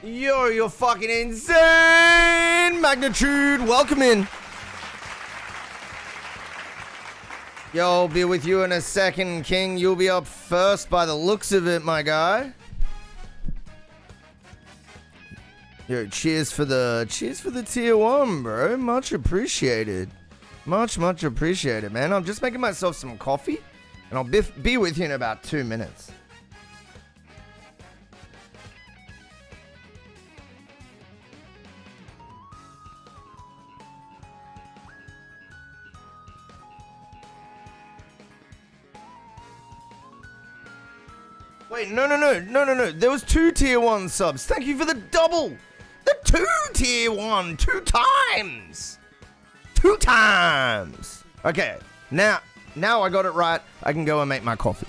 You're fucking insane magnitude. Welcome in. Yo, I'll be with you in a second, King. You'll be up first by the looks of it, my guy. Yo, cheers for the tier 1, bro. Much appreciated. Much appreciated, man. I'm just making myself some coffee, and I'll be with you in about 2 minutes. Wait, no. There was 2 tier 1 subs. Thank you for the double. The 2 tier 1, 2 times. 2 times. Okay, now I got it right. I can go and make my coffee.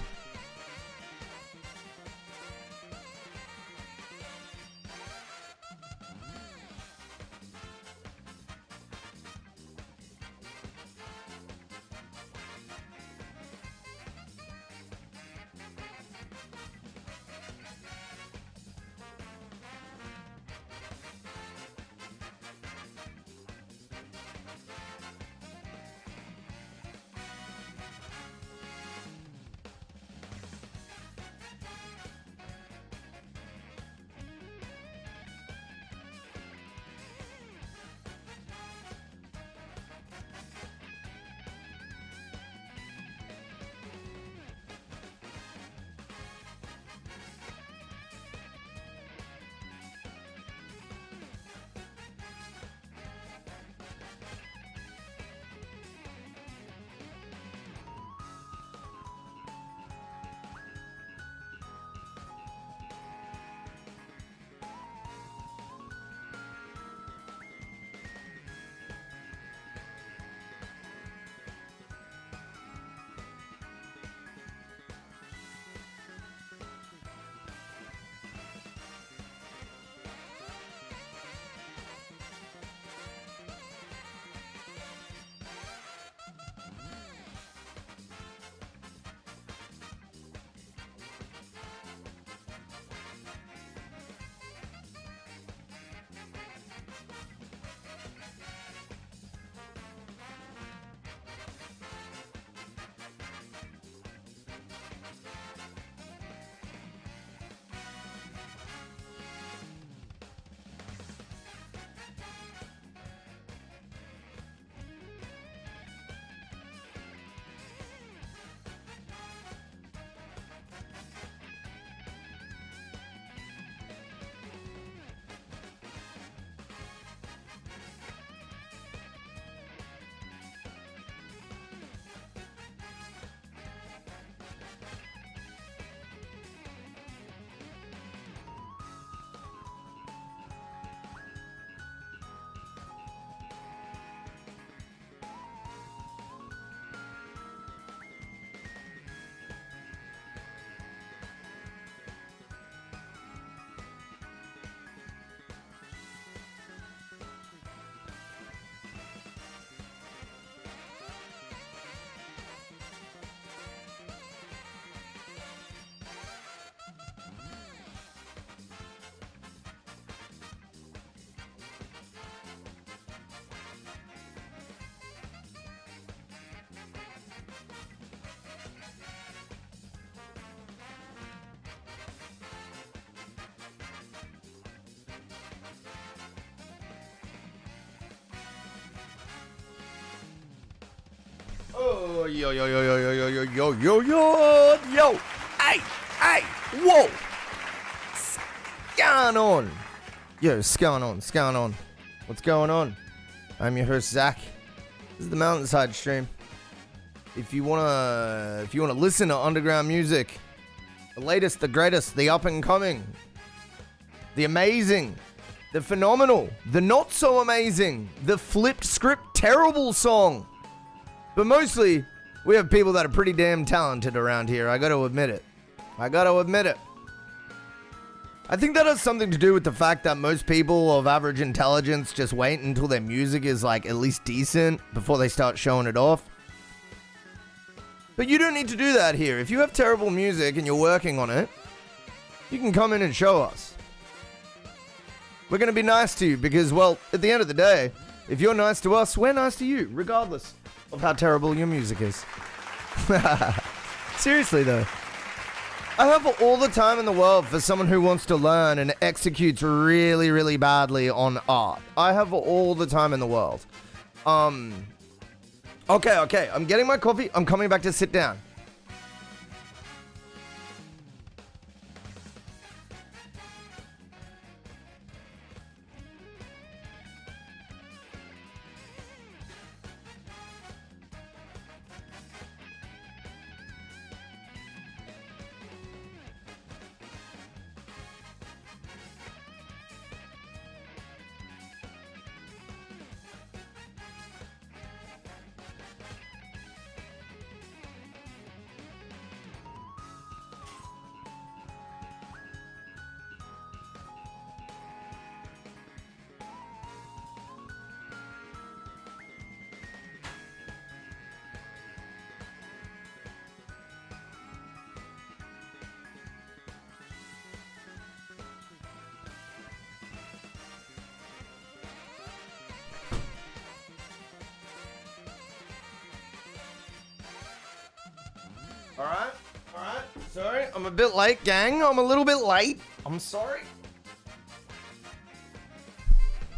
Oh, yo, hey, whoa. What's going on? Yo, what's going on? What's going on? I'm your host, Zach. This is the MountainsHide stream. If you wanna listen to underground music, the latest, the greatest, the up and coming, the amazing, the phenomenal, the not so amazing, the flipped script terrible song. But mostly, we have people that are pretty damn talented around here. I gotta admit it. I think that has something to do with the fact that most people of average intelligence just wait until their music is like at least decent before they start showing it off. But you don't need to do that here. If you have terrible music and you're working on it, you can come in and show us. We're going to be nice to you because, well, at the end of the day, if you're nice to us, we're nice to you, regardless of how terrible your music is. Seriously, though. I have all the time in the world for someone who wants to learn and executes really, really badly on art. I have all the time in the world. Okay. I'm getting my coffee. I'm coming back to sit down. Alright. Sorry, I'm a bit late, gang. I'm a little bit late. I'm sorry.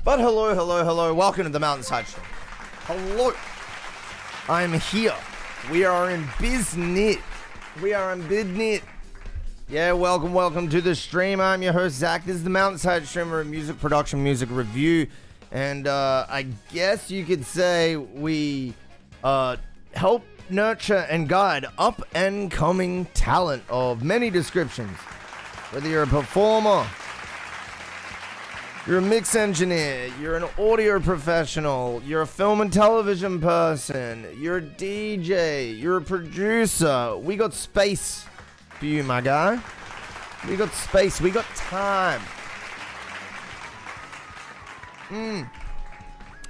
But hello. Welcome to the MountainsHide Show. Hello. I'm here. We are in business. Yeah, welcome to the stream. I'm your host, Zach. This is the MountainsHide streamer of music production, music review. And I guess you could say we help nurture and guide up and coming talent of many descriptions. Whether you're a performer, you're a mix engineer, you're an audio professional, you're a film and television person, you're a DJ, you're a producer. We got space for you, my guy. We got space, we got time.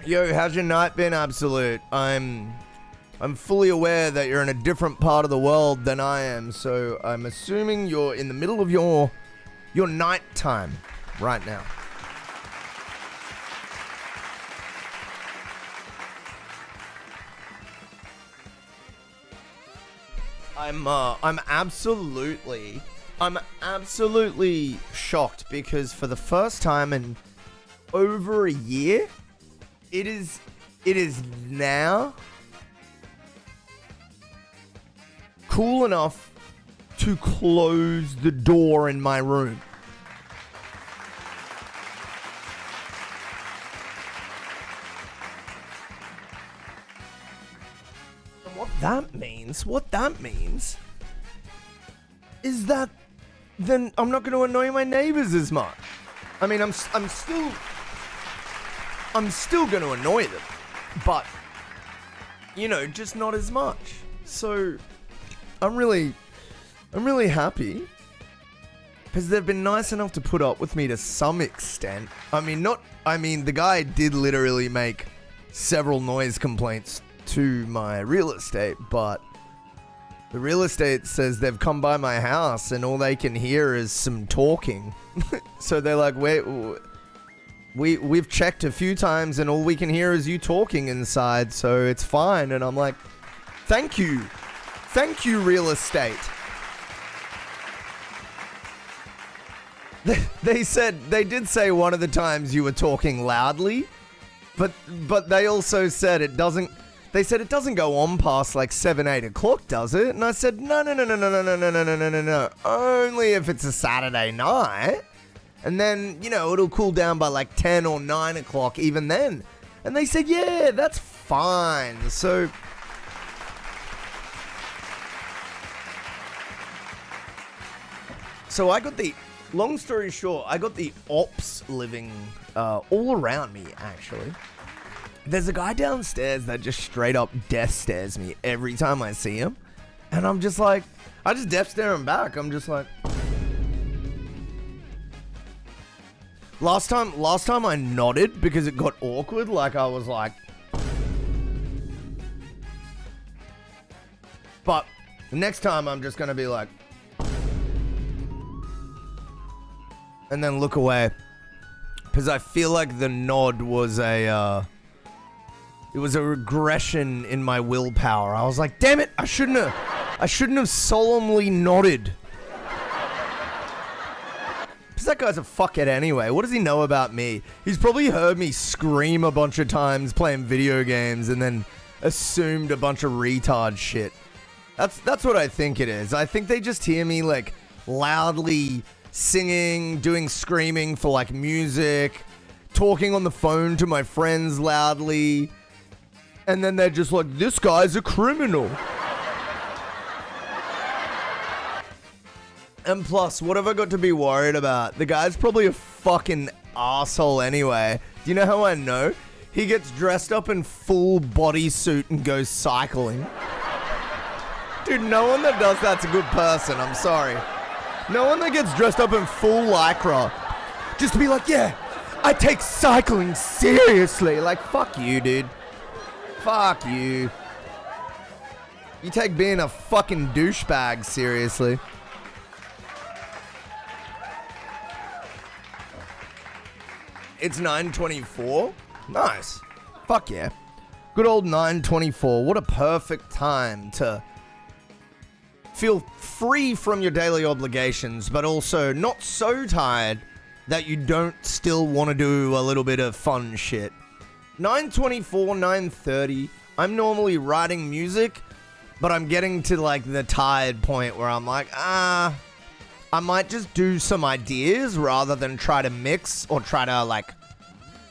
Yo, how's your night been, Absolute? I'm fully aware that you're in a different part of the world than I am, so I'm assuming you're in the middle of your night time right now. I'm absolutely shocked because for the first time in over a year, it is now cool enough to close the door in my room. And what that means is that then I'm not going to annoy my neighbors as much. I mean, I'm still going to annoy them, but just not as much. So I'm really happy because they've been nice enough to put up with me to some extent. I mean, the guy did literally make several noise complaints to my real estate, but the real estate says they've come by my house and all they can hear is some talking. So they're like, wait, we've checked a few times and all we can hear is you talking inside, so it's fine. And I'm like, thank you, real estate. They did say one of the times you were talking loudly, but they also said it doesn't go on past like 7-8 o'clock, does it? And I said, no. Only if it's a Saturday night. And then, it'll cool down by like 10 or 9 o'clock even then. And they said, yeah, that's fine. So long story short, I got the ops living all around me, actually. There's a guy downstairs that just straight up death stares me every time I see him. And I'm just like, I just death stare him back. I'm just like... Last time I nodded because it got awkward, like I was like... But next time I'm just gonna be like... And then look away. because I feel like the nod was it was a regression in my willpower. I was like, damn it, I shouldn't have solemnly nodded. Because that guy's a fuckhead anyway. What does he know about me? He's probably heard me scream a bunch of times playing video games and then assumed a bunch of retard shit. That's what I think it is. I think they just hear me like loudly singing, doing screaming for like music, talking on the phone to my friends loudly, and then they're just like, this guy's a criminal. And plus, what have I got to be worried about? The guy's probably a fucking asshole anyway. Do you know how I know? He gets dressed up in full bodysuit and goes cycling. Dude, no one that does that's a good person, I'm sorry. No one that gets dressed up in full lycra just to be like, yeah, I take cycling seriously. Like, fuck you, dude. Fuck you. You take being a fucking douchebag seriously. It's 9:24. Nice. Fuck yeah. Good old 9:24. What a perfect time to feel free from your daily obligations, but also not so tired that you don't still want to do a little bit of fun shit. 9:24, 9:30. I'm normally writing music, but I'm getting to like the tired point where I'm like, I might just do some ideas rather than try to mix or try to like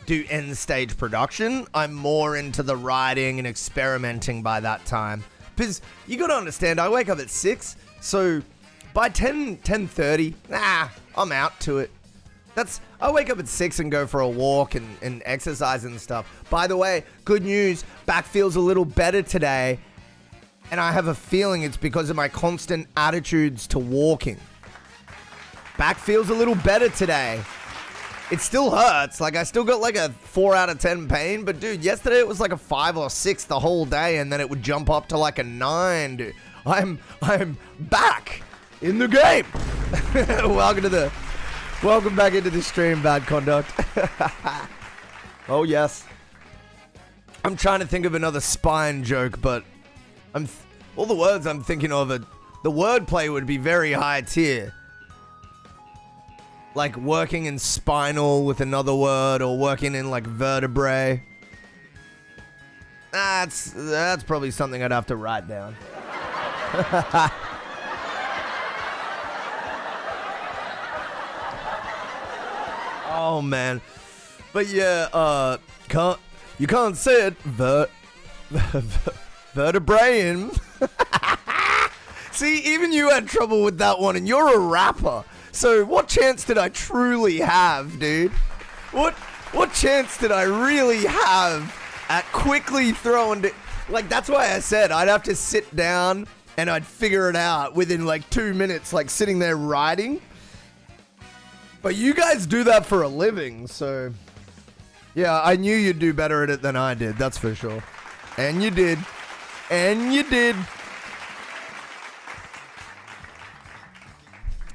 do end stage production. I'm more into the writing and experimenting by that time. Because you got to understand, I wake up at 6, so by 10:30, I'm out to it. I wake up at 6 and go for a walk and exercise and stuff. By the way, good news, back feels a little better today, and I have a feeling it's because of my constant attitudes to walking. Back feels a little better today. It still hurts. Like, I still got like a 4 out of 10 pain. But, dude, yesterday it was like a 5 or 6 the whole day. And then it would jump up to like a 9, dude. I'm back in the game. Welcome back into the stream, Bad Conduct. Oh, yes. I'm trying to think of another spine joke, but all the words I'm thinking of, the wordplay would be very high tier. Like working in spinal with another word, or working in like vertebrae. That's probably something I'd have to write down. Oh man. But yeah, you can't say it. Vertebraean. See, even you had trouble with that one, and you're a rapper. So what chance did I truly have, dude? What chance did I really have at quickly throwing it? Like, that's why I said I'd have to sit down and I'd figure it out within like 2 minutes, like sitting there writing. But you guys do that for a living, so yeah, I knew you'd do better at it than I did, that's for sure. And you did. And you did.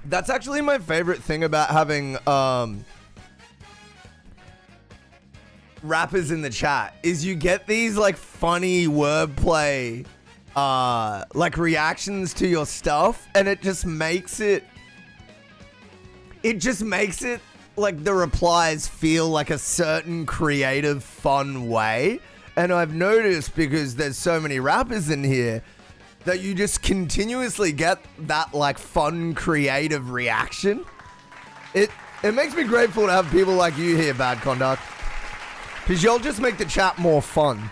That's actually my favorite thing about having rappers in the chat, is you get these like funny wordplay like reactions to your stuff, and it just makes it like the replies feel like a certain creative, fun way. And I've noticed, because there's so many rappers in here, that you just continuously get that like fun, creative reaction. It makes me grateful to have people like you here, Bad Conduct, because y'all just make the chat more fun,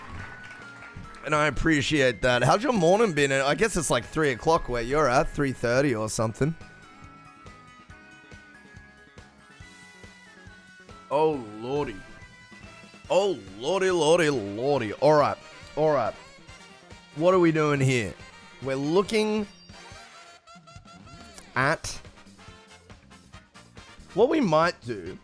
and I appreciate that. How's your morning been? I guess it's like 3 o'clock where you're at, 3:30 or something. Oh lordy. Oh lordy, lordy, lordy. All right. What are we doing here? We're looking at what we might do.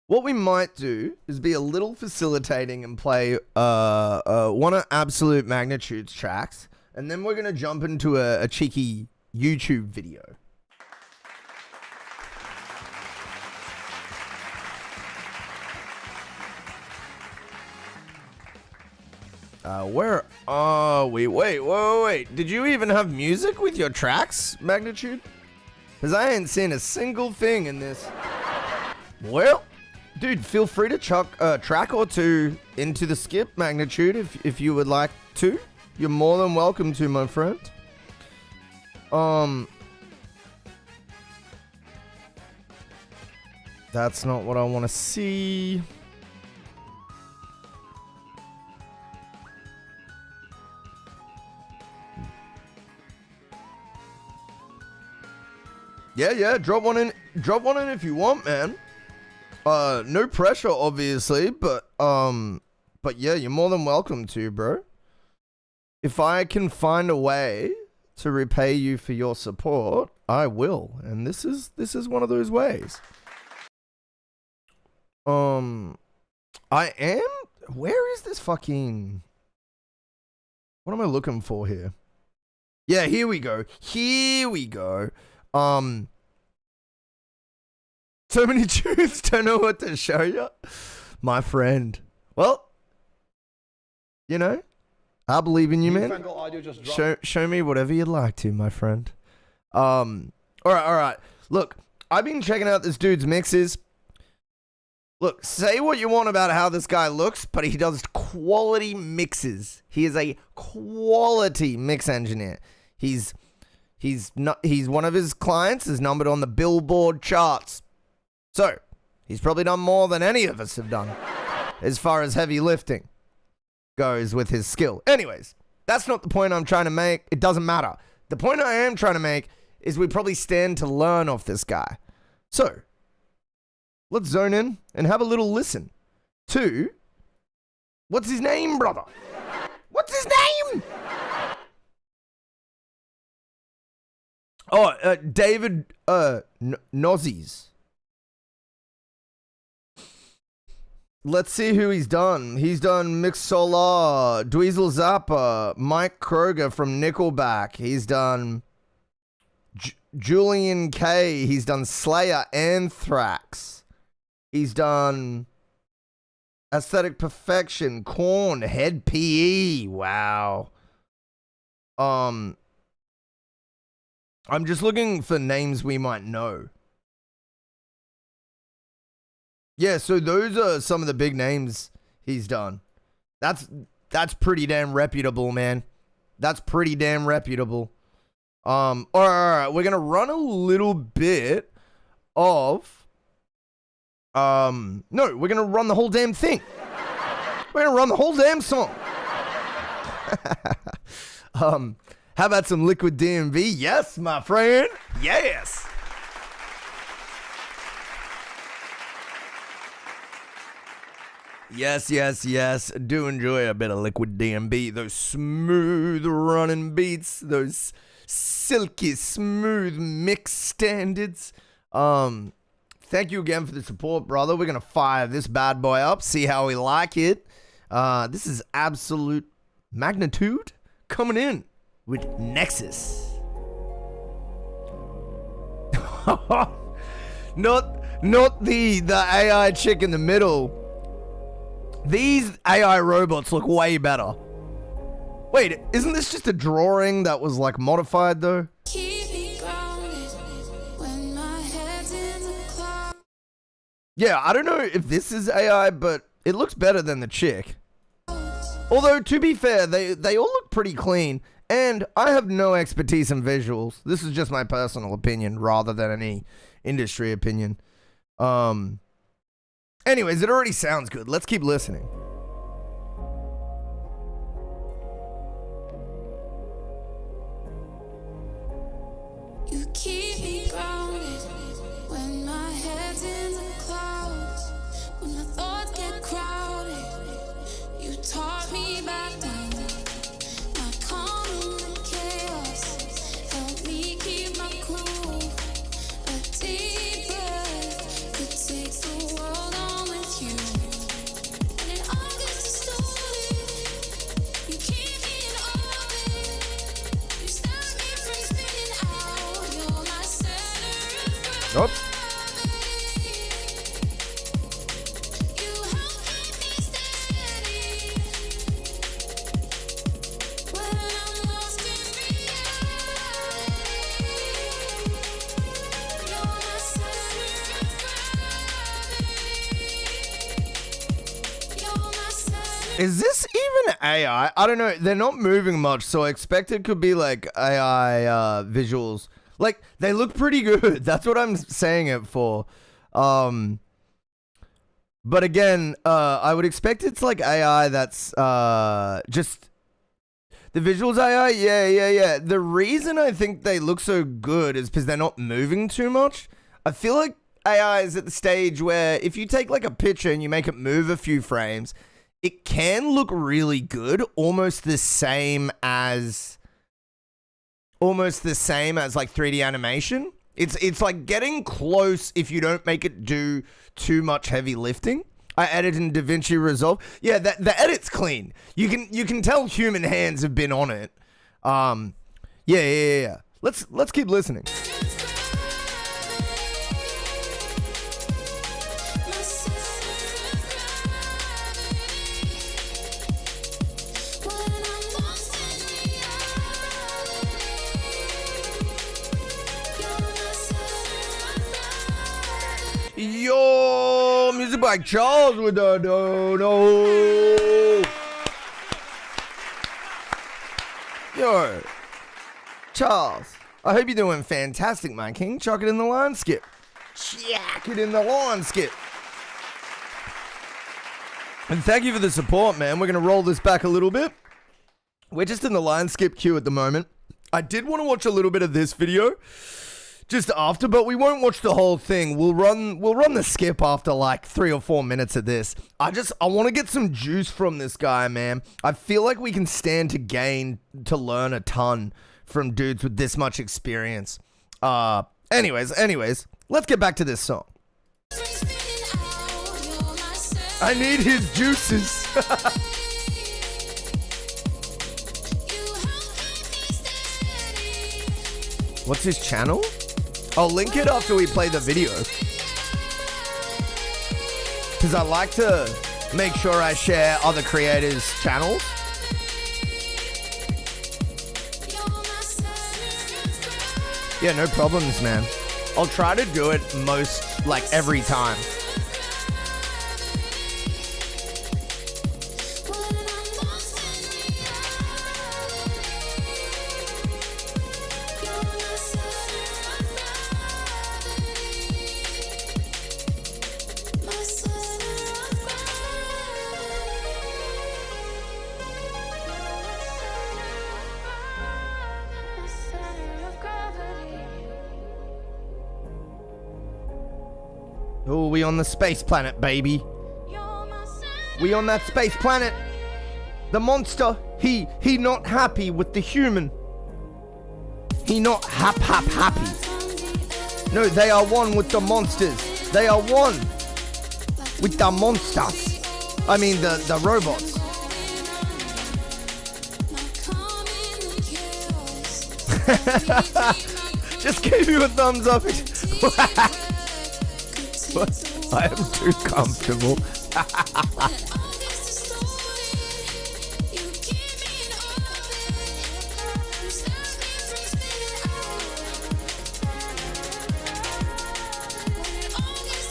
What we might do is be a little facilitating and play one of Absolute Magnitude's tracks, and then we're gonna jump into a cheeky YouTube video. Where are we? Wait. Did you even have music with your tracks, Magnitude? Because I ain't seen a single thing in this. Well, dude, feel free to chuck a track or two into the skip, Magnitude, if you would like to. You're more than welcome to, my friend. That's not what I want to see. Yeah, drop one in if you want, man. No pressure, obviously, but yeah, you're more than welcome to, bro. If I can find a way to repay you for your support, I will, and this is one of those ways. I am. Where is this fucking? What am I looking for here? Yeah, here we go. So many truths, don't know what to show you. My friend. Well, you know, I believe in you, man. Show me whatever you'd like to, my friend. All right. Look, I've been checking out this dude's mixes. Look, say what you want about how this guy looks, but he does quality mixes. He is a quality mix engineer. He's one of his clients is numbered on the Billboard charts. So, he's probably done more than any of us have done as far as heavy lifting goes with his skill. Anyways, that's not the point I'm trying to make. It doesn't matter. The point I am trying to make is we probably stand to learn off this guy. So, let's zone in and have a little listen to... What's his name, brother? What's his name? Oh, David Nozzies. Let's see who he's done. He's done Mix Solar, Dweezil Zappa, Mike Kroger from Nickelback. He's done Julian K. He's done Slayer, Anthrax. He's done Aesthetic Perfection, Korn, Head PE. Wow. I'm just looking for names we might know. Yeah, so those are some of the big names he's done. That's pretty damn reputable, man. That's pretty damn reputable. All right, we're gonna run a little bit of no, we're gonna run the whole damn thing. We're gonna run the whole damn song. How about some Liquid DMV? Yes, my friend. Yes. Yes. Do enjoy a bit of Liquid DMV. Those smooth running beats. Those silky smooth mix standards. Thank you again for the support, brother. We're going to fire this bad boy up. See how we like it. This is absolute magnitude coming in with Nexus. Not the AI chick in the middle. These AI robots look way better. Wait, isn't this just a drawing that was like modified though? Yeah, I don't know if this is AI, but it looks better than the chick. Although, to be fair, they all look pretty clean, and I have no expertise in visuals. This is just my personal opinion rather than any industry opinion. Anyways, it already sounds good. Let's keep listening. You keep me grounded when my head's in the clouds. When the thoughts get crowded, you taught me back down. My calm in the chaos, help me keep my cool. A deep breath could take the world on with you. And it all gets distorted. You keep me in orbit. You stop me from spinning out. You're my center of gravity. Oops. You help keep me steady. Is this even AI? I don't know. They're not moving much, so I expect it could be like AI visuals. Like, they look pretty good. That's what I'm saying it for. But again, I would expect it's like AI that's just... The visuals AI? Yeah. The reason I think they look so good is because they're not moving too much. I feel like AI is at the stage where if you take like a picture and you make it move a few frames, it can look really good, almost the same as like 3D animation. It's like getting close if you don't make it do too much heavy lifting. I edit in DaVinci Resolve. Yeah, the edit's clean. You can tell human hands have been on it. Yeah. Let's keep listening. Yo, music by Charles with the no. Yo, Charles, I hope you're doing fantastic, my king. Chuck it in the Lineskip. Chuck it in the Lineskip. And thank you for the support, man. We're going to roll this back a little bit. We're just in the Lineskip queue at the moment. I did want to watch a little bit of this video just after, but we won't watch the whole thing. We'll run the skip after like 3 or 4 minutes of this. I want to get some juice from this guy, man. I feel like we can stand to gain to learn a ton from dudes with this much experience. Anyways, let's get back to this song. I need his juices. What's his channel? I'll link it after we play the video. Because I like to make sure I share other creators' channels. Yeah, no problems, man. I'll try to do it every time. Oh, we on the space planet, baby. We on that space planet. The monster, he not happy with the human. He not happy. No, they are one with the monsters. They are one with the monsters. I mean the robots. Just gave you a thumbs up. I am too comfortable.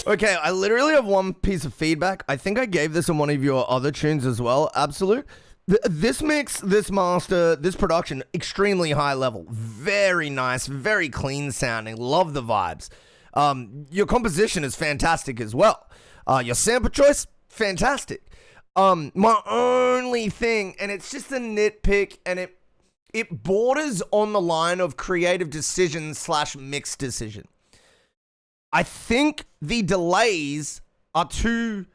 Okay, I literally have one piece of feedback. I think I gave this in one of your other tunes as well. Absolute. This mix, this master, this production, extremely high level. Very nice, very clean sounding. Love the vibes. Your composition is fantastic as well. Your sample choice, fantastic. My only thing, and it's just a nitpick, and it borders on the line of creative decision / mix decision. I think the delays are too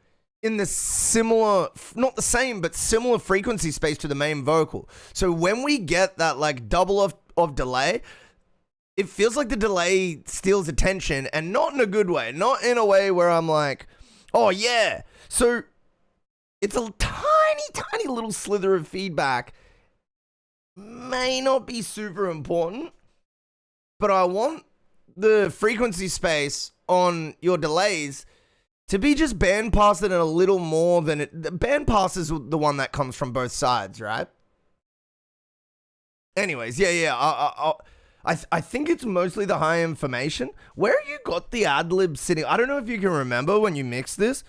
in the similar, not the same, but similar frequency space to the main vocal. So when we get that like double of delay, it feels like the delay steals attention, and not in a good way. Not in a way where I'm like, oh yeah. So it's a tiny little slither of feedback. May not be super important, but I want the frequency space on your delays to be just bandpassed in a little more than it. The bandpass is the one that comes from both sides, right? Anyways, yeah. I think it's mostly the high information. Where you got the ad lib sitting? I don't know if you can remember when you mixed this,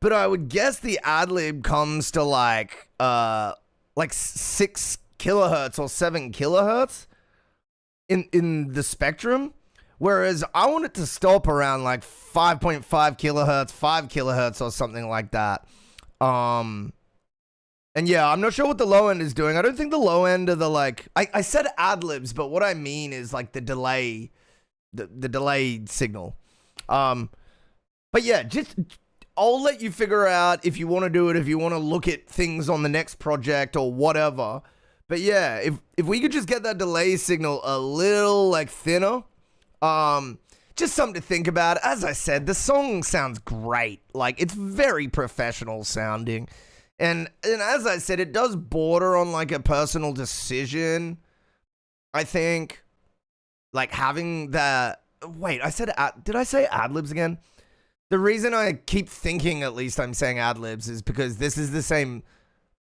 but I would guess the ad-lib comes to like 6 kilohertz or 7 kilohertz in the spectrum, whereas I want it to stop around like 5.5 kilohertz, 5 kilohertz or something like that. And yeah, I'm not sure what the low end is doing. I don't think the low end of the like, I said ad-libs, but what I mean is like the delay, the delayed signal. But yeah, just, I'll let you figure out if you want to do it, if you want to look at things on the next project or whatever. But yeah, if we could just get that delay signal a little like thinner, just something to think about. As I said, the song sounds great. Like, it's very professional sounding. And as I said, it does border on like a personal decision. I think, like having that. Wait, did I say ad-libs again? The reason I keep thinking, at least I'm saying ad-libs, is because this is the same.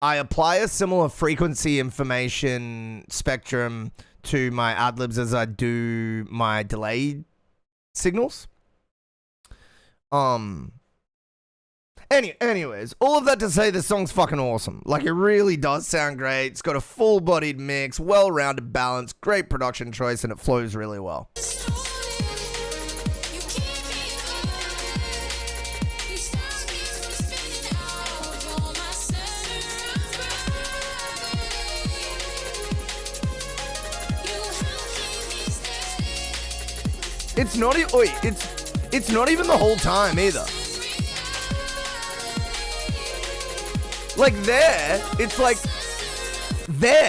I apply a similar frequency information spectrum to my ad-libs as I do my delayed signals. Anyways, all of that to say, this song's fucking awesome. Like, it really does sound great. It's got a full-bodied mix, well-rounded balance, great production choice, and it flows really well. It's not it's not even the whole time either. Like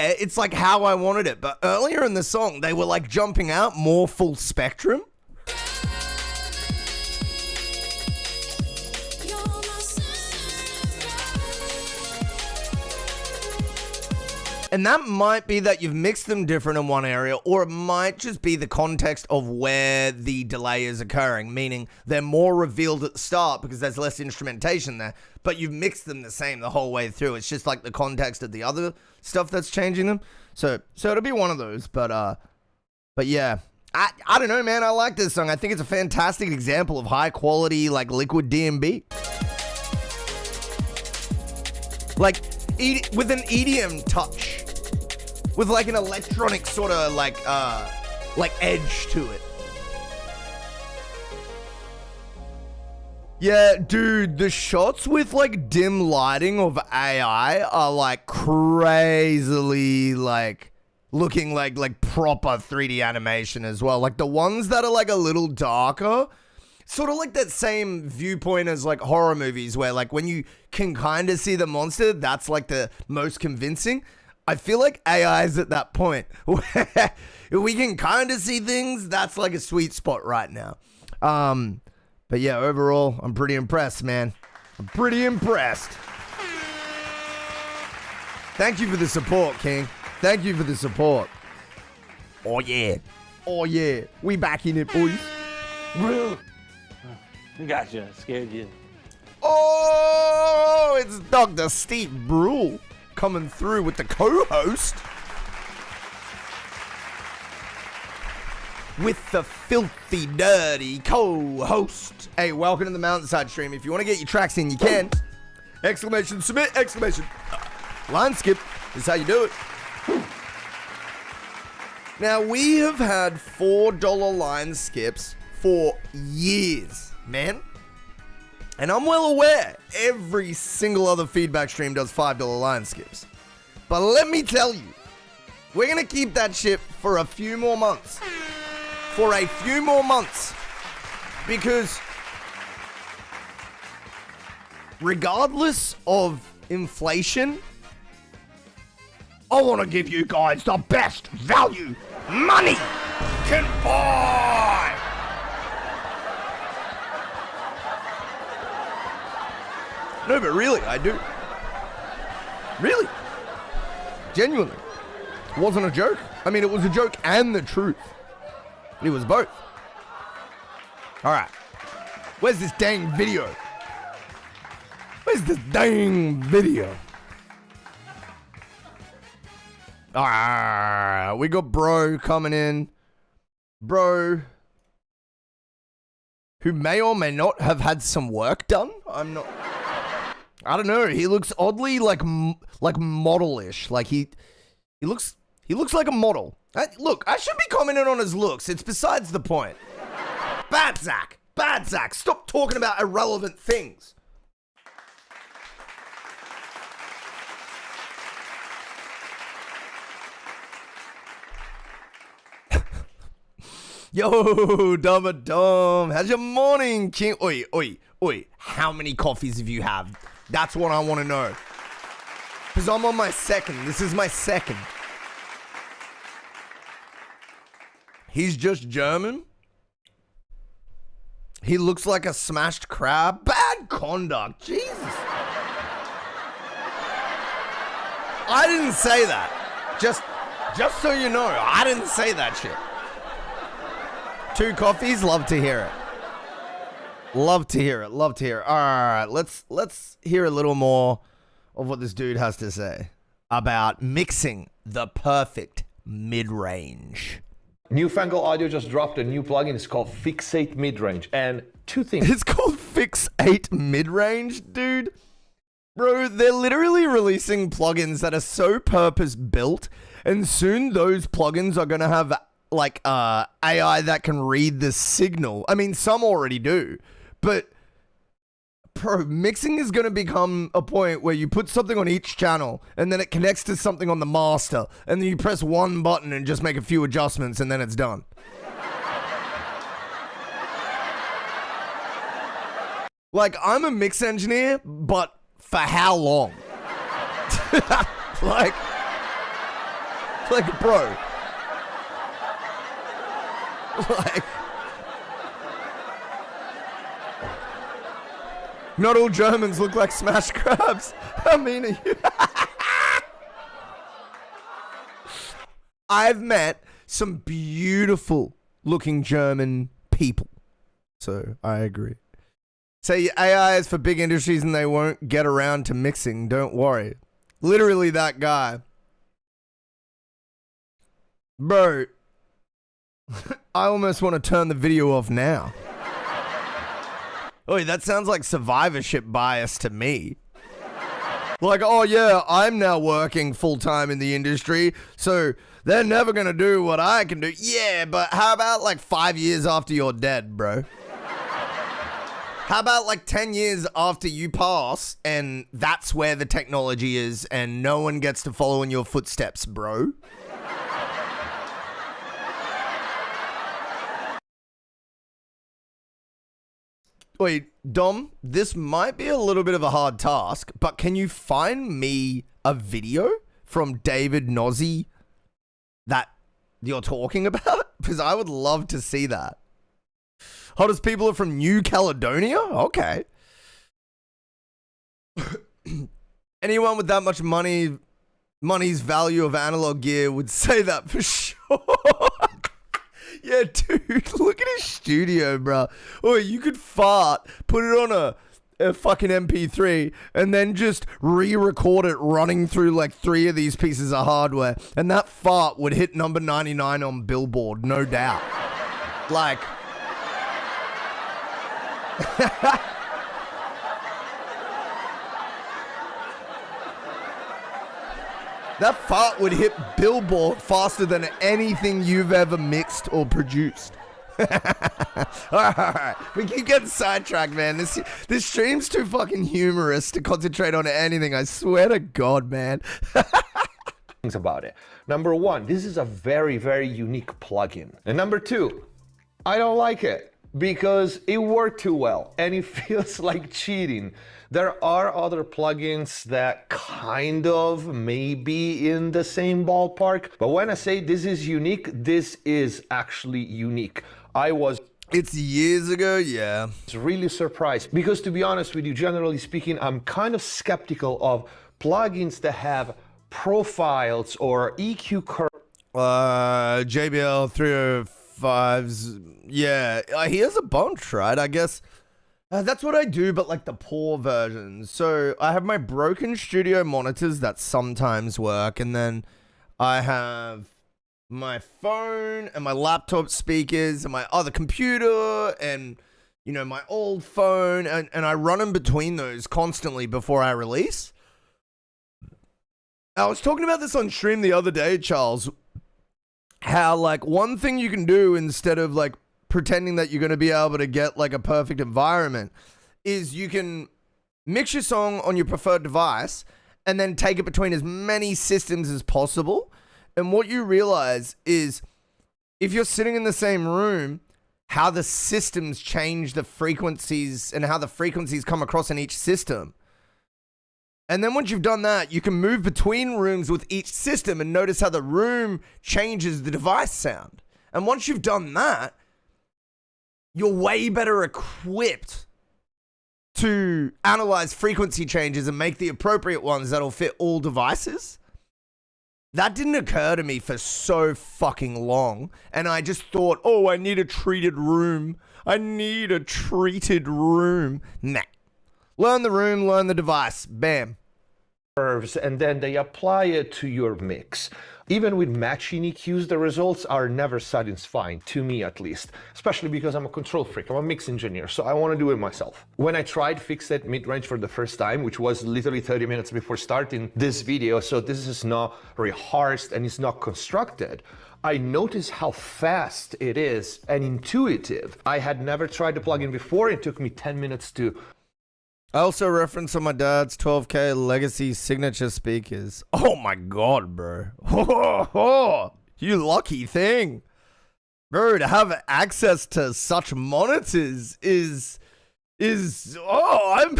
it's like how I wanted it. But earlier in the song, they were like jumping out more full spectrum. And that might be that you've mixed them different in one area, or it might just be the context of where the delay is occurring, meaning they're more revealed at the start because there's less instrumentation there, but you've mixed them the same the whole way through. It's just like the context of the other stuff that's changing them. So it'll be one of those, but yeah. I don't know, man. I like this song. I think it's a fantastic example of high quality, like, liquid D&B. Like, with an EDM touch. With like an electronic sort of like edge to it. Yeah, dude, the shots with like dim lighting of AI are like crazily like looking like proper 3D animation as well. Like the ones that are like a little darker, sort of like that same viewpoint as like horror movies where like when you can kind of see the monster, that's like the most convincing. I feel like AI is at that point where we can kind of see things. That's like a sweet spot right now. But yeah, overall, I'm pretty impressed, man. I'm pretty impressed. Thank you for the support, King. Thank you for the support. Oh yeah. Oh yeah. We back in it, boys. Gotcha. Scared you. Oh, it's Dr. Steve Brule coming through with the co-host. With the filthy, dirty co-host. Hey, welcome to the MountainsHide stream. If you want to get your tracks in, you can. Exclamation, submit, exclamation. Lineskip is how you do it. Now, we have had $4 line skips for years, man. And I'm well aware every single other feedback stream does $5 line skips. But let me tell you, we're going to keep that shit for a few more months. For a few more months. Because regardless of inflation, I want to give you guys the best value money can buy. No, but really, I do. Really. Genuinely. It wasn't a joke. I mean, it was a joke and the truth. It was both. Alright. Where's this dang video? Where's this dang video? Alright. We got bro coming in. Bro. Who may or may not have had some work done. I'm not I don't know. He looks oddly like model-ish. Like he looks like a model. Look, I should be commenting on his looks. It's besides the point. Bad Zach. Bad Zach. Stop talking about irrelevant things. Yo, Dum. How's your morning, King? Oi. How many coffees have you had? That's what I want to know. Because I'm on my second. This is my second. He's just German. He looks like a smashed crab. Bad conduct. Jesus. I didn't say that. Just so you know, I didn't say that shit. 2 coffees, love to hear it. Love to hear it. All right, let's hear a little more of what this dude has to say about mixing the perfect mid-range. Newfangled Audio just dropped a new plugin. It's called Fixate Midrange. And 2 things. It's called Fixate Midrange, dude. Bro, they're literally releasing plugins that are so purpose-built, and soon those plugins are going to have like AI that can read the signal. I mean, some already do, but bro, mixing is going to become a point where you put something on each channel and then it connects to something on the master, and then you press one button and just make a few adjustments and then it's done. Like, I'm a mix engineer, but for how long? like bro. Like, not all Germans look like smashed crabs. I mean, I've met some beautiful looking German people. So I agree. Say AI is for big industries and they won't get around to mixing. Don't worry. Literally that guy. Bro. I almost want to turn the video off now. Oh, that sounds like survivorship bias to me. Like, oh yeah, I'm now working full-time in the industry, so they're never gonna do what I can do. Yeah, but how about like 5 years after you're dead, bro? How about like 10 years after you pass, and that's where the technology is, and no one gets to follow in your footsteps, bro? Wait, Dom, this might be a little bit of a hard task, but can you find me a video from David Nozzi that you're talking about? Because I would love to see that. Hottest people are from New Caledonia? Okay. Anyone with that much money's value of analog gear would say that for sure. Yeah, dude, look at his studio, bro. Oh, you could fart, put it on a fucking MP3, and then just re-record it running through like 3 of these pieces of hardware, and that fart would hit number 99 on Billboard, no doubt. Like... That fart would hit Billboard faster than anything you've ever mixed or produced. Alright, we keep getting sidetracked, man. This stream's too fucking humorous to concentrate on anything, I swear to God, man. Things about it. Number 1, this is a very, very unique plugin. And number 2, I don't like it because it worked too well and it feels like cheating. There are other plugins that kind of may be in the same ballpark, but when I say this is unique, this is actually unique. It's years ago, yeah. Really surprised because, to be honest with you, generally speaking, I'm kind of skeptical of plugins that have profiles or EQ curves. JBL 305s, yeah, he has a bunch, right? I guess. That's what I do, but like the poor versions. So I have my broken studio monitors that sometimes work, and then I have my phone and my laptop speakers and my other computer, and you know, my old phone, and I run in between those constantly before I release. I was talking about this on stream the other day, Charles, how like one thing you can do instead of like pretending that you're going to be able to get like a perfect environment is you can mix your song on your preferred device and then take it between as many systems as possible. And what you realize is if you're sitting in the same room, how the systems change the frequencies and how the frequencies come across in each system. And then once you've done that, you can move between rooms with each system and notice how the room changes the device sound. And once you've done that, you're way better equipped to analyze frequency changes and make the appropriate ones that'll fit all devices. That didn't occur to me for so fucking long. And I just thought, oh, I need a treated room. I need a treated room. Nah. Learn the room, learn the device. Bam. And then they apply it to your mix. Even with matching EQs, the results are never satisfying, to me at least, especially because I'm a control freak, I'm a mix engineer, so I want to do it myself. When I tried Fixed mid-range for the first time, which was literally 30 minutes before starting this video, so this is not rehearsed and it's not constructed, I noticed how fast it is and intuitive. I had never tried the plugin before, it took me 10 minutes to I also referenced on my dad's 12K legacy signature speakers. Oh my god, bro. You lucky thing. Bro, to have access to such monitors is I'm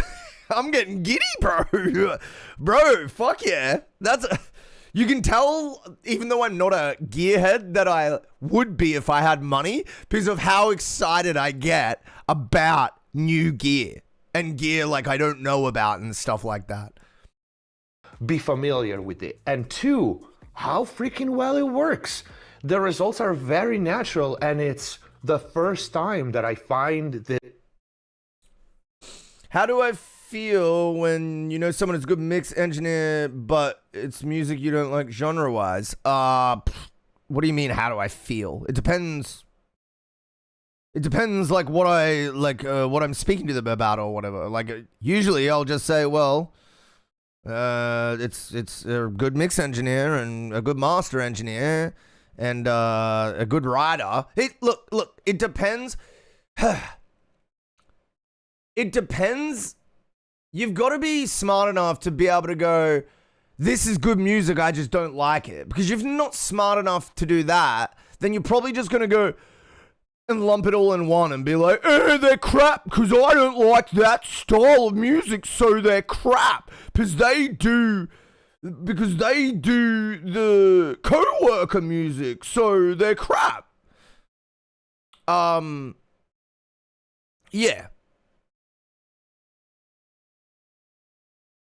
getting giddy, bro. Bro, fuck yeah. You can tell, even though I'm not a gearhead, that I would be if I had money because of how excited I get about new gear. And gear like I don't know about and stuff like that. Be familiar with it. And two, how freaking well it works. The results are very natural, and it's the first time that I find that. How do I feel when you know someone is a good mix engineer, but it's music you don't like genre-wise? What do you mean, how do I feel? It depends. It depends, like, what I'm speaking to them about or whatever. Like, usually I'll just say, well, it's a good mix engineer and a good master engineer and a good writer. Look, it depends. It depends. You've got to be smart enough to be able to go, this is good music, I just don't like it. Because if you're not smart enough to do that, then you're probably just going to go and lump it all in one and be like, they're crap because I don't like that style of music, so they're crap. Because they do the co-worker music, so they're crap. Yeah.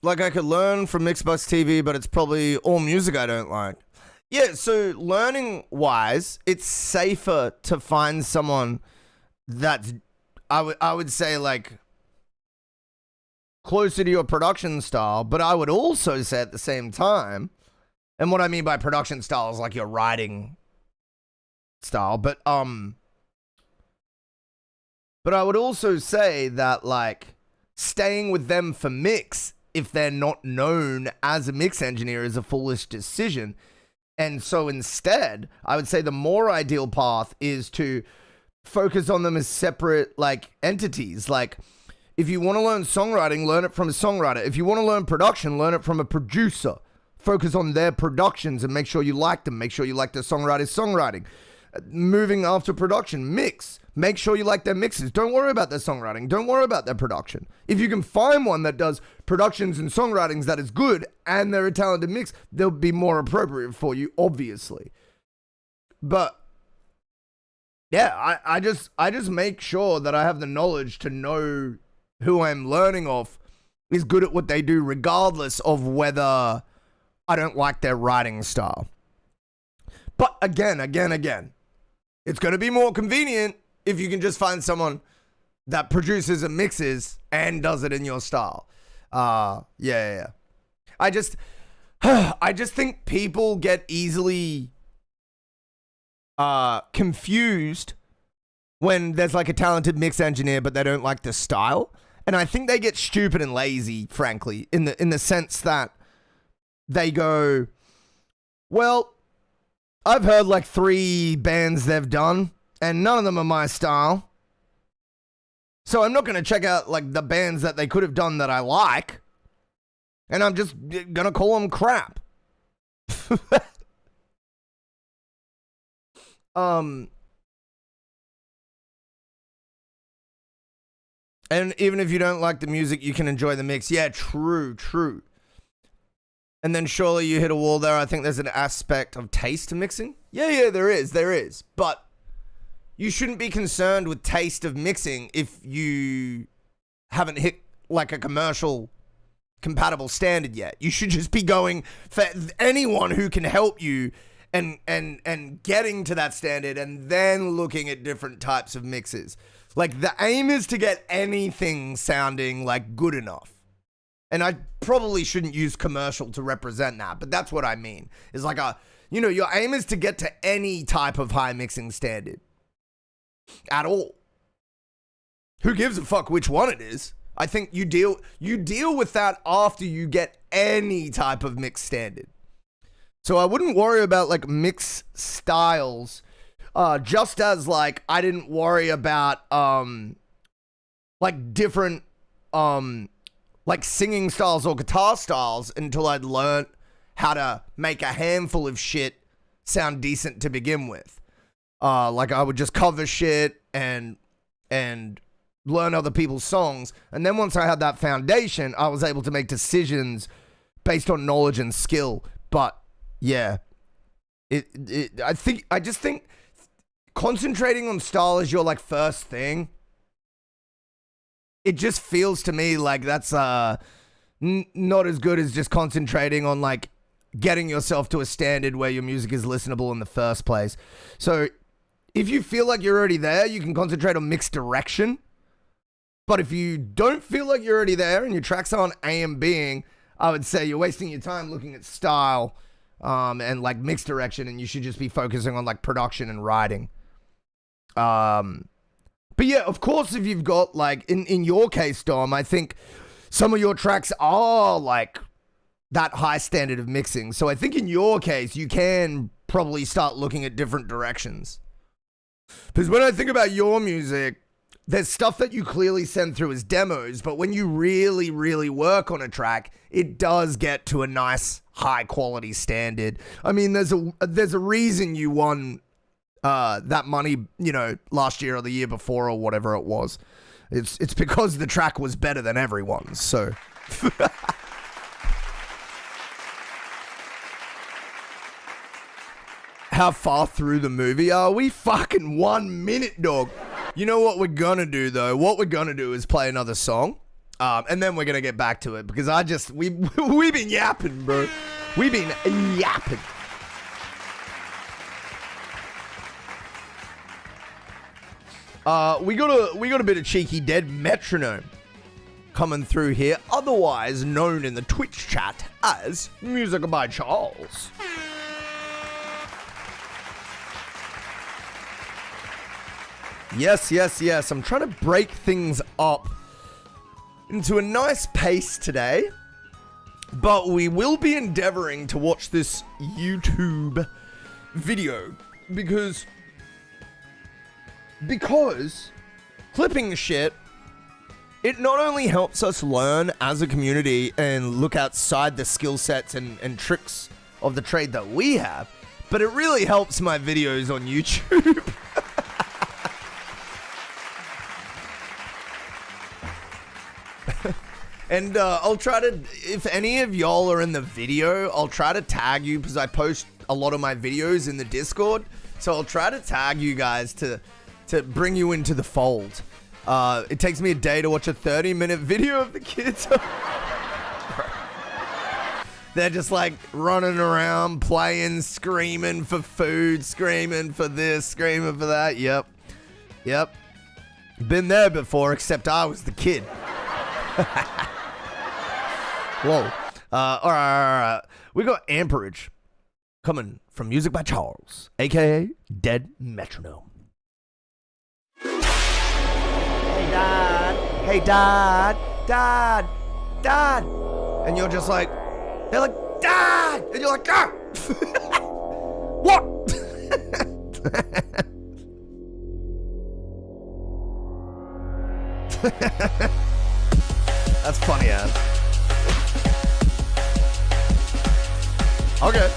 Like I could learn from Mixbox TV, but it's probably all music I don't like. Yeah, so learning-wise, it's safer to find someone that's, I would say, like, closer to your production style, but I would also say at the same time, and what I mean by production style is like your writing style, but I would also say that, like, staying with them for mix, if they're not known as a mix engineer, is a foolish decision. And so instead, I would say the more ideal path is to focus on them as separate, like, entities. Like, if you want to learn songwriting, learn it from a songwriter. If you want to learn production, learn it from a producer. Focus on their productions and make sure you like them. Make sure you like the songwriter's songwriting. Moving after production, mix. Make sure you like their mixes. Don't worry about their songwriting. Don't worry about their production. If you can find one that does productions and songwritings that is good and they're a talented mix, they'll be more appropriate for you, obviously. But yeah, I just make sure that I have the knowledge to know who I'm learning off is good at what they do, regardless of whether I don't like their writing style. But again, it's going to be more convenient if you can just find someone that produces and mixes and does it in your style. Yeah. I just think people get easily confused when there's like a talented mix engineer, but they don't like the style. And I think they get stupid and lazy, frankly, in the sense that they go, well, I've heard like 3 bands they've done, and none of them are my style. So I'm not going to check out like the bands that they could have done that I like, and I'm just going to call them crap. And even if you don't like the music, you can enjoy the mix. Yeah, true. And then surely you hit a wall there. I think there's an aspect of taste to mixing. Yeah, there is. But you shouldn't be concerned with taste of mixing if you haven't hit like a commercial compatible standard yet. You should just be going for anyone who can help you and getting to that standard and then looking at different types of mixes. Like, the aim is to get anything sounding like good enough. And I probably shouldn't use commercial to represent that, but that's what I mean. It's like your aim is to get to any type of high mixing standard. At all. Who gives a fuck which one it is? I think you deal with that after you get any type of mix standard. So I wouldn't worry about like mix styles. Just as like I didn't worry about like different like singing styles or guitar styles until I'd learned how to make a handful of shit sound decent to begin with. Like I would just cover shit and learn other people's songs, and then once I had that foundation, I was able to make decisions based on knowledge and skill. But yeah, I just think concentrating on style as your like first thing, it just feels to me like that's not as good as just concentrating on like getting yourself to a standard where your music is listenable in the first place. So if you feel like you're already there, you can concentrate on mix direction. But if you don't feel like you're already there and your tracks aren't A and Bing, I would say you're wasting your time looking at style and like mix direction, and you should just be focusing on like production and writing. But yeah, of course, if you've got like in your case, Dom, I think some of your tracks are like that high standard of mixing. So I think in your case, you can probably start looking at different directions. Because when I think about your music, there's stuff that you clearly send through as demos, but when you really, really work on a track, it does get to a nice high quality standard. I mean, there's a reason you won that money, last year or the year before or whatever it was. It's because the track was better than everyone's. So how far through the movie are we? Fucking 1 minute, dog. You know what we're gonna do though? What we're gonna do is play another song, and then we're gonna get back to it because we've been yapping, bro. We've been yapping. We got a bit of cheeky dead metronome coming through here, otherwise known in the Twitch chat as Music by Charles. Yes. I'm trying to break things up into a nice pace today, but we will be endeavoring to watch this YouTube video because clipping shit, it not only helps us learn as a community and look outside the skill sets and tricks of the trade that we have, but it really helps my videos on YouTube. And I'll try to, if any of y'all are in the video, I'll try to tag you because I post a lot of my videos in the Discord. So I'll try to tag you guys to bring you into the fold. It takes me a day to watch a 30-minute video of the kids. They're just like running around, playing, screaming for food, screaming for this, screaming for that. Yep. Been there before, except I was the kid. Whoa. All right. We got Amperage coming from Music by Charles, aka Dead Metronome. Dad, hey, Dad, Dad, Dad. And you're just like, they're like, Dad! And you're like, ah! What? That's funny, Anne. Okay.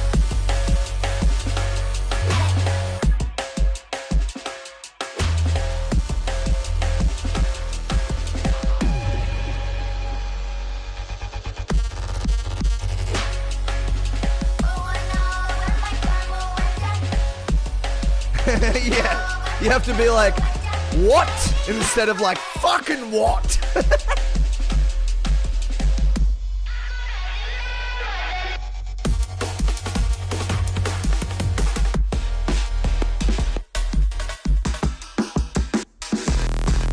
Yeah, you have to be like, what? Instead of like, fucking what?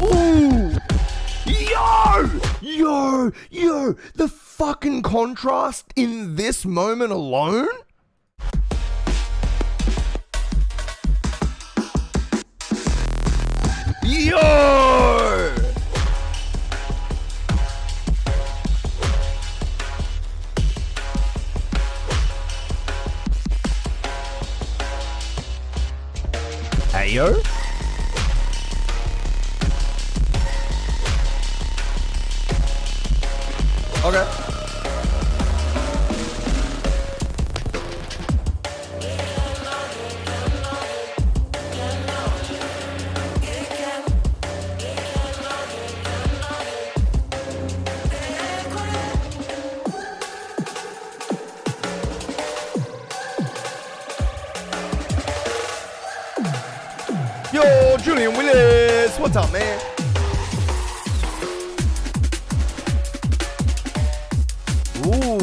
Ooh! Yo! The fucking contrast in this moment alone? Yo! Hey, yo? Okay. Yo, Julian Willis, what's up, man? Ooh.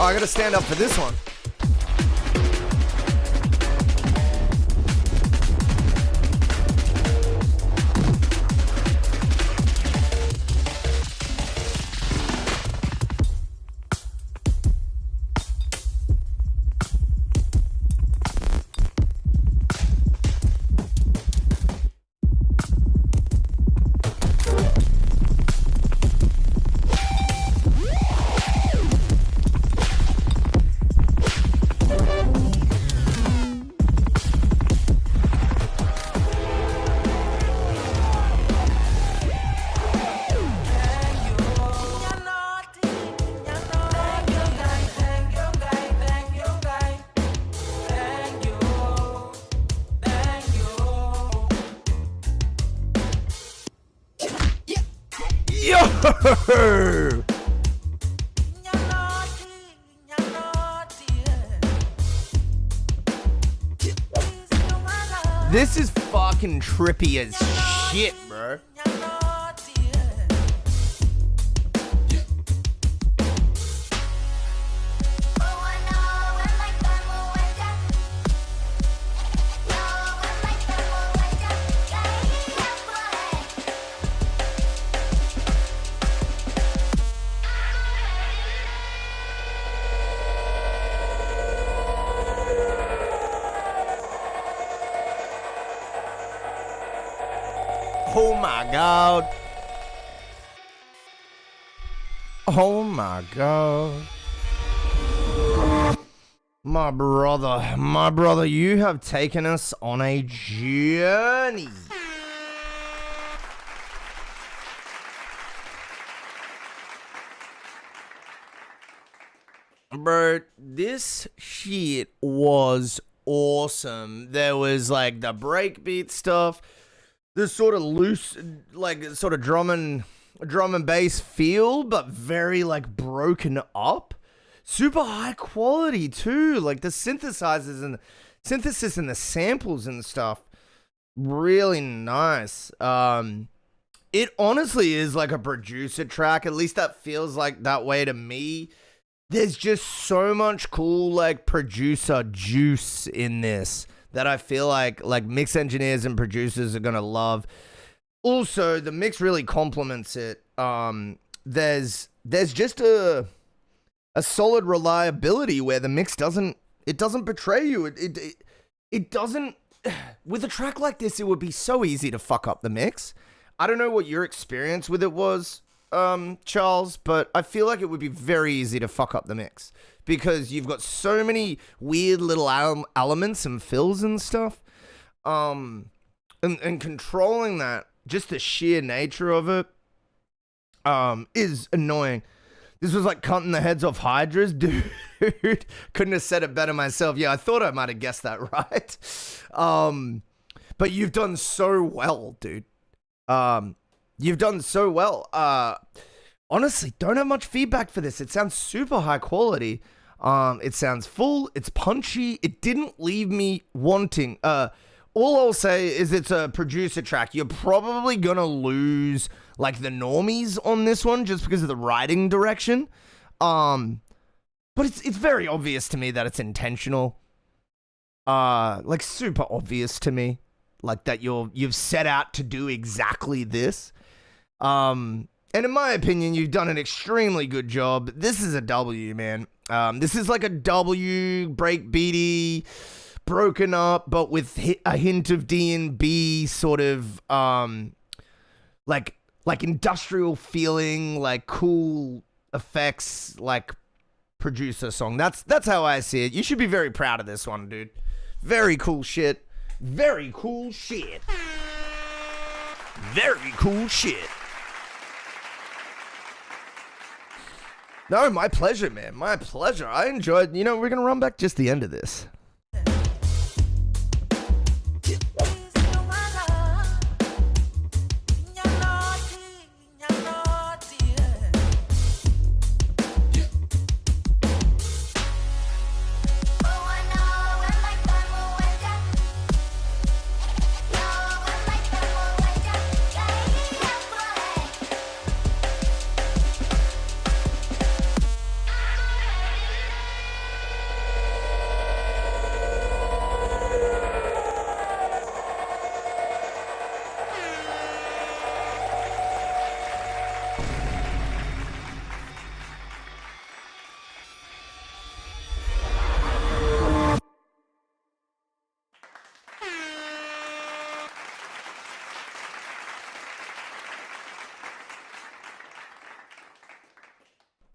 Oh, I gotta stand up for this one. Yo! This is fucking trippy as shit, bro. Oh my god. Oh my god. My brother, you have taken us on a journey. Bro, this shit was awesome. There was like the breakbeat stuff. This sort of loose, like sort of drum and bass feel, but very like broken up. Super high quality too. Like the synthesizers and synthesis and the samples and stuff. Really nice. It honestly is like a producer track. At least that feels like that way to me. There's just so much cool like producer juice in this that I feel like mix engineers and producers are gonna love. Also, the mix really complements it. There's just a solid reliability where the mix doesn't betray you. it doesn't, with a track like this, it would be so easy to fuck up the mix. I don't know what your experience with it was, Charles, but I feel like it would be very easy to fuck up the mix because you've got so many weird little elements and fills and stuff. And controlling that, just the sheer nature of it, is annoying. This was like cutting the heads off hydras, dude. Couldn't have said it better myself. Yeah, I thought I might have guessed that right. But you've done so well, dude. You've done so well. Honestly, don't have much feedback for this. It sounds super high quality. It sounds full. It's punchy. It didn't leave me wanting. All I'll say is it's a producer track. You're probably gonna lose like the normies on this one just because of the writing direction. But it's very obvious to me that it's intentional. Like super obvious to me. Like that you've set out to do exactly this. And in my opinion, you've done an extremely good job. This is a W, man. This is like a W, breakbeaty, broken up, but with a hint of D&B sort of, like industrial feeling, like cool effects, like producer song. That's how I see it. You should be very proud of this one, dude. Very cool shit. Very cool shit. Very cool shit. No, my pleasure, man. My pleasure. I enjoyed, we're going to run back just the end of this.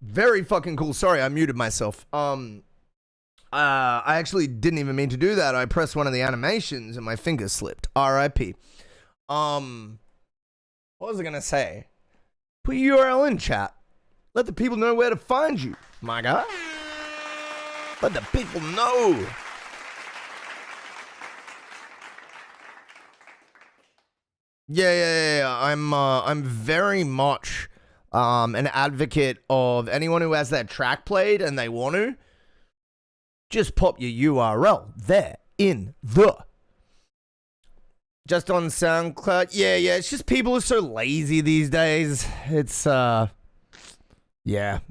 Very fucking cool. Sorry, I muted myself. I actually didn't even mean to do that. I pressed one of the animations and my finger slipped. R.I.P. What was I gonna say? Put your URL in chat. Let the people know where to find you, my guy. Let the people know. Yeah. I'm very much an advocate of anyone who has their track played and they want to, just pop your URL there in the. Just on SoundCloud. Yeah, it's just people are so lazy these days. It's, yeah,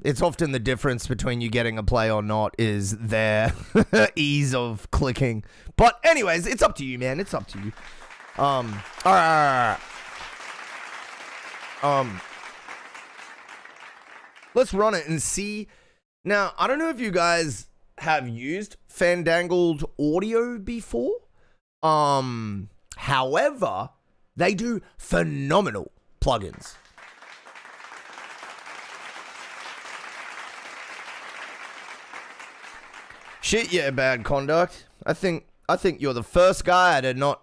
it's often the difference between you getting a play or not is their ease of clicking. But anyways, it's up to you, man. It's up to you. All right. Let's run it and see. Now, I don't know if you guys have used Fandangled Audio before. However, they do phenomenal plugins. Shit, yeah, bad conduct. I think you're the first guy to not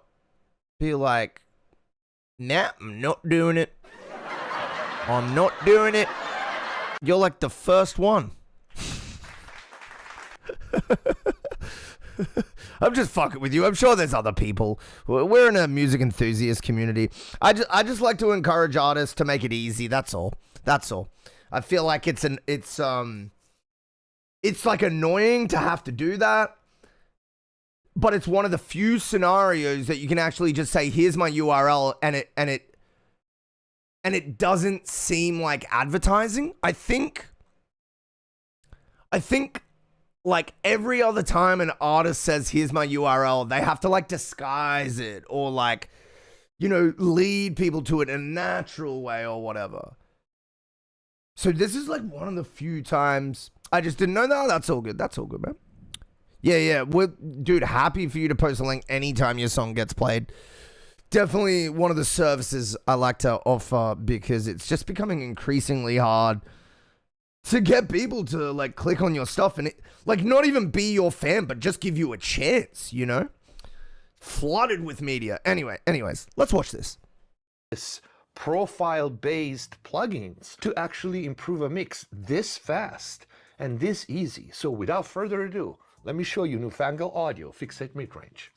be like, nah, I'm not doing it. I'm not doing it. You're like the first one. I'm just fucking with you. I'm sure there's other people. We're in a music enthusiast community. I just like to encourage artists to make it easy. That's all. I feel like it's like annoying to have to do that, but it's one of the few scenarios that you can actually just say, "Here's my URL," and it doesn't seem like advertising. I think like every other time an artist says, "Here's my URL," they have to like disguise it or like, lead people to it in a natural way or whatever. So this is like one of the few times I just didn't know that. That's all good, man. Yeah. Dude, happy for you to post a link anytime your song gets played. Definitely one of the services I like to offer because it's just becoming increasingly hard to get people to like click on your stuff and like not even be your fan, but just give you a chance, you know? Flooded with media. Anyways, let's watch this. Profile-based plugins to actually improve a mix this fast and this easy. So without further ado, let me show you Newfangled Audio Fixate Midrange.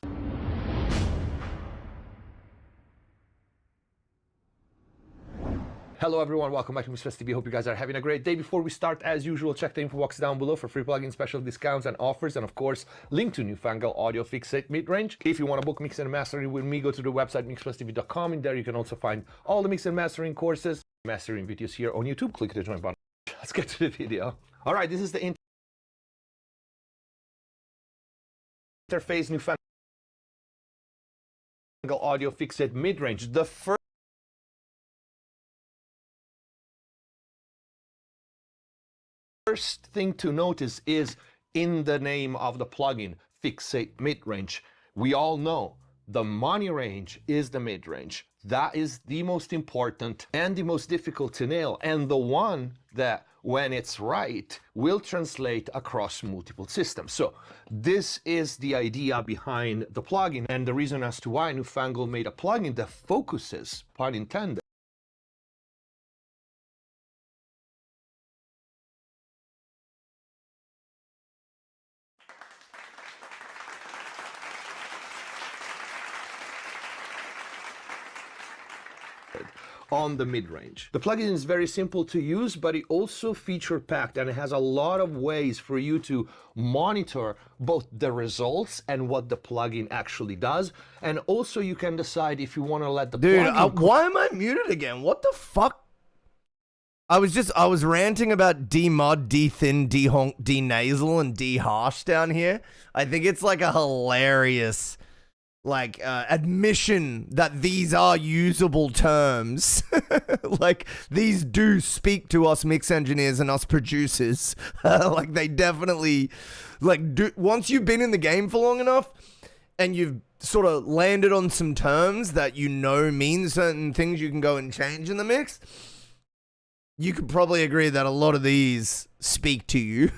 Hello everyone, welcome back to Mr. TV. Hope you guys are having a great day. Before we start, as usual, check the info box down below for free plugin special discounts and offers, and of course, link to Newfangled Audio Fixate Midrange. If you want to book mix and mastering with me, go to the website mixplustv.com. In there you can also find all the mix and mastering courses, mastering videos here on YouTube. Click the join button. Let's get to the video. All right, this is the interface Newfangled Audio Fixate Midrange. The first thing to notice is in the name of the plugin, Fixate Midrange. We all know the money range is the midrange. That is the most important and the most difficult to nail, and the one that, when it's right, will translate across multiple systems. So this is the idea behind the plugin, and the reason as to why Newfangled made a plugin that focuses, pun intended, on the mid-range. The plugin is very simple to use, but it also feature-packed, and it has a lot of ways for you to monitor both the results and what the plugin actually does, and also you can decide if you want to let the plugin... why am I muted again? What the fuck? I was ranting about D-mod, D-thin, D-honk, D-nasal, and D-harsh down here. I think it's like a hilarious... admission that these are usable terms. Like, these do speak to us mix engineers and us producers. Like, they definitely, once you've been in the game for long enough, and you've sort of landed on some terms that you know mean certain things you can go and change in the mix, you could probably agree that a lot of these speak to you.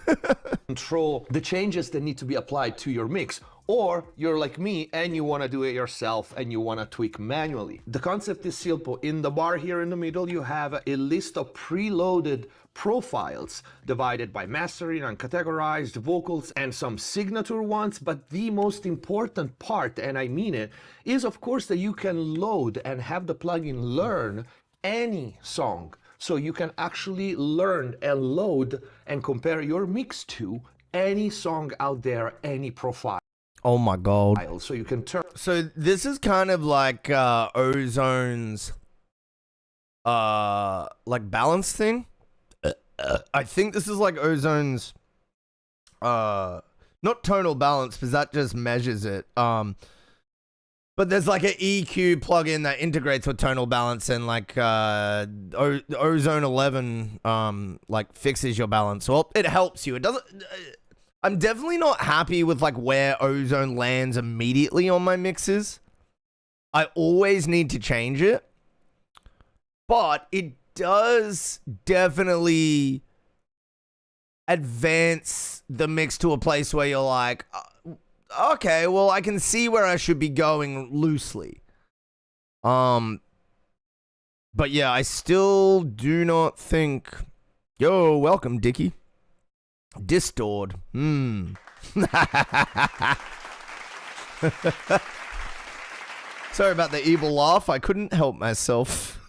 Control the changes that need to be applied to your mix. Or you're like me and you want to do it yourself and you want to tweak manually. The concept is simple. In the bar here in the middle, you have a list of preloaded profiles divided by mastering and categorized vocals and some signature ones. But the most important part, and I mean it, is of course that you can load and have the plugin learn any song. So you can actually learn and load and compare your mix to any song out there, any profile. Oh my god. So you can turn. So this is kind of like Ozone's balance thing. I think this is like Ozone's not tonal balance, because that just measures it. But there's like an EQ plugin that integrates with tonal balance, and like Ozone 11 fixes your balance. Well, it helps you. It doesn't. I'm definitely not happy with like where Ozone lands immediately on my mixes. I always need to change it. But it does definitely advance the mix to a place where you're like, okay, well, I can see where I should be going loosely. But yeah, I still do not think... Yo, welcome, Dickie. Distorted. Sorry about the evil laugh. I couldn't help myself.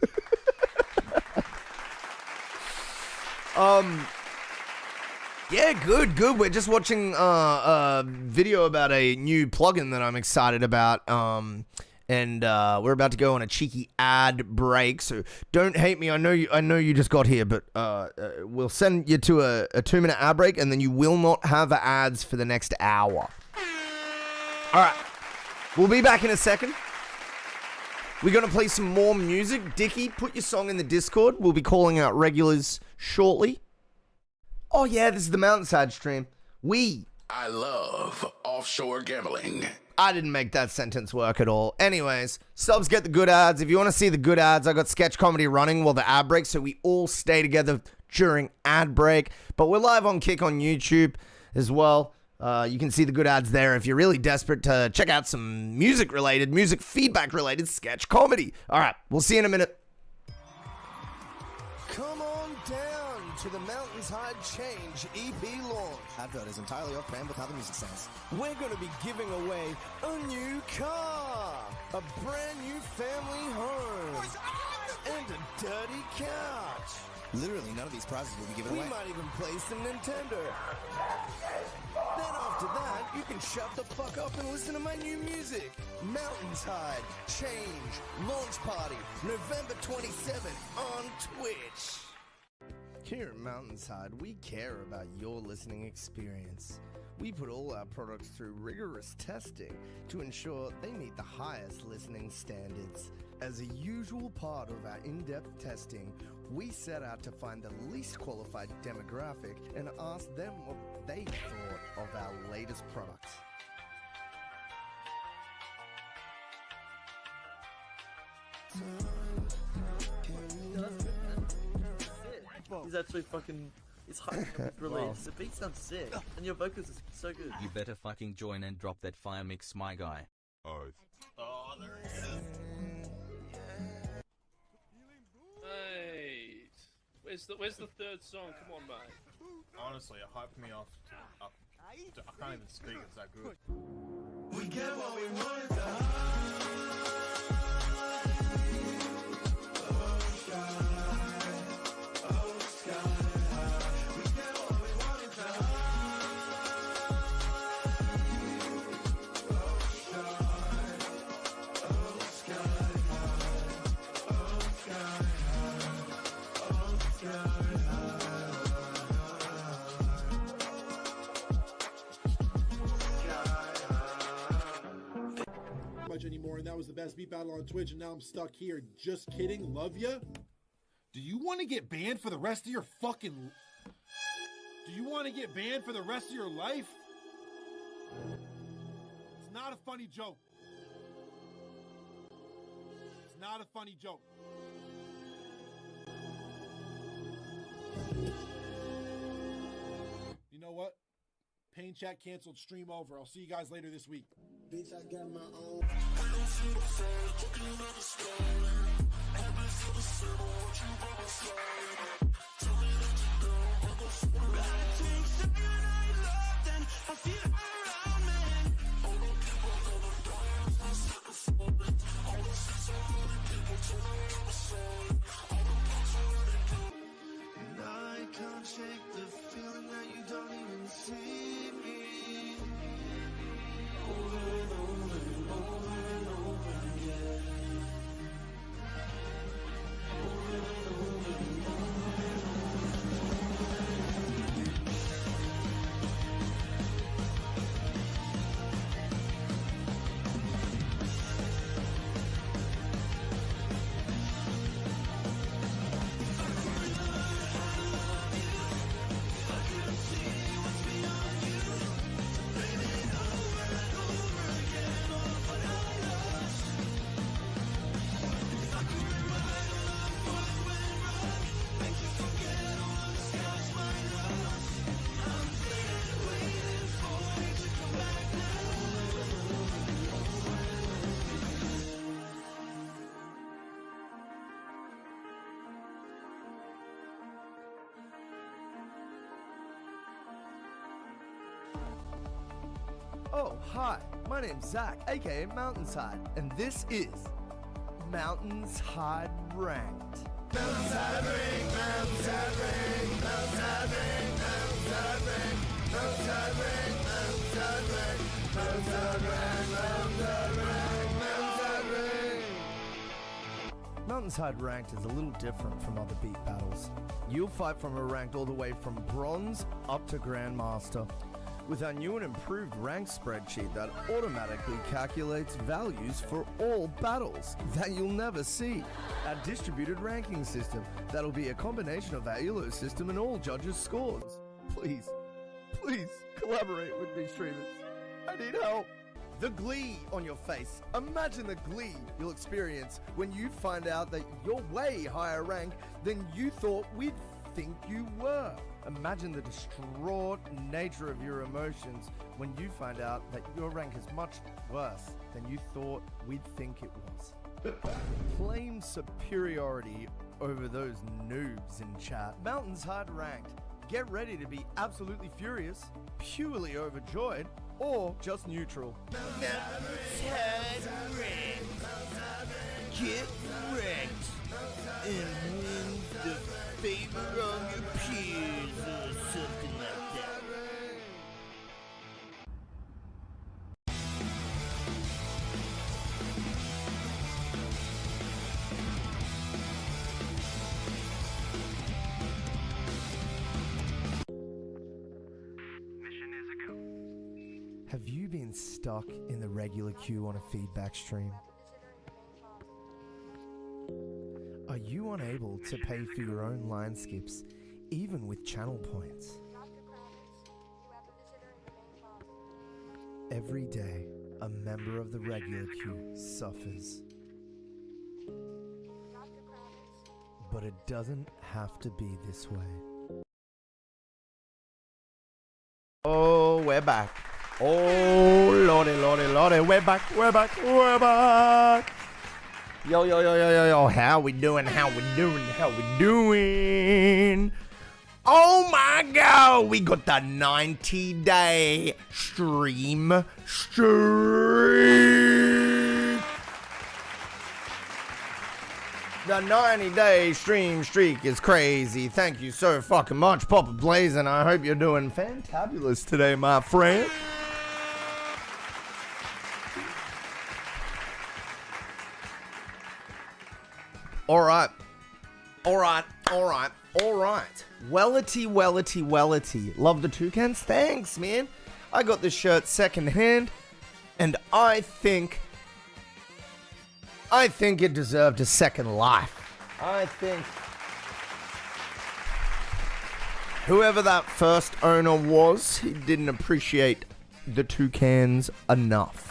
Yeah, good. We're just watching a video about a new plugin that I'm excited about. And we're about to go on a cheeky ad break, so don't hate me. I know you just got here, but we'll send you to a 2-minute ad break, and then you will not have ads for the next hour. All right, we'll be back in a second. We're gonna play some more music. Dickie, put your song in the Discord. We'll be calling out regulars shortly. Oh yeah, this is the MountainsHide stream. We I love offshore gambling. I didn't make that sentence work at all. Anyways, subs get the good ads. If you want to see the good ads, I got sketch comedy running while the ad break, so we all stay together during ad break. But we're live on Kick on YouTube as well. You can see the good ads there if you're really desperate to check out some music feedback related sketch comedy. All right, we'll see you in a minute. Come on down to the MountainsHide Change EP launch. Advert is entirely off-brand with how the music sounds. We're going to be giving away a new car, a brand new family home, and a dirty couch. Literally, none of these prizes will be given We away. might even play some Nintendo. Then after that, you can shut the fuck up and listen to my new music. MountainsHide Change Launch Party, November 27th on Twitch. Here at MountainsHide, we care about your listening experience. We put all our products through rigorous testing to ensure they meet the highest listening standards. As a usual part of our in-depth testing, we set out to find the least qualified demographic and ask them what they thought of our latest products. He's actually fucking. He's hyping up his release. The beat sounds sick, and your vocals is so good. You better fucking join and drop that fire mix, my guy. Oath. Oh, there he is. Hey, where's the third song? Come on, mate. Honestly, it hyped me off. I can't even speak. It's that good. We get what we wanted to hide. Oh, sky. Oh, sky. We get what we wanted to hide. Oh, sky. Oh, sky. Oh, sky. Oh, sky. Much anymore, and that was the best beat battle on Twitch, and now I'm stuck here. Just kidding. Love ya. Do you want to get banned for the rest of your fucking... Do you want to get banned for the rest of your life? It's not a funny joke. It's not a funny joke. You know what? Pain chat canceled, stream over. I'll see you guys later this week. Bitch, I got my own. I can't shake the feeling that you don't even see me. Over and over and over and over again. Over and over and over and Oh, hi, my name's Zach, aka MountainsHide, and this is MountainsHide Ranked. MountainsHide Ranked, MountainsHide Ranked, MountainsHide Ranked, MountainsHide Ranked, MountainsHide Ranked, MountainsHide Ranked, MountainsHide Ranked, MountainsHide Ranked, MountainsHide Ranked. MountainsHide Ranked is a little different from other beat battles. You'll fight from a ranked all the way from bronze up to Grandmaster, with our new and improved rank spreadsheet that automatically calculates values for all battles that you'll never see. Our distributed ranking system that'll be a combination of our ELO system and all judges' scores. Please, Please collaborate with me, streamers. I need help. The glee on your face. Imagine the glee you'll experience when you find out that you're way higher rank than you thought we'd think you were. Imagine the distraught nature of your emotions when you find out that your rank is much worse than you thought we'd think it was. Claim superiority over those noobs in chat. MountainsHide ranked. Get ready to be absolutely furious, purely overjoyed, or just neutral. Get wrecked and win the favor of your peers or something like that. Have you been stuck in the regular queue on a feedback stream? Are you unable to pay for your own line skips, even with channel points? Every day, a member of the regular queue suffers. But it doesn't have to be this way. Oh, we're back. Oh, lordy, lordy, lordy, we're back. Yo, how we doing? Oh my god, we got the 90-day stream streak. The 90-day stream streak is crazy. Thank you so fucking much, Papa Blazin'. I hope you're doing fantabulous today, my friend. All right. Wellity. Love the toucans. Thanks, man. I got this shirt secondhand, and I think it deserved a second life. I think whoever that first owner was, he didn't appreciate the toucans enough.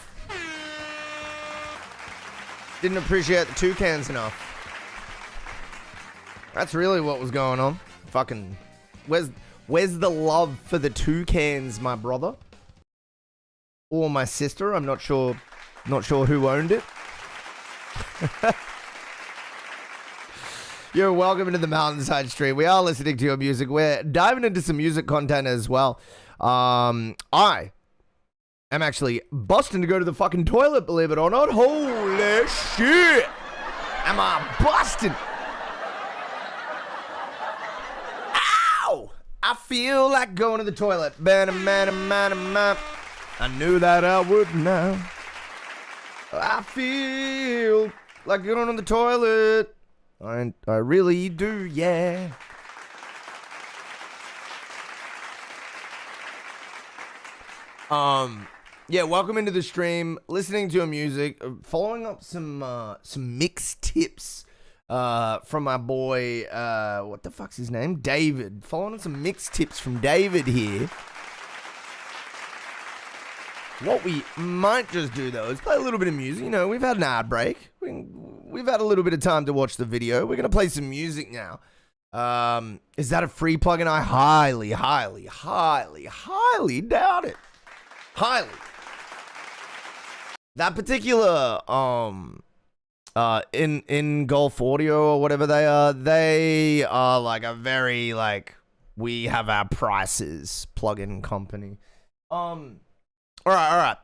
That's really what was going on. Fucking, where's the love for the toucans, my brother? Or my sister? I'm not sure who owned it. You're welcome into the MountainsHide stream. We are listening to your music. We're diving into some music content as well. I am actually busting to go to the fucking toilet, believe it or not. Holy shit! Am I busting? I feel like going to the toilet. I knew that I would now. I feel like going to the toilet. I really do, yeah. Yeah, welcome into the stream. Listening to your music, following up some mix tips. From my boy, what the fuck's his name? David. Following on some mix tips from David here. What we might just do, though, is play a little bit of music. You know, we've had an ad break. We've had a little bit of time to watch the video. We're going to play some music now. Is that a free plugin? I highly doubt it. Highly. That particular, in Golf Audio or whatever they are like a very, like, we have our prices plugin company. All right.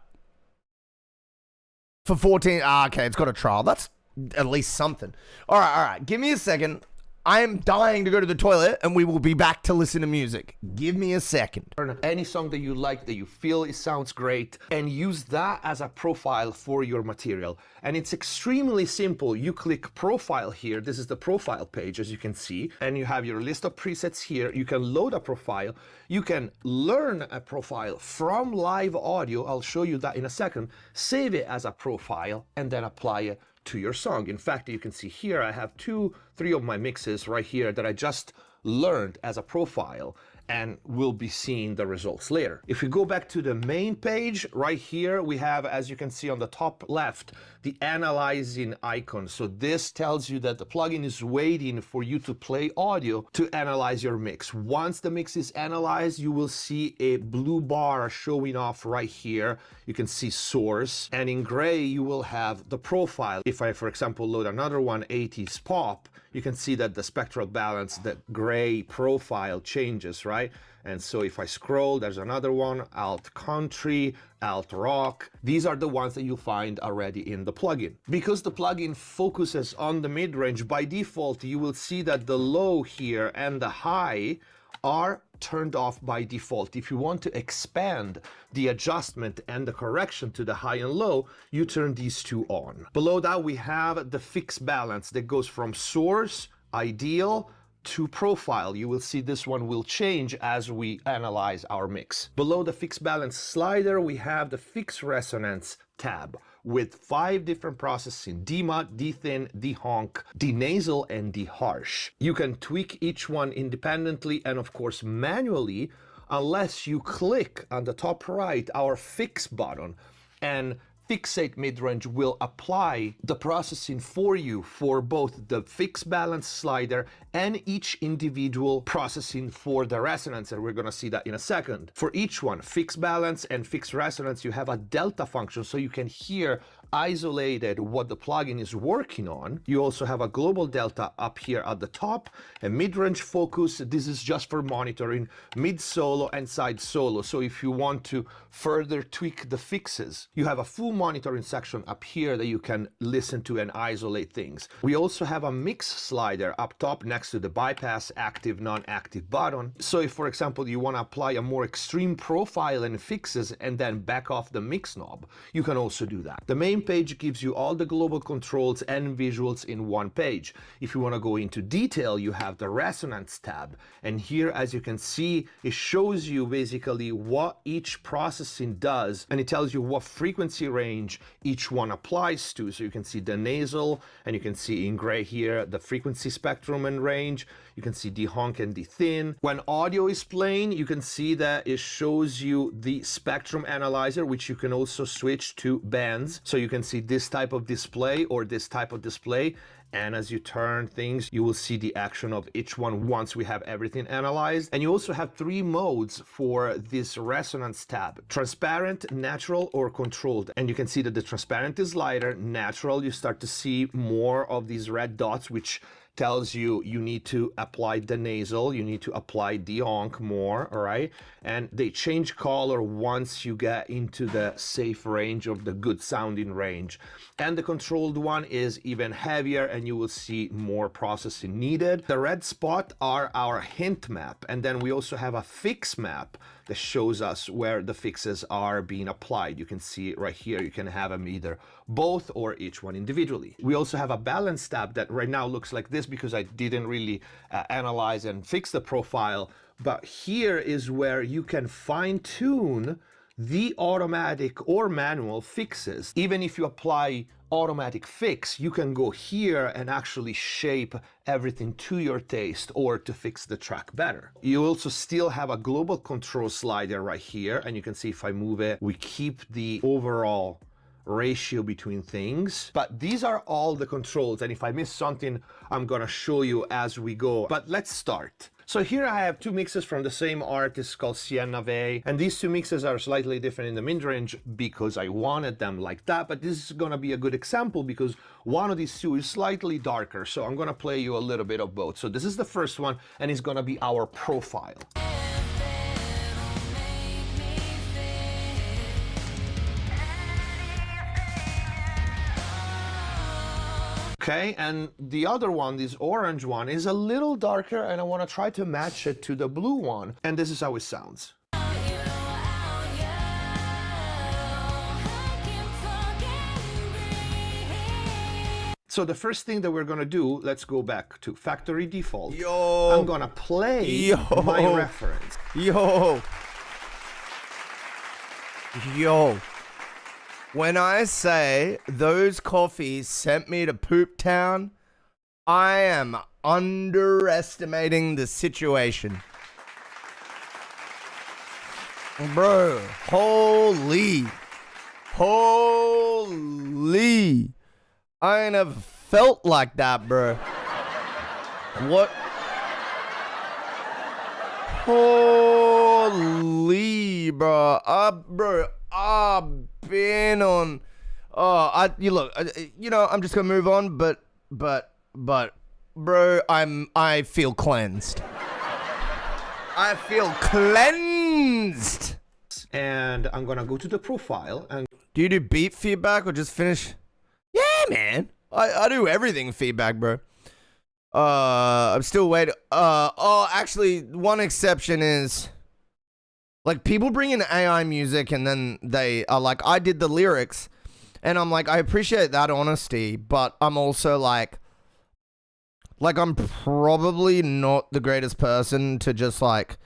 For 14, okay, it's got a trial. That's at least something. All right. Give me a second. I am dying to go to the toilet, and we will be back to listen to music. Give me a second. Any song that you like, that you feel it sounds great, and use that as a profile for your material. And it's extremely simple. You click profile here. This is the profile page, as you can see. And you have your list of presets here. You can load a profile. You can learn a profile from live audio. I'll show you that in a second. Save it as a profile, and then apply it to your song. In fact, you can see here I have 2-3 of my mixes right here that I just learned as a profile, and we'll be seeing the results later. If we go back to the main page, right here we have, as you can see on the top left, the analyzing icon. So this tells you that the plugin is waiting for you to play audio to analyze your mix. Once the mix is analyzed, you will see a blue bar showing off right here. You can see source, and in gray you will have the profile. If I, for example, load another one, 80s pop, you can see that the spectral balance, the gray profile changes, right? And so if I scroll, there's another one, alt country, alt rock. These are the ones that you find already in the plugin. Because the plugin focuses on the mid-range, by default, you will see that the low here and the high are turned off by default. If you want to expand the adjustment and the correction to the high and low, you turn these two on. Below that, we have the fixed balance that goes from source, ideal, to profile. You will see this one will change as we analyze our mix. Below the fixed balance slider, we have the fixed resonance tab with 5 different processing: demut, dethin, dehonk, denasal, and deharsh. You can tweak each one independently and of course manually, unless you click on the top right our fix button, and Fixate Midrange will apply the processing for you for both the fixed balance slider and each individual processing for the resonance, and we're going to see that in a second. For each one, fixed balance and fixed resonance, you have a delta function so you can hear isolated what the plugin is working on. You also have a global delta up here at the top, a mid-range focus. This is just for monitoring mid solo and side solo. So if you want to further tweak the fixes, you have a full monitoring section up here that you can listen to and isolate things. We also have a mix slider up top next to the bypass active non-active button. So if, for example, you want to apply a more extreme profile and fixes and then back off the mix knob, you can also do that. The main page gives you all the global controls and visuals in one page. If you want to go into detail, you have the resonance tab, and here, as you can see, it shows you basically what each processing does, and it tells you what frequency range each one applies to. So you can see the nasal, and you can see in gray here the frequency spectrum and range. You can see dehonk and dethin. When audio is playing, you can see that it shows you the spectrum analyzer, which you can also switch to bands. So you can see this type of display or this type of display, and as you turn things, you will see the action of each one once we have everything analyzed. And you also have 3 modes for this resonance tab: transparent, natural, or controlled. And you can see that the transparent is lighter. Natural, you start to see more of these red dots, which tells you you need to apply the nasal, you need to apply dehonk more, all right? And they change color once you get into the safe range of the good sounding range. And the controlled one is even heavier, and you will see more processing needed. The red spot are our hint map, and then we also have a fix map that shows us where the fixes are being applied. You can see it right here. You can have them either both or each one individually. We also have a balance tab that right now looks like this because I didn't really analyze and fix the profile, but here is where you can fine-tune the automatic or manual fixes. Even if you apply automatic fix, you can go here and actually shape everything to your taste or to fix the track better. You also still have a global control slider right here, and you can see if I move it, we keep the overall ratio between things. But these are all the controls, and if I miss something, I'm gonna show you as we go. But let's start. So here I have 2 mixes from the same artist called Sienna Vey, and these 2 mixes are slightly different in the mid-range because I wanted them like that, but this is gonna be a good example because one of these 2 is slightly darker, so I'm gonna play you a little bit of both. So this is the first one, and it's gonna be our profile. Okay, and the other one, this orange one, is a little darker, and I want to try to match it to the blue one, and this is how it sounds. So the first thing that we're gonna do, let's go back to factory default. Yo! I'm gonna play my reference. Yo! When I say those coffees sent me to Poop Town, I am underestimating the situation. Bro, holy. I ain't ever felt like that, bro. What? Holy, bro. I've been on. I'm just gonna move on, but, bro, I feel cleansed. I feel cleansed. And I'm gonna go to the profile and do you do beat feedback or just finish? Yeah, man. I do everything feedback, bro. I'm still waiting. Actually, one exception is like people bring in AI music and then they are like, I did the lyrics, and I'm like, I appreciate that honesty, but I'm also like I'm probably not the greatest person to just like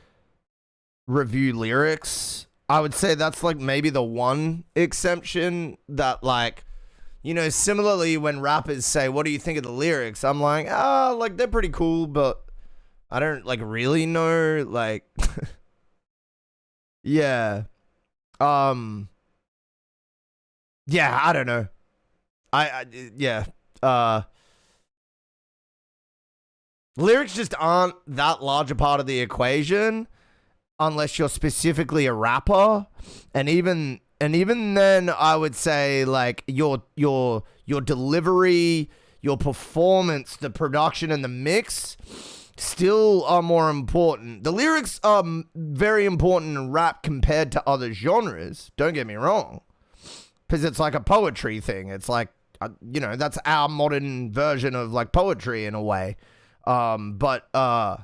review lyrics. I would say that's like maybe the one exception that like, you know, similarly when rappers say, what do you think of the lyrics? I'm like, like they're pretty cool, but I don't like really know, like, yeah. Yeah, I don't know. Lyrics just aren't that large a part of the equation unless you're specifically a rapper, and even then I would say like your delivery, your performance, the production and the mix still are more important. The lyrics are very important in rap compared to other genres, don't get me wrong, because it's like a poetry thing. It's like, that's our modern version of like poetry in a way. But I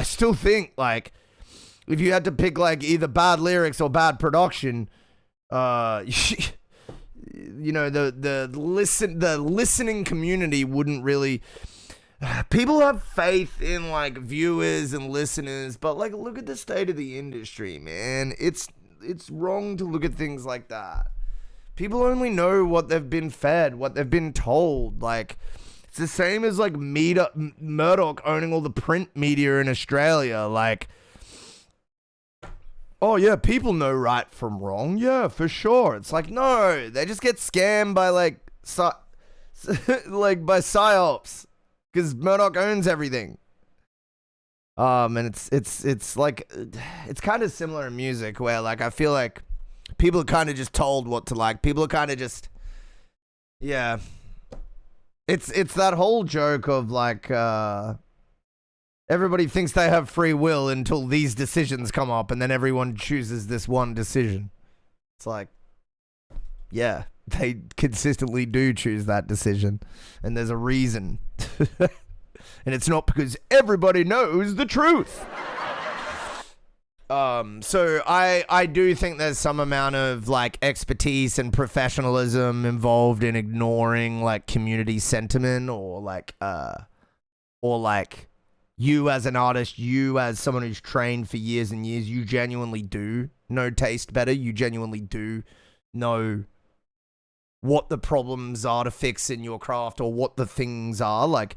still think like if you had to pick like either bad lyrics or bad production, the listening community wouldn't really. People have faith in like viewers and listeners, but like look at the state of the industry, man. It's wrong to look at things like that. People only know what they've been fed, what they've been told. Like, it's the same as like Murdoch owning all the print media in Australia. Like, oh yeah, people know right from wrong. Yeah, for sure. It's like, no, they just get scammed by like by psyops, because Murdoch owns everything. And it's like, it's kind of similar in music where like I feel like people are kind of just told what to like. People are kind of just, yeah. It's that whole joke of like, everybody thinks they have free will until these decisions come up, and then everyone chooses this one decision. It's like, yeah, they consistently do choose that decision, and there's a reason. And it's not because everybody knows the truth. So I do think there's some amount of like expertise and professionalism involved in ignoring like community sentiment, or like you as an artist, you as someone who's trained for years and years, you genuinely do know taste better. You genuinely do know what the problems are to fix in your craft, or what the things are. Like,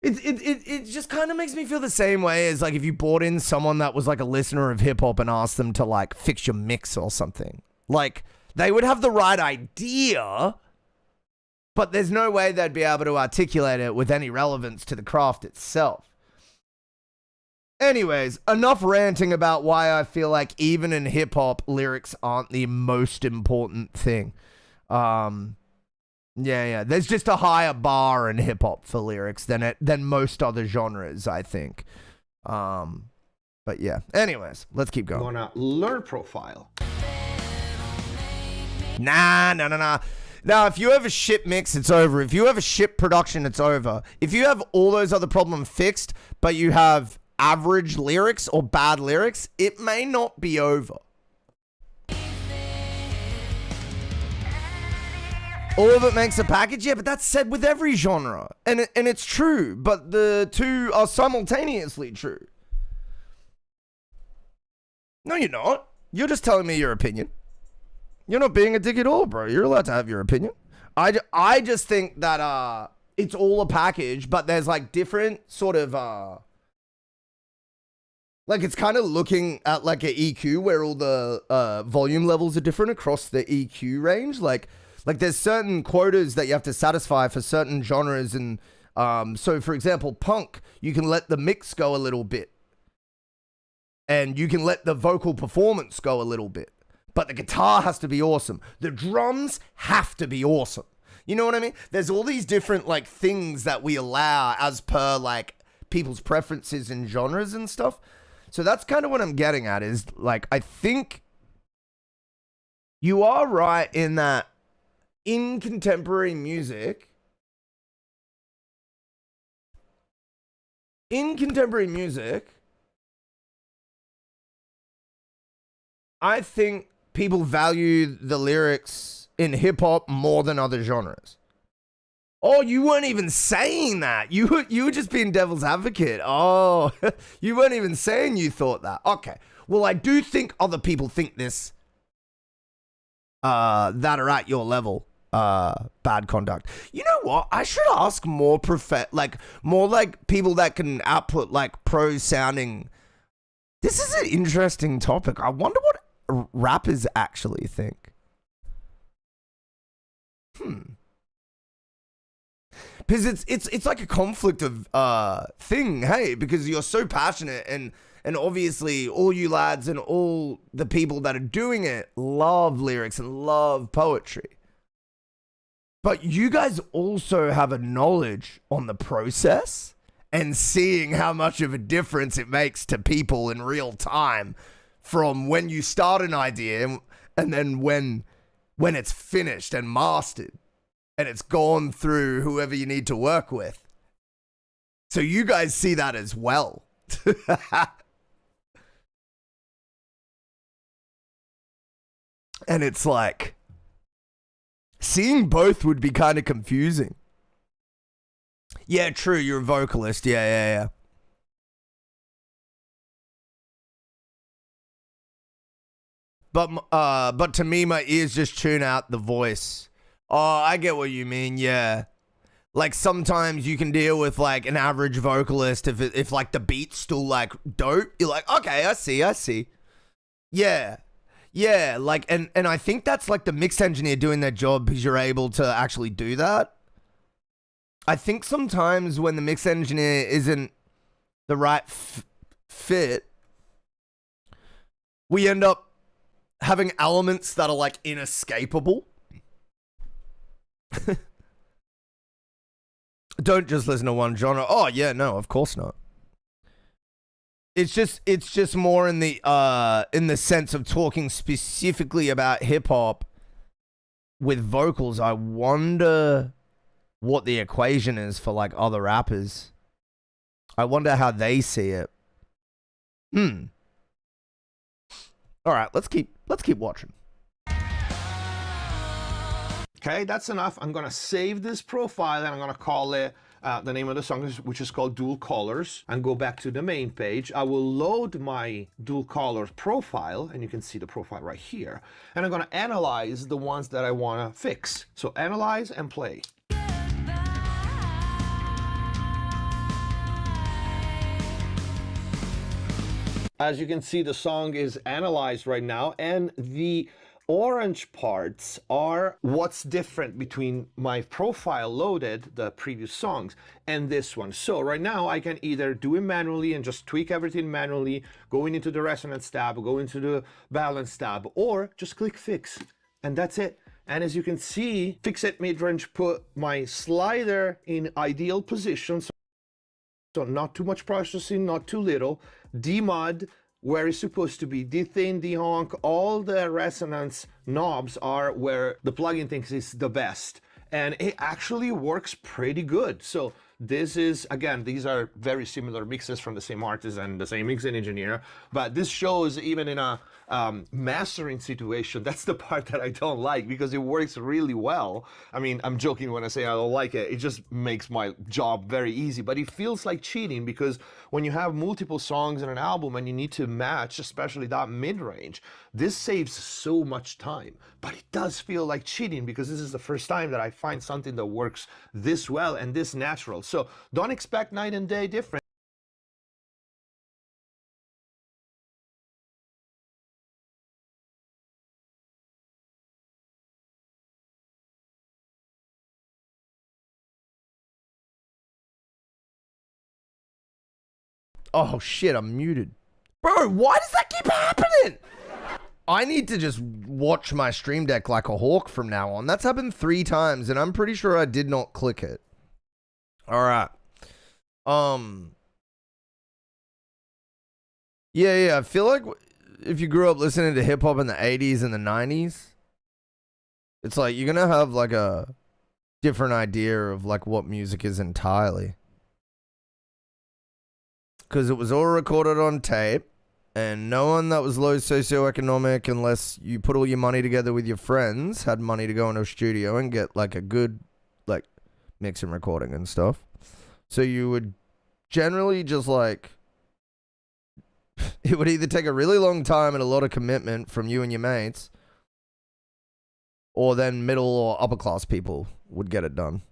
it just kind of makes me feel the same way as like if you brought in someone that was like a listener of hip hop and asked them to like fix your mix or something. Like, they would have the right idea, but there's no way they'd be able to articulate it with any relevance to the craft itself. Anyways, enough ranting about why I feel like even in hip hop, lyrics aren't the most important thing. Yeah. There's just a higher bar in hip hop for lyrics than most other genres, I think. But yeah. Anyways, let's keep going. I'm gonna learn profile. Nah. Now, if you have a shit mix, it's over. If you have a shit production, it's over. If you have all those other problems fixed, but you have average lyrics or bad lyrics, it may not be over. All of it makes a package, yeah, but that's said with every genre. And it's true, but the two are simultaneously true. No, you're not. You're just telling me your opinion. You're not being a dick at all, bro. You're allowed to have your opinion. I just think that it's all a package, but there's like different sort of Like, it's kind of looking at like an EQ where all the volume levels are different across the EQ range. Like there's certain quotas that you have to satisfy for certain genres. And so, for example, punk, you can let the mix go a little bit. And you can let the vocal performance go a little bit. But the guitar has to be awesome. The drums have to be awesome. You know what I mean? There's all these different like things that we allow as per like people's preferences and genres and stuff. So that's kind of what I'm getting at is like, I think you are right in that in contemporary music, I think people value the lyrics in hip hop more than other genres. Oh, you weren't even saying that. You were just being devil's advocate. Oh, you weren't even saying you thought that. Okay. Well, I do think other people think this that are at your level. Bad conduct. You know what? I should ask more more people that can output like pro sounding. This is an interesting topic. I wonder what rappers actually think. Because it's like a conflict of thing, hey, because you're so passionate and obviously all you lads and all the people that are doing it love lyrics and love poetry. But you guys also have a knowledge on the process and seeing how much of a difference it makes to people in real time from when you start an idea and then when it's finished and mastered. And it's gone through whoever you need to work with. So you guys see that as well. And it's like, seeing both would be kind of confusing. Yeah, true, you're a vocalist. Yeah. But to me, my ears just tune out the voice. Oh, I get what you mean, yeah. Like, sometimes you can deal with, like, an average vocalist if like, the beat's still, like, dope. You're like, okay, I see. Yeah, like, and I think that's, like, the mix engineer doing their job because you're able to actually do that. I think sometimes when the mix engineer isn't the right fit, we end up having elements that are, like, inescapable. Don't just listen to one genre. Oh yeah, no, of course not. It's just more in the sense of talking specifically about hip hop with vocals. I wonder what the equation is for like other rappers. I wonder how they see it. All right, let's keep watching. Okay, that's enough. I'm gonna save this profile and I'm gonna call it the name of the song, which is called Dual Colors, and go back to the main page. I will load my Dual Colors profile, and you can see the profile right here. And I'm gonna analyze the ones that I wanna fix. So analyze and play. As you can see, the song is analyzed right now, and the orange parts are what's different between my profile loaded, the previous songs, and this one. So right now I can either do it manually and just tweak everything manually, going into the resonance tab, go into the balance tab, or just click fix, and that's it. And as you can see, fix it mid-range put my slider in ideal position, so not too much processing, not too little. Demod where it's supposed to be, de-thin, de-honk, all the resonance knobs are where the plugin thinks is the best. And it actually works pretty good. So this is, again, these are very similar mixes from the same artist and the same mixing engineer, but this shows even in a mastering situation, that's the part that I don't like because it works really well. I mean, I'm joking when I say I don't like it. It just makes my job very easy, but it feels like cheating because when you have multiple songs in an album and you need to match, especially that mid-range, this saves so much time, but it does feel like cheating because this is the first time that I find something that works this well and this natural. So don't expect night and day difference. Oh shit, I'm muted. Bro, why does that keep happening? I need to just watch my stream deck like a hawk from now on. That's happened 3 times, and I'm pretty sure I did not click it. Alright. Yeah, I feel like if you grew up listening to hip-hop in the 80s and the 90s, it's like you're gonna have like a different idea of like what music is entirely. Because it was all recorded on tape, and no one that was low socioeconomic, unless you put all your money together with your friends, had money to go into a studio and get like a good like mix and recording and stuff. So you would generally just like, it would either take a really long time and a lot of commitment from you and your mates, or then middle or upper class people would get it done.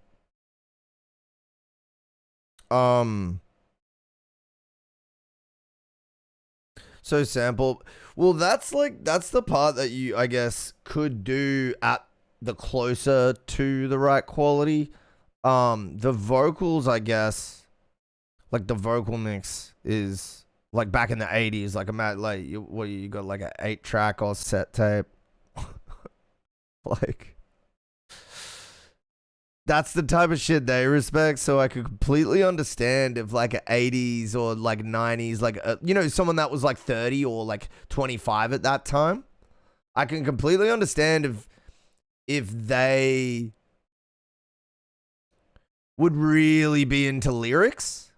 So sample, well, that's the part that you, I guess, could do at the closer to the right quality. The vocals, I guess, like the vocal mix is like back in the 80s, like you got like an 8-track or set tape. Like, that's the type of shit they respect, so I could completely understand if like an 80s or like 90s, like, you know, someone that was like 30 or like 25 at that time. I can completely understand if they would really be into lyrics,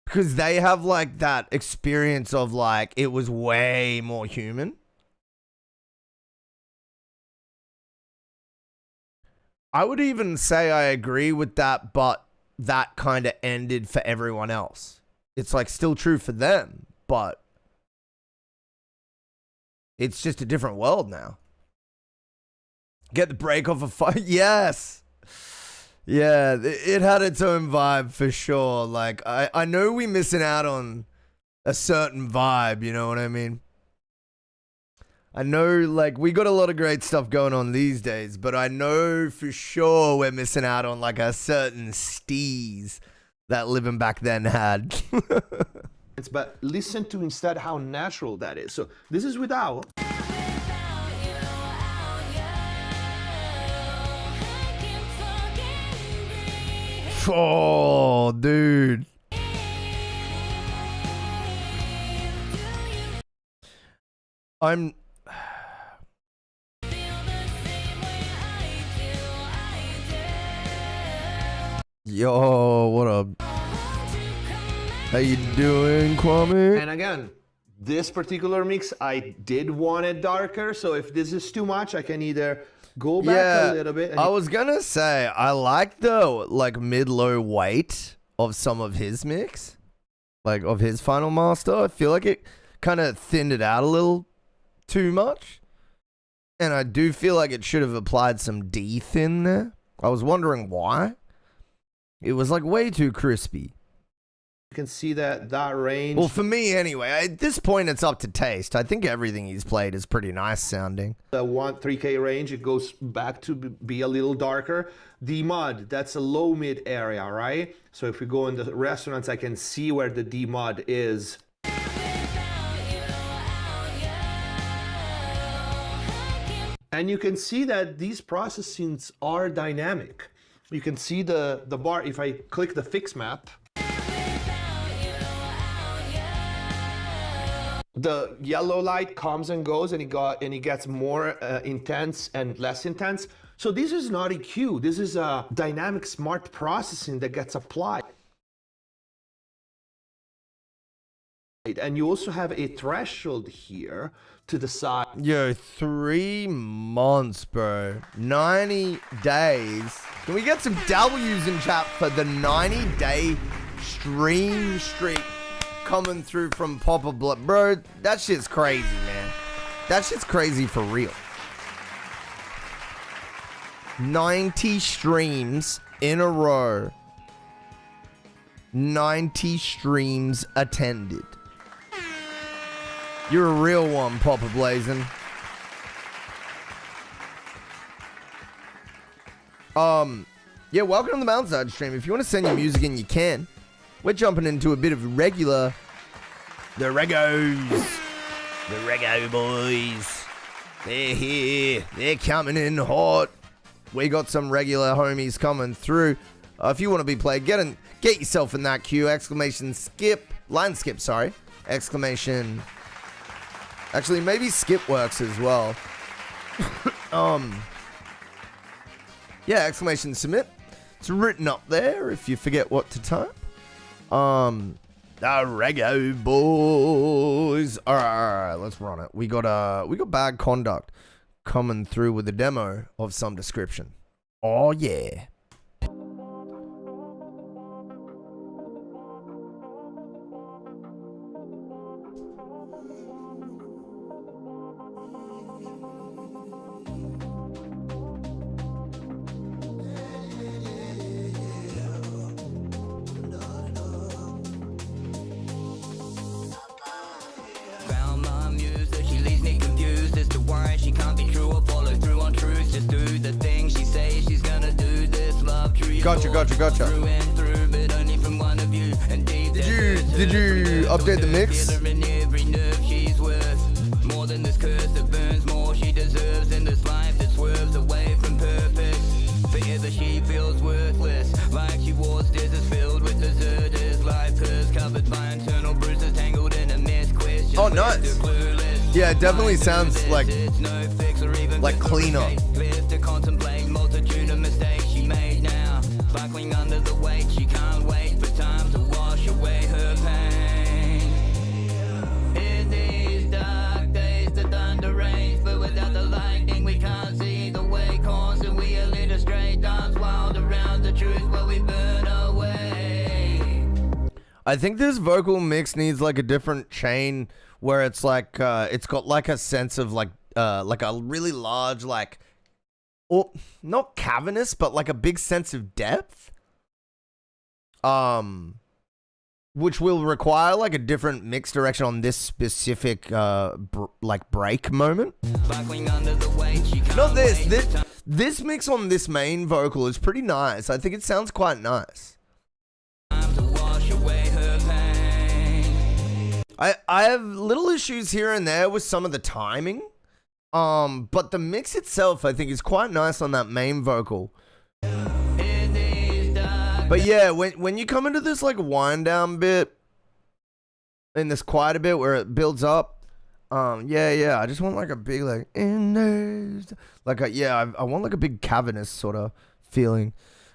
because they have like that experience of like, it was way more human. I would even say I agree with that, but that kind of ended for everyone else. It's like still true for them, but it's just a different world now. Get the break off a fight. Yes. Yeah, it had its own vibe for sure. Like, I know we're missing out on a certain vibe, you know what I mean? I know, like, we got a lot of great stuff going on these days, but I know for sure we're missing out on, like, a certain steez that living back then had. But listen to instead how natural that is. So this is without. Oh, dude. Yo, what up? How you doing, Kwame? And again, this particular mix, I did want it darker. So if this is too much, I can either go back a little bit. I was gonna say, I like the like mid-low weight of some of his mix, like of his final master. I feel like it kind of thinned it out a little too much. And I do feel like it should have applied some de-thin there. I was wondering why. It was like way too crispy. You can see that range. Well, for me anyway, at this point it's up to taste. I think everything he's played is pretty nice sounding. The 3K range, it goes back to be a little darker. D mod, that's a low mid area, right? So if we go in the restaurants, I can see where the D mod is. And you can see that these processings are dynamic. You can see the bar. If I click the fix map, the yellow light comes and goes, and it gets more intense and less intense. So this is not EQ. This is a dynamic smart processing that gets applied. And you also have a threshold here to the side. Yo, 3 months, bro. 90 days. Can we get some W's in chat for the 90-day stream streak coming through from Papa Blood? Bro, that shit's crazy, man. That shit's crazy for real. 90 streams in a row. 90 streams attended. You're a real one, Papa Blazin'. Yeah, welcome to the MountainsHide stream. If you want to send your music in, you can. We're jumping into a bit of regular The Regos. The Rego boys. They're here. They're coming in hot. We got some regular homies coming through. If you want to be played, get yourself in that queue. Exclamation skip. Lineskip, sorry. Exclamation. Actually, maybe skip works as well. Yeah, exclamation submit. It's written up there if you forget what to type. The Rego boys. All right, let's run it. We got bad conduct coming through with a demo of some description. Oh yeah. Gotcha. Did you update the mix? More than this curse that burns more she deserves in this life that swerves away from purpose. Forever she feels worthless, like she was deserts filled with deserters. Life hers covered by internal bruises, tangled in a mess. Questions. Oh, nice. Yeah, it definitely sounds like cleaner. To contemplate multitude of mistakes she made now. Buckling under the weight, she can't wait for time to wash away her pain. In these dark days, the thunder rains, but without the lightning, we can't see the way. Constant, we are led astray, dance wild around the truth where we burn away. I think this vocal mix needs like a different chain where it's like it's got like a sense of like a really large or not cavernous, but like a big sense of depth. Which will require like a different mix direction on this specific break moment. Not this mix on this main vocal is pretty nice. I think it sounds quite nice. I have little issues here and there with some of the timing. But the mix itself, I think, is quite nice on that main vocal. But yeah, when you come into this like wind down bit, in this quieter bit where it builds up, I just want like a big I want like a big cavernous sort of feeling.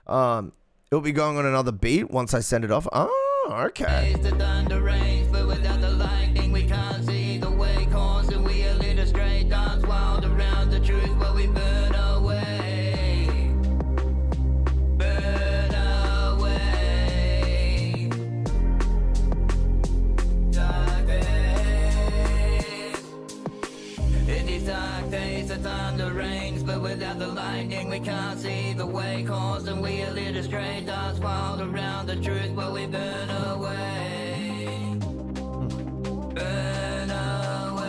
It'll be going on another beat once I send it off. Oh, okay. Wild around the truth where we burn away. Burn away. Dark days. In these dark days the thunder rains, but without the lightning we can't see the way. Constant we are led astray. Dance wild around the truth where we burn away. Burn away.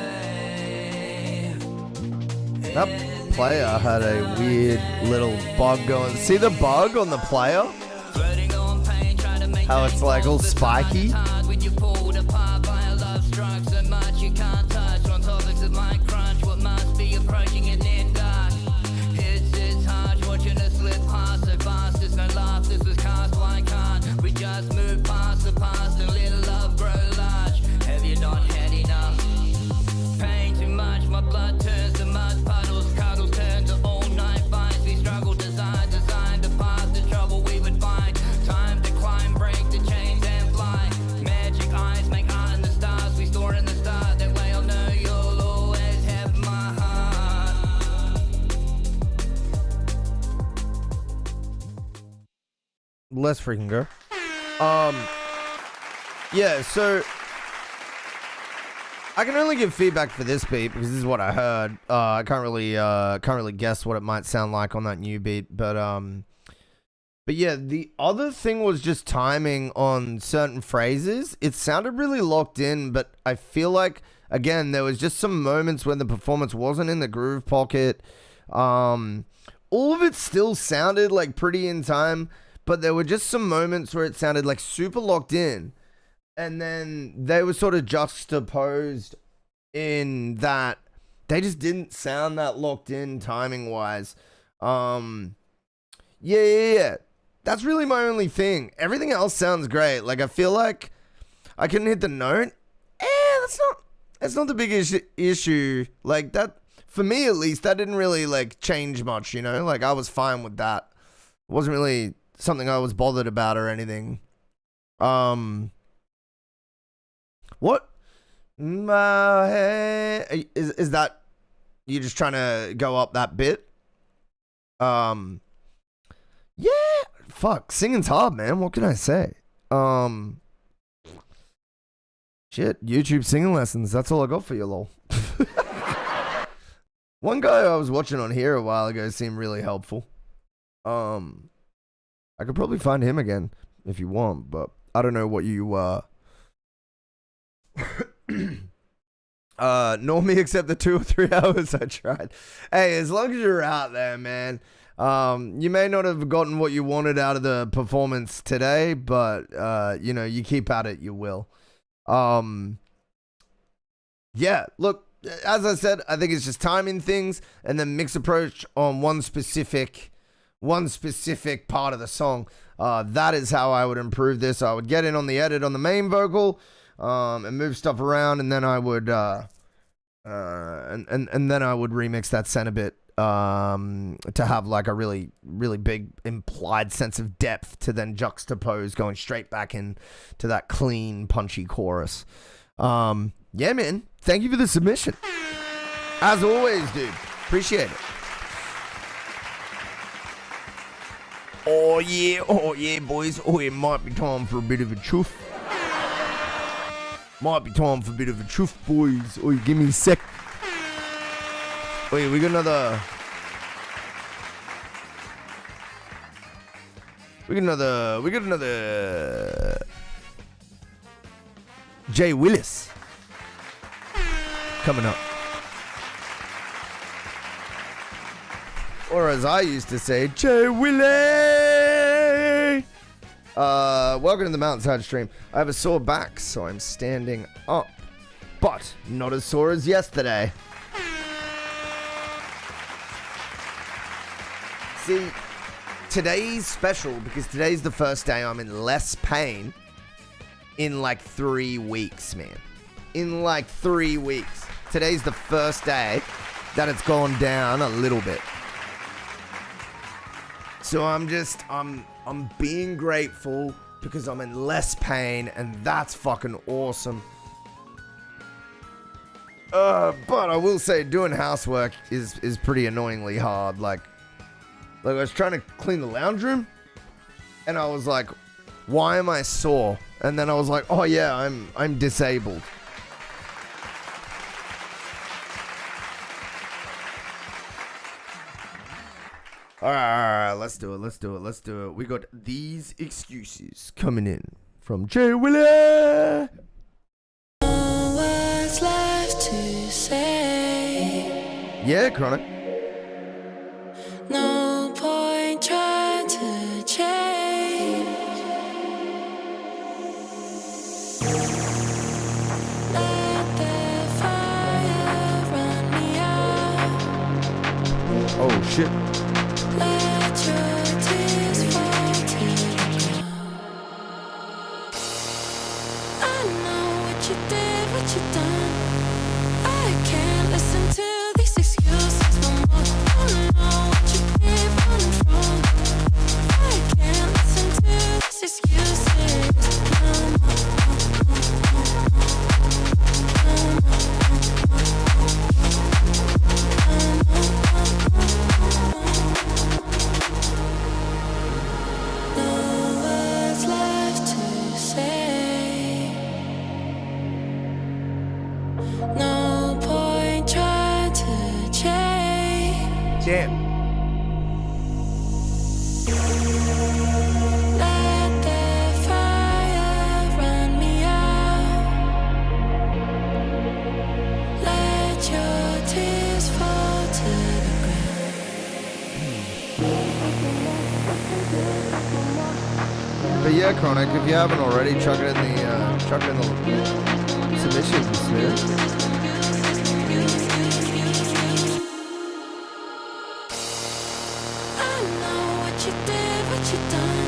That player had a weird little bug going. See the bug on the player? How it's like all spiky? We just move past the past and let love grow large. Have you not had enough? Pain too much, my blood turns to mud puddles. Cuddles turn to all-night fights. We struggle, design the path to trouble we would find. Time to climb, break the chains and fly. Magic eyes make art in the stars. We store in the start, that way I'll know you'll always have my heart. Let's freaking go. Yeah, so I can only give feedback for this beat because this is what I heard. I can't really guess what it might sound like on that new beat, but yeah, the other thing was just timing on certain phrases. It sounded really locked in, but I feel like again there was just some moments when the performance wasn't in the groove pocket. All of it still sounded like pretty in time, but there were just some moments where it sounded like super locked in. and then they were sort of juxtaposed in that they just didn't sound that locked in timing wise. Yeah. That's really my only thing. Everything else sounds great. Like, I feel like I couldn't hit the note. That's not the biggest issue. Like, that, for me at least, that didn't really, like, change much, you know? Like, I was fine with that. It wasn't really something I was bothered about or anything. What? Is that you just trying to go up that bit? Yeah, fuck, singing's hard, man. What can I say? Shit, YouTube singing lessons. That's all I got for you, lol. One guy I was watching on here a while ago seemed really helpful. I could probably find him again if you want, but I don't know what you nor me except the 2 or 3 hours I tried. Hey, as long as you're out there, man. You may not have gotten what you wanted out of the performance today, but you know, you keep at it, you will. Yeah, look, as I said, I think it's just timing things and then mix approach on one specific part of the song. That is how I would improve this. I would get in on the edit on the main vocal, and move stuff around, and then I would and then I would remix that center bit to have like a really, really big implied sense of depth to then juxtapose going straight back in to that clean, punchy chorus. Yeah, man. Thank you for the submission. As always, dude. Appreciate it. Oh yeah, boys. Oh, it might be time for a bit of a chuff. Might be time for a bit of a chuff, boys. Oh, give me a sec. Wait, we got another Jay Willis coming up. Or as I used to say, Jay Willis. Welcome to the MountainsHide stream. I have a sore back, so I'm standing up, but not as sore as yesterday. See, today's special because today's the first day I'm in less pain in like 3 weeks, man. In like 3 weeks. Today's the first day that it's gone down a little bit. So I'm being grateful because I'm in less pain, and that's fucking awesome. But I will say doing housework is pretty annoyingly hard. Like I was trying to clean the lounge room, and I was like, why am I sore? And then I was like, oh yeah, I'm disabled. All right, let's do it. We got these excuses coming in from Jay Willis. No words left to say. Yeah, Chronic. No point trying to change. Let the fire run me out. Oh shit. Let your tears fall to the ground. I know what you did, what you done. I can't listen to these excuses no more. I know what you did, running from. I can't listen to these excuses no more. No words left to say. No point trying to change. Damn. Let the fire run me out. Let your tears fall to the ground. But yeah, Chronic, if you haven't already, chuck it in the Chuck in the submissions, man. I know what you did, what you done.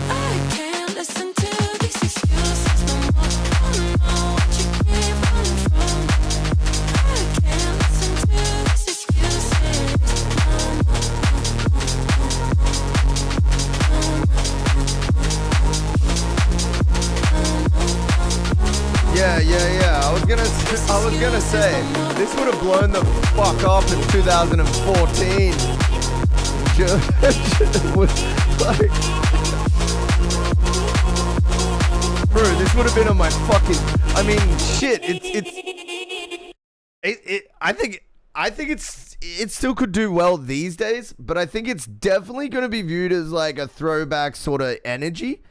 I can't listen to these excuses no more. I know what you keep running from. I can't listen to these excuses no more. Yeah. I was gonna say this would have blown the fuck up in 2014. Like, bro, this would have been on my fucking. I mean, shit. I think it still could do well these days, but I think it's definitely gonna be viewed as like a throwback sort of energy.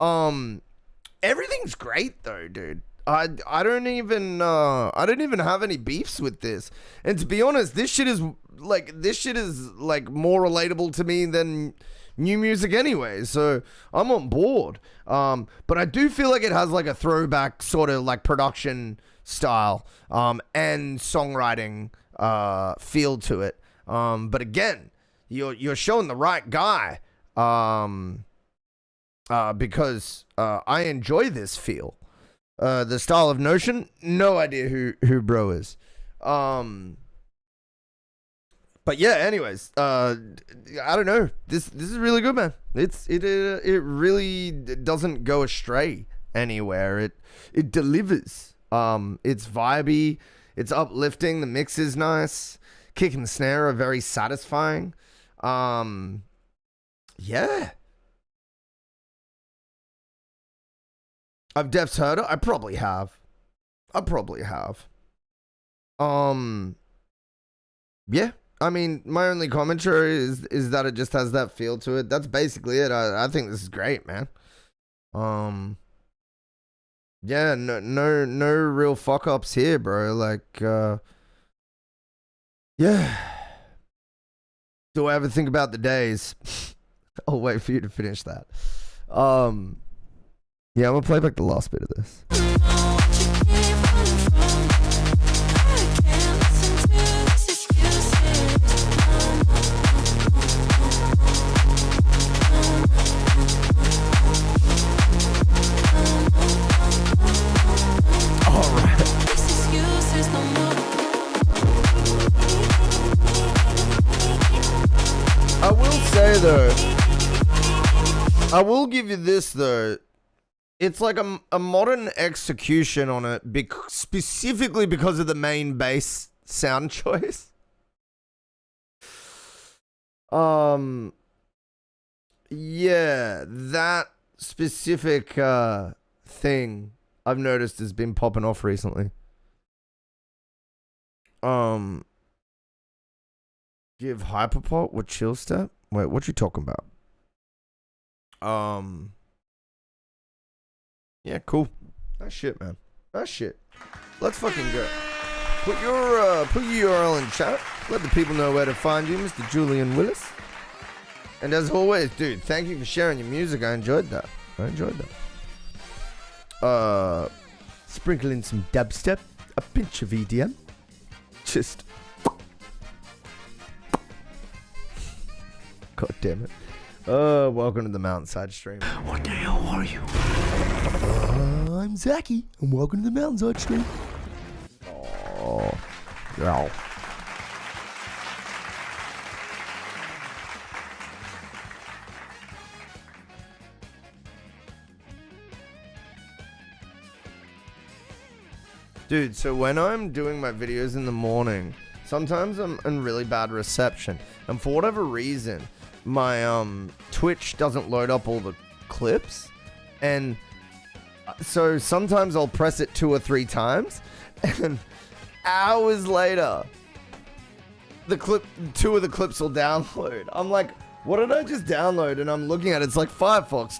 Everything's great though, dude. I don't even have any beefs with this. And to be honest, this shit is like more relatable to me than new music anyway. So I'm on board. But I do feel like it has like a throwback sort of like production style and songwriting feel to it. But again, you're showing the right guy because I enjoy this feel. The style of Notion, no idea who bro is. But yeah, anyways, I don't know. This is really good, man. It really doesn't go astray anywhere. It delivers. It's vibey, it's uplifting, the mix is nice. Kick and snare are very satisfying. Yeah. I've Def's heard it. I probably have. Yeah. I mean, my only commentary is that it just has that feel to it. That's basically it. I think this is great, man. Yeah, no real fuck ups here, bro. Like, yeah. Do I ever think about the days? I'll wait for you to finish that. Yeah, I'm gonna play back the last bit of this. I will say though, I will give you this though. It's like a modern execution on it, specifically because of the main bass sound choice. Yeah, that specific thing I've noticed has been popping off recently. Give hyperpop with chill step? Wait, what you talking about? Yeah, cool. That shit, man. That shit. Let's fucking go. Put your URL in chat. Let the people know where to find you, Mr. Julian Willis. And as always, dude, thank you for sharing your music. I enjoyed that. Sprinkle in some dubstep, a pinch of EDM. Just. God damn it. Welcome to the Mountainside stream. What the hell are you? I'm Zachy, and welcome to the Mountainside stream. Oh, yeah. Dude, so when I'm doing my videos in the morning, sometimes I'm in really bad reception, and for whatever reason, my Twitch doesn't load up all the clips, and so sometimes I'll press it 2 or 3 times, and hours later, 2 of the clips will download. I'm like, what did I just download? And I'm looking at it, it's like Firefox,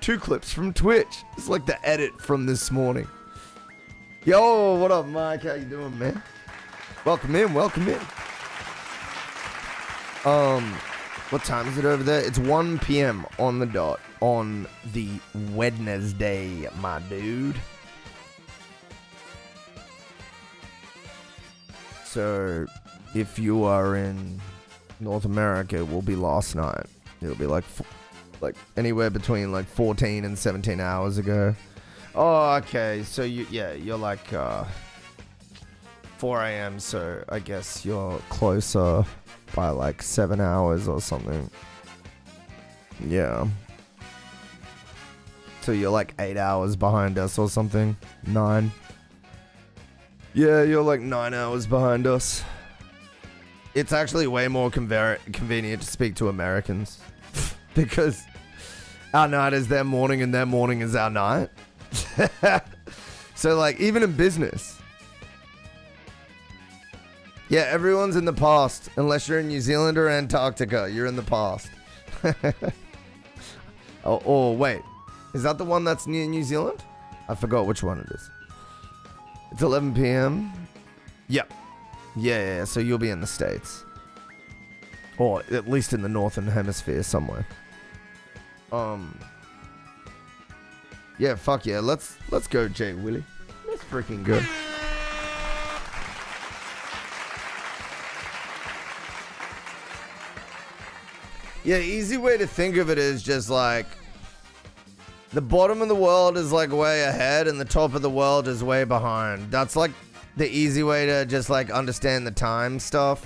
2 clips from Twitch. It's like the edit from this morning. Yo, what up, Mike? How you doing, man? Welcome in. What time is it over there? It's 1 p.m. on the dot on the Wednesday, my dude. So, if you are in North America, it will be last night. It'll be like anywhere between like 14 and 17 hours ago. Oh, okay. So you're like 4 a.m. So I guess you're closer by like 7 hours or something. Yeah. So you're like 8 hours behind us or something. 9. Yeah, you're like 9 hours behind us. It's actually way more convenient to speak to Americans because our night is their morning and their morning is our night. So like even in business. Yeah, everyone's in the past. Unless you're in New Zealand or Antarctica, you're in the past. oh, wait. Is that the one that's near New Zealand? I forgot which one it is. It's 11 p.m. Yep. Yeah, so you'll be in the States. Or at least in the Northern Hemisphere somewhere. Yeah, fuck yeah. Let's go, Jay Willie. Let's freaking go. Yeah, easy way to think of it is just like the bottom of the world is like way ahead and the top of the world is way behind. That's like the easy way to just like understand the time stuff.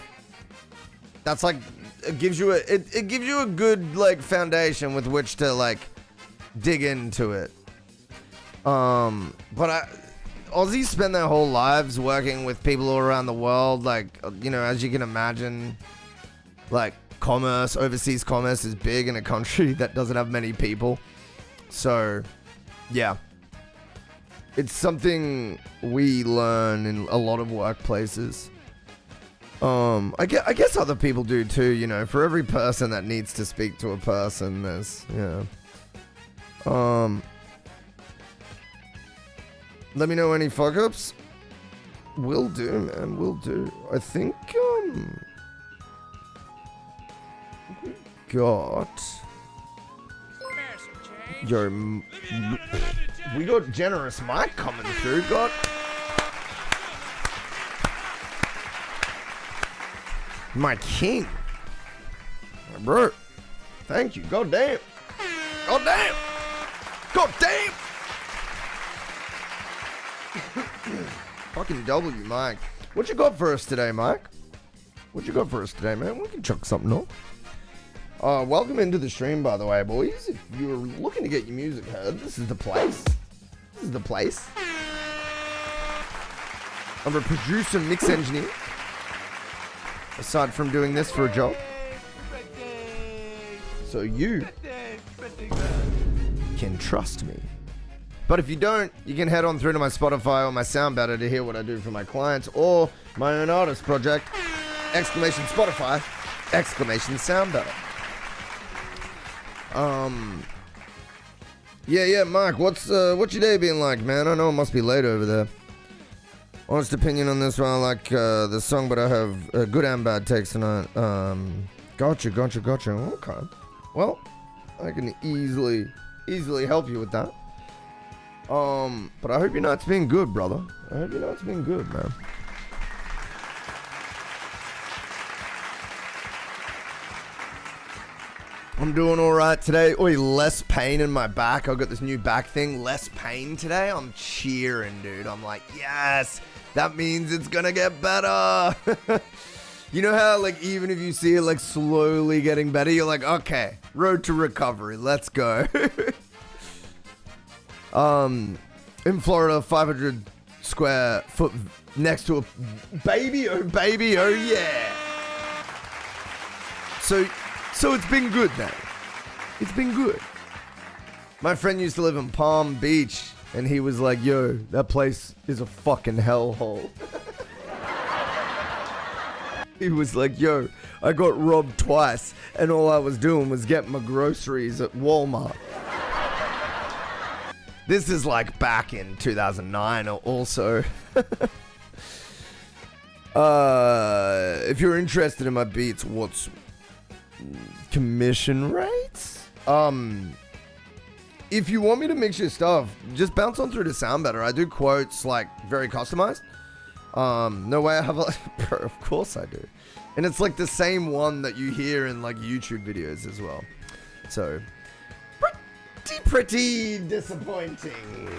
That's like it gives you a good like foundation with which to like dig into it. But Aussies spend their whole lives working with people all around the world, like, you know, as you can imagine, like overseas commerce is big in a country that doesn't have many people. So, yeah. It's something we learn in a lot of workplaces. I guess other people do too, you know. For every person that needs to speak to a person, there's, yeah. Let me know any fuck-ups. Will do, man. Will do. I think, got... Yo, we got Generous Mike coming through. Got... My king. My bro. Thank you. God damn. God damn. God damn. Fucking W, Mike. What you got for us today, Mike? What you got for us today, man? We can chuck something up. Welcome into the stream, by the way, boys. If you're looking to get your music heard, this is the place. This is the place. I'm a producer and mix engineer. Aside from doing this for a job. So you can trust me. But if you don't, you can head on through to my Spotify or my SoundBetter to hear what I do for my clients or my own artist project. Exclamation Spotify, exclamation SoundBetter. Yeah, Mike, what's your day been like, man? I know it must be late over there. Honest opinion on this one, I like the song, but I have good and bad takes tonight. Gotcha. Okay. Well, I can easily help you with that. But I hope your night's been good, brother. I hope your night's been good, man. I'm doing alright today. Oi, less pain in my back. I got this new back thing. Less pain today. I'm cheering, dude. I'm like, yes, that means it's gonna get better. You know how, like, even if you see it, like, slowly getting better, you're like, okay, road to recovery. Let's go. In Florida, 500 square foot next to a baby, oh yeah. So it's been good now. It's been good. My friend used to live in Palm Beach, and he was like, yo, that place is a fucking hellhole. He was like, yo, I got robbed twice, and all I was doing was getting my groceries at Walmart. This is like back in 2009 also. If you're interested in my beats, commission rates. If you want me to mix your stuff, just bounce on through to sound better. I do quotes like very customized. No way I have a bro, of course I do. And it's like the same one that you hear in like YouTube videos as well. So pretty disappointing.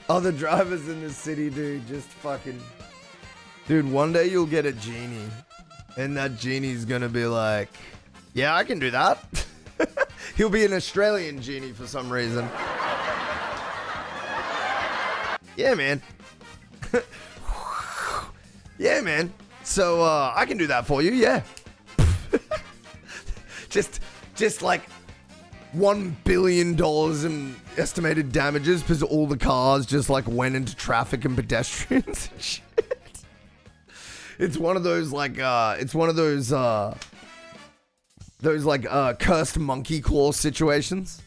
Other drivers in the city, dude, just fucking... Dude, one day you'll get a genie. And that genie's gonna be like, yeah, I can do that. He'll be an Australian genie for some reason. Yeah, man. Yeah, man. So, I can do that for you, yeah. just like $1 billion in estimated damages because all the cars just like went into traffic and pedestrians and shit. It's one of those like cursed monkey claw situations.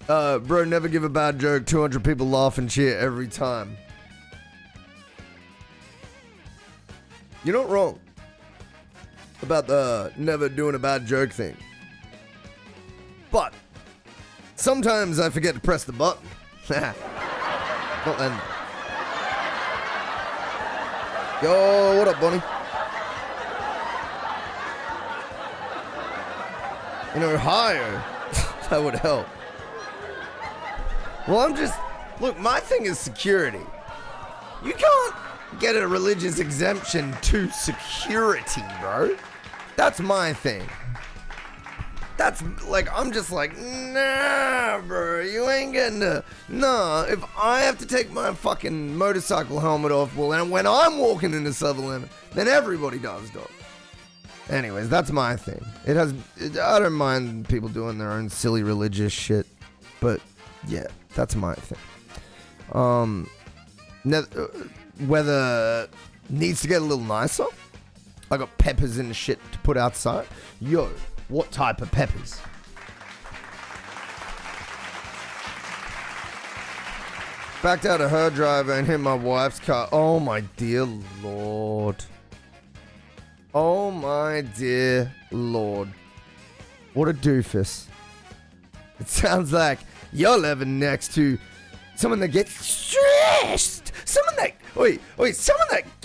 Bro, never give a bad joke. 200 people laugh and cheer every time. You're not wrong about the never doing a bad joke thing. But sometimes I forget to press the button. Not then. Yo, what up, Bonnie? In Ohio, that would help. Well, look, my thing is security. You can't get a religious exemption to security, bro. That's my thing. That's like, I'm just like, nah, bro, you ain't getting to. Nah, if I have to take my fucking motorcycle helmet off, well, and when I'm walking into Sutherland, then everybody does, dog. Anyways, that's my thing. I don't mind people doing their own silly religious shit, but yeah, that's my thing. Weather needs to get a little nicer. I got peppers and shit to put outside. Yo, what type of peppers? Backed out of her driver and hit my wife's car. Oh my dear Lord. Oh my dear Lord. What a doofus. It sounds like you're living next to someone that gets stressed. Someone that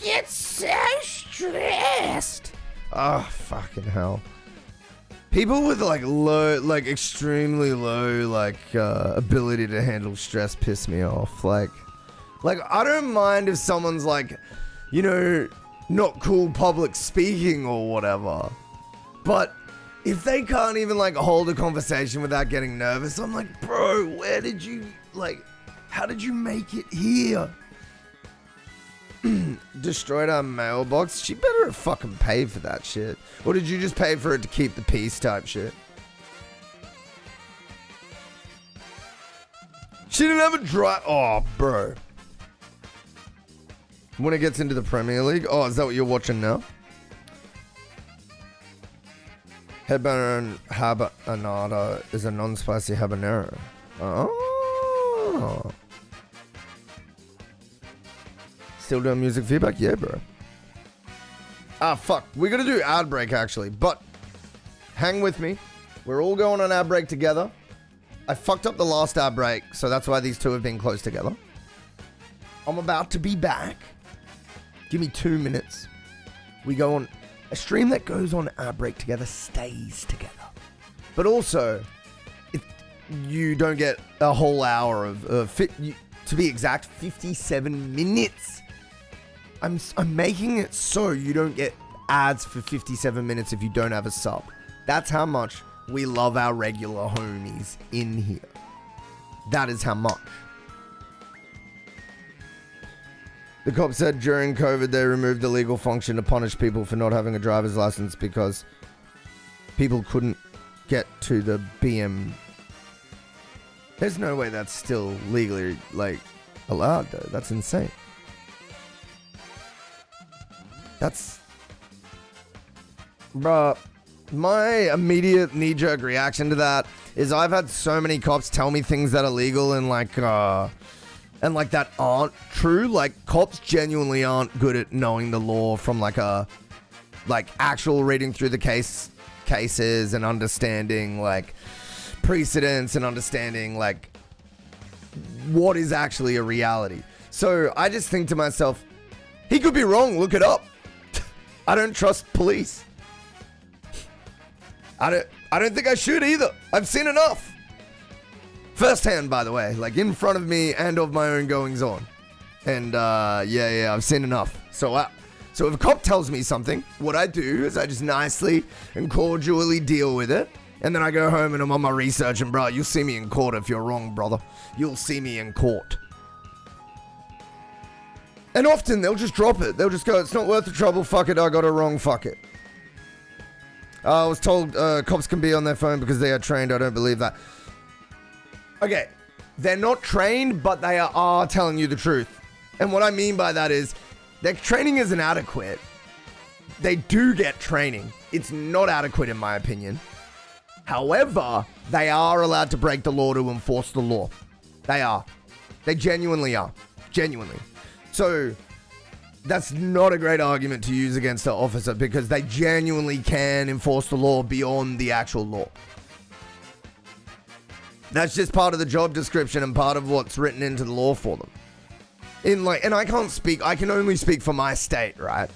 gets so stressed. Oh, fucking hell. People with like low, like extremely low, like ability to handle stress piss me off. Like I don't mind if someone's like, you know, not cool public speaking or whatever. But if they can't even like hold a conversation without getting nervous, I'm like, bro, where did you like? How did you make it here? Destroyed our mailbox. She better have fucking paid for that shit. Or did you just pay for it to keep the peace type shit? She didn't have a drive. Oh, bro. When it gets into the Premier League. Oh, is that what you're watching now? Habanero habanada is a non-spicy habanero. Oh. Still doing music feedback? Yeah, bro. Ah, fuck. We're going to do ad break, actually. But hang with me. We're all going on ad break together. I fucked up the last ad break, so that's why these two have been close together. I'm about to be back. Give me 2 minutes. We go on... A stream that goes on ad break together stays together. But also, if you don't get a whole hour of... to be exact, 57 minutes. I'm making it so you don't get ads for 57 minutes if you don't have a sub. That's how much we love our regular homies in here. That is how much. The cop said during COVID they removed the legal function to punish people for not having a driver's license because people couldn't get to the BM. There's no way that's still legally, like, allowed, though. That's insane. That's... Bruh, my immediate knee-jerk reaction to that is I've had so many cops tell me things that are legal in, like, and like that aren't true. Like cops genuinely aren't good at knowing the law from like actual reading through the cases and understanding like precedents and understanding like what is actually a reality. So I just think to myself, he could be wrong. Look it up. I don't trust police. I don't think I should either. I've seen enough. Firsthand, by the way, like in front of me and of my own goings on. And yeah, I've seen enough. So if a cop tells me something, what I do is I just nicely and cordially deal with it. And then I go home and I'm on my research, and bro, you'll see me in court if you're wrong, brother. You'll see me in court. And often they'll just drop it. They'll just go, it's not worth the trouble, fuck it, I got it wrong, fuck it. I was told cops can be on their phone because they are trained. I don't believe that. Okay, they're not trained, but they are telling you the truth. And what I mean by that is their training isn't adequate. They do get training. It's not adequate in my opinion. However, they are allowed to break the law to enforce the law. They are. They genuinely are. Genuinely. So that's not a great argument to use against the officer because they genuinely can enforce the law beyond the actual law. That's just part of the job description and part of what's written into the law for them. And I can't speak, I can only speak for my state, right?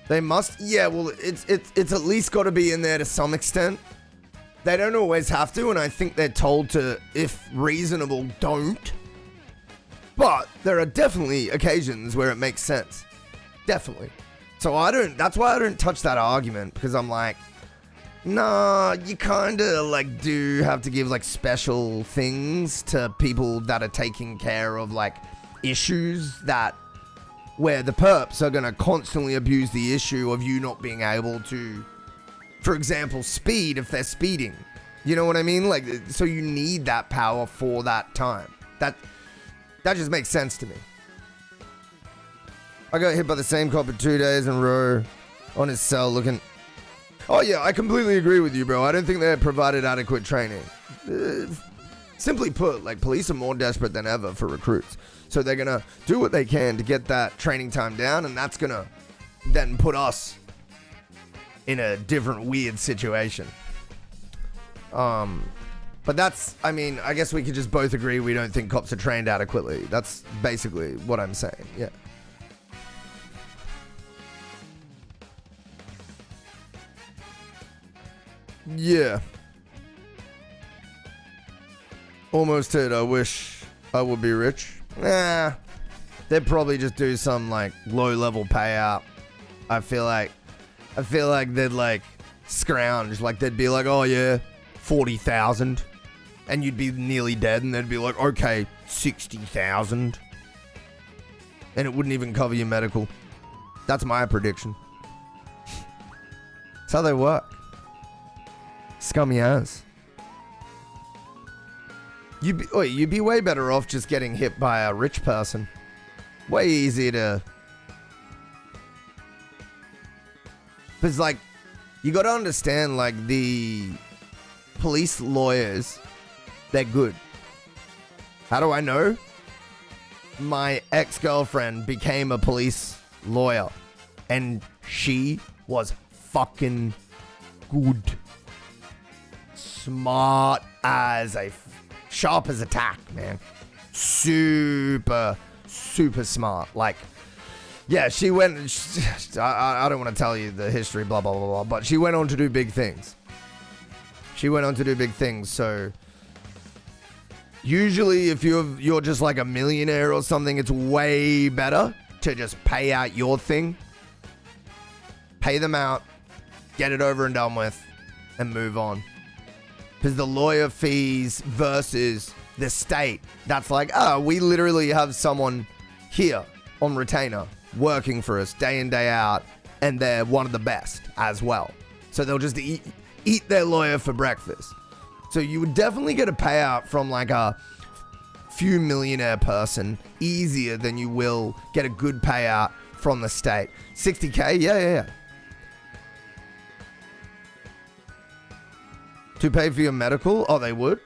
They must, yeah, well, it's at least got to be in there to some extent. They don't always have to, and I think they're told to, if reasonable, don't. But there are definitely occasions where it makes sense. Definitely. So that's why I don't touch that argument, because I'm like, nah, you kind of like do have to give like special things to people that are taking care of like issues that where the perps are going to constantly abuse the issue of you not being able to, for example, speed if they're speeding. You know what I mean? Like, so you need that power for that time. That just makes sense to me. I got hit by the same cop in 2 days in a row on his cell looking... Oh yeah, I completely agree with you, bro. I don't think they provided adequate training. Simply put, like, police are more desperate than ever for recruits. So they're going to do what they can to get that training time down, and that's going to then put us in a different weird situation. But that's, I mean, I guess we could just both agree we don't think cops are trained adequately. That's basically what I'm saying, yeah. Yeah. Almost hit. I wish I would be rich. Nah. They'd probably just do some like low level payout. I feel like they'd like scrounge. Like they'd be like, oh yeah, 40,000. And you'd be nearly dead and they'd be like, okay, 60,000. And it wouldn't even cover your medical. That's my prediction. That's how they work. Scummy ass. You'd be way better off just getting hit by a rich person. Way easier to... Because, like, you got to understand, like, the police lawyers, they're good. How do I know? My ex-girlfriend became a police lawyer. And she was fucking good. Smart as a... Sharp as a tack, man. Super smart. Like, yeah, she went... I don't want to tell you the history, blah, blah, blah, blah. But she went on to do big things. So... Usually, if you're just like a millionaire or something, it's way better to just pay out your thing. Pay them out. Get it over and done with. And move on. Because the lawyer fees versus the state, that's like, oh, we literally have someone here on retainer working for us day in, day out, and they're one of the best as well. So they'll just eat their lawyer for breakfast. So you would definitely get a payout from like a few millionaire person easier than you will get a good payout from the state. 60K? Yeah. To pay for your medical? Oh, they would?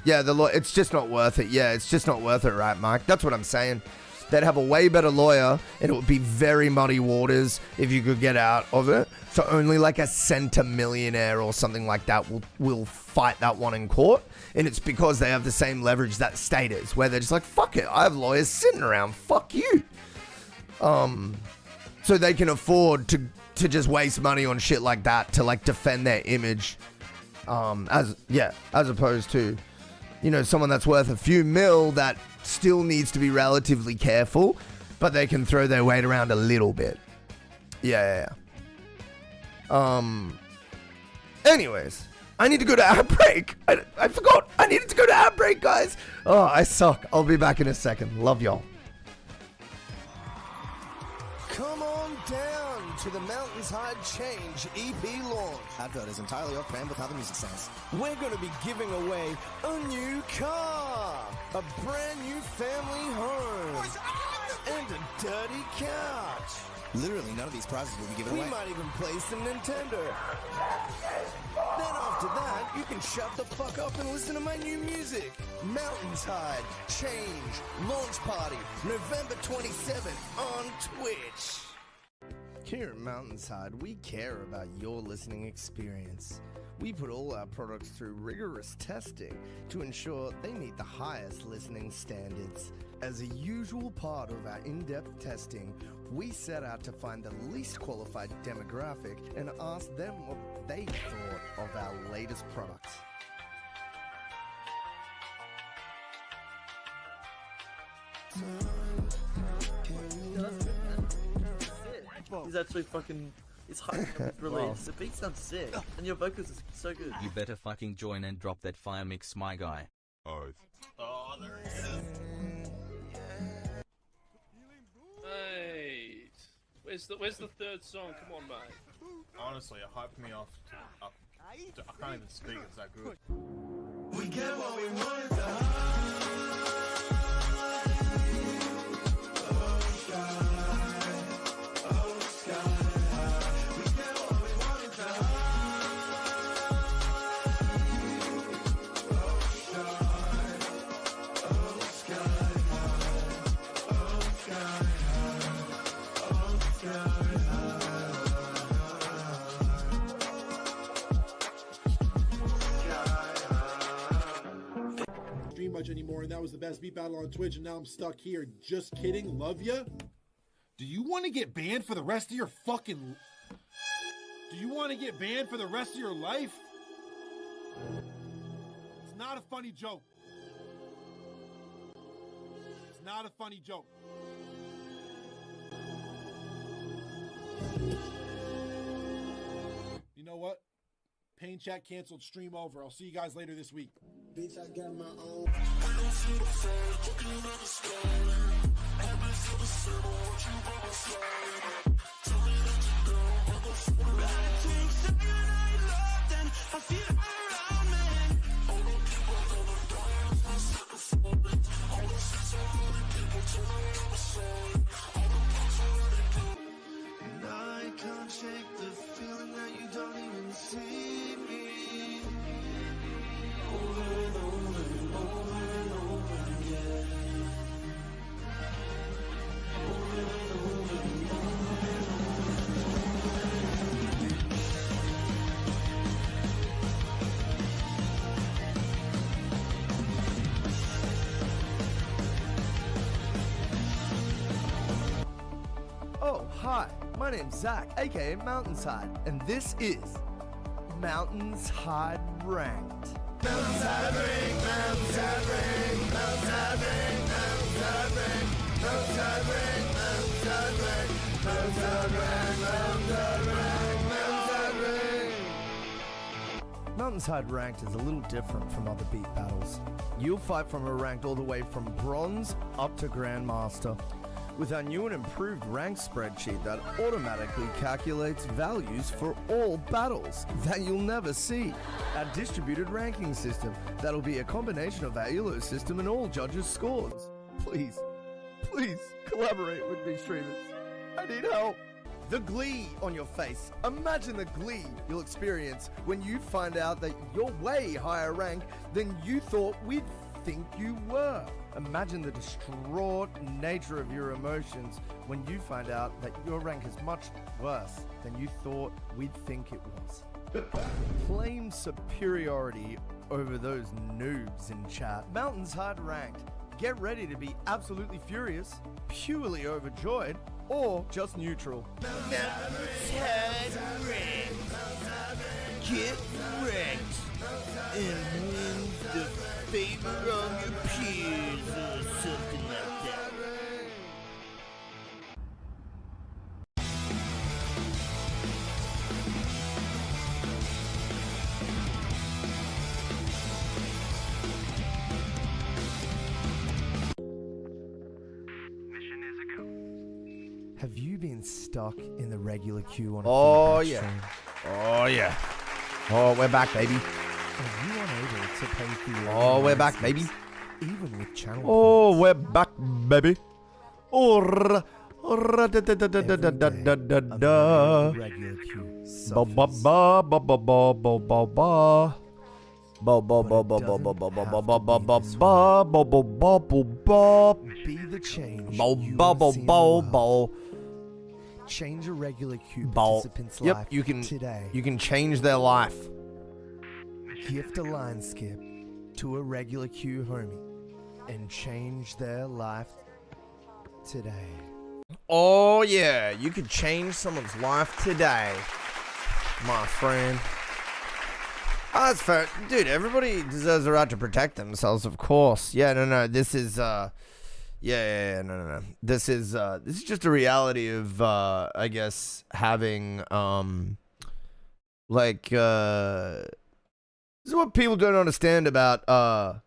Yeah, it's just not worth it. Yeah, it's just not worth it, right, Mike? That's what I'm saying. They'd have a way better lawyer, and it would be very muddy waters if you could get out of it. So only like a centimillionaire or something like that will fight that one in court. And it's because they have the same leverage that state is, where they're just like, fuck it, I have lawyers sitting around, fuck you. So they can afford to just waste money on shit like that to like defend their image. As opposed to, you know, someone that's worth a few mil that still needs to be relatively careful, but they can throw their weight around a little bit. Yeah. Anyways, I need to go to ad break. I forgot. I needed to go to ad break, guys. Oh, I suck. I'll be back in a second. Love y'all. Come on down to the MountainsHide Change EP launch. Advert is entirely off-brand with how the music sounds. We're going to be giving away a new car, a brand new family home, and a dirty couch. Literally, none of these prizes will be given away. We might even play some Nintendo. Then after that, you can shut the fuck up and listen to my new music. MountainsHide Change Launch Party, November 27th on Twitch. Here at MountainsHide, we care about your listening experience. We put all our products through rigorous testing to ensure they meet the highest listening standards. As a usual part of our in-depth testing, we set out to find the least qualified demographic and ask them what they thought of our latest products. He's actually fucking... He's hyping up his release. The beat sounds sick, and your vocals is so good. You better fucking join and drop that fire mix, my guy. Oh, there he is. Hey, where's the third song? Come on, mate. Honestly, it hyped me off. I can't even speak. It's that good. We get what we wanted to hide. Oh, God. Much anymore, and that was the best beat battle on Twitch, and now I'm stuck here. Just kidding. Love ya. Do you want to get banned for the rest of your fucking... Do you want to get banned for the rest of your life? It's not a funny joke. It's not a funny joke. You know what? Pain chat canceled, stream over. I'll see you guys later this week. Bitch, I got my own. I can't shake the feeling that you don't even see me. Over and over and over and over again. Over and over and over and Oh, hi. My name's Zach, aka MountainsHide, and this is MountainsHide Ranked. MountainsHide Ranked, MountainsHide Ranked, MountainsHide Ranked, MountainsHide Ranked, MountainsHide Ranked, MountainsHide Ranked, MountainsHide Ranked, MountainsHide Ranked, MountainsHide Ranked. MountainsHide Ranked is a little different from other beat battles. You'll fight from a ranked all the way from bronze up to Grandmaster, with our new and improved rank spreadsheet that automatically calculates values for all battles that you'll never see. Our distributed ranking system that'll be a combination of our ELO system and all judges' scores. Please collaborate with me, streamers. I need help. the glee on your face. Imagine the glee you'll experience when you find out that you're way higher rank than you thought we'd think you were. Imagine the distraught nature of your emotions when you find out that your rank is much worse than you thought we'd think it was. Claim superiority over those noobs in chat. MountainsHide ranked. Get ready to be absolutely furious, purely overjoyed, or just neutral. MountainsHide ranked. Get wrecked and win the favor of your peers or something like that. Have you been stuck in the regular queue on a Oh, Oh feedback yeah. Oh, we're back, baby. Are you unable to pay for your Oh, we're back, baby. even with channel Oh, we're back, baby. Oh, da da da da da da da da da da da. regular queue Ba ba ba ba ba ba ba ba ba. Ba ba ba ba ba ba ba ba ba ba ba ba ba ba ba ba ba. Be the change Ba you ba wanna ba see in the ba world. ba. Change a regular queue Ba. participant's Yep, life you can today. you can change their life. Gift a Lineskip to a regular queue homie and change their life today. Oh yeah, you could change someone's life today, my friend. Oh, that's fair. Dude, everybody deserves the right to protect themselves, of course. Yeah, no, this is, no. This is just a reality of, I guess, having, this is what people don't understand about,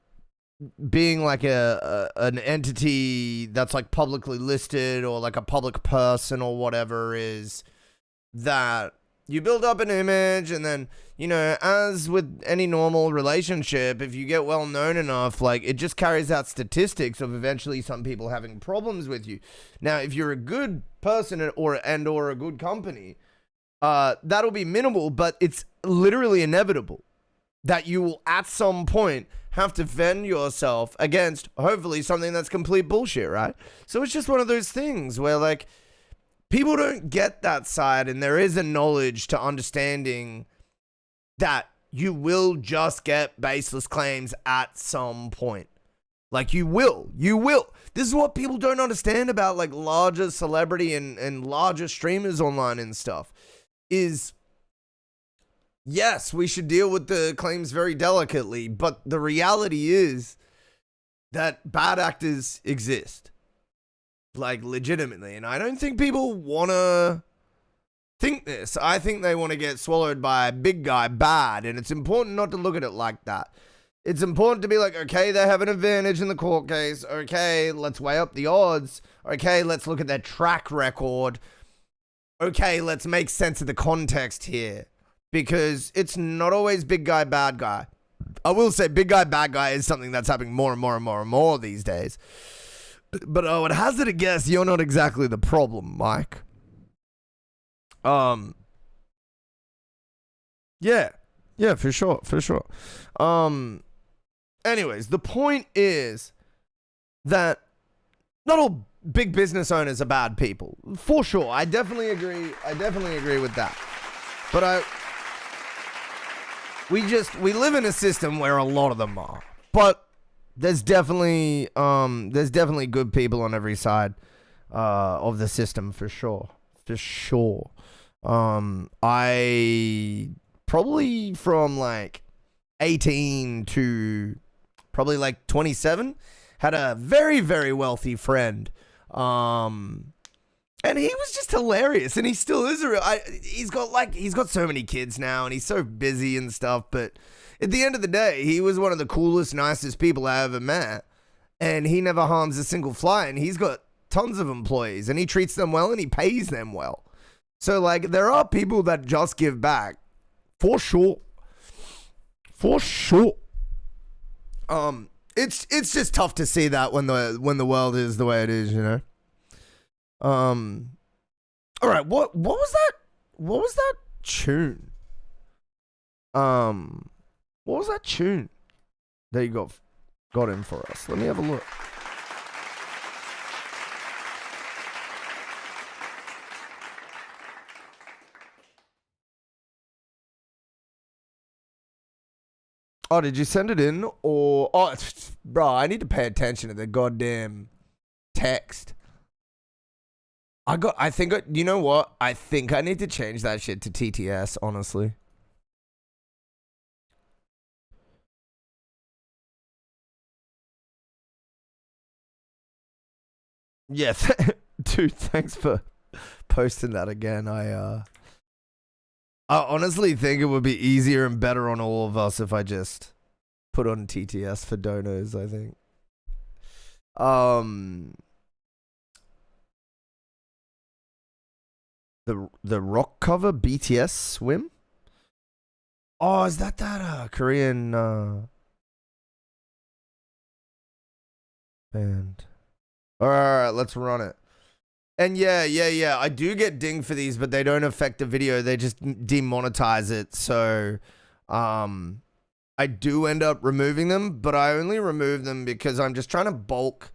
being like an entity that's like publicly listed or like a public person or whatever, is that you build up an image, and then, you know, as with any normal relationship, if you get well known enough, like, it just carries out statistics of eventually some people having problems with you. Now, if you're a good person or a good company, that'll be minimal, but it's literally inevitable that you will at some point have to defend yourself against hopefully something that's complete bullshit, right? So it's just one of those things where, like, people don't get that side, and there is a knowledge to understanding that you will just get baseless claims at some point. Like, you will. This is what people don't understand about, like, larger celebrity and larger streamers online and stuff, is, yes, we should deal with the claims very delicately, but the reality is that bad actors exist. Like, legitimately. And I don't think people want to think this. I think they want to get swallowed by a big guy bad, and it's important not to look at it like that. It's important to be like, okay, they have an advantage in the court case. Okay, let's weigh up the odds. Okay, let's look at their track record. Okay, let's make sense of the context here, because it's not always big guy, bad guy. I will say big guy, bad guy is something that's happening more and more and more and more these days. But I would hazard a guess you're not exactly the problem, Mike. Yeah, for sure. Anyways, the point is that not all big business owners are bad people. For sure. I definitely agree with that. But we live in a system where a lot of them are. But there's definitely good people on every side of the system, for sure. I probably from like 18 to probably like 27 had a very, very wealthy friend. And he was just hilarious, and he still is he's got so many kids now, and he's so busy and stuff, but at the end of the day, he was one of the coolest, nicest people I ever met, and he never harms a single fly, and he's got tons of employees, and he treats them well, and he pays them well. So, like, there are people that just give back, for sure. It's just tough to see that when the world is the way it is, you know. All right, what was that? What was that tune? What was that tune that you got in for us? Let me have a look. Oh, did you send it in? Or bro, I need to pay attention to the goddamn text. You know what? I think I need to change that shit to TTS, honestly. Yeah, dude, thanks for posting that again. I honestly think it would be easier and better on all of us if I just put on TTS for donos, I think. The rock cover BTS Swim? Oh, is that Korean band? All right, let's run it. And yeah. I do get dinged for these, but they don't affect the video. They just demonetize it. So, I do end up removing them, but I only remove them because I'm just trying to bulk.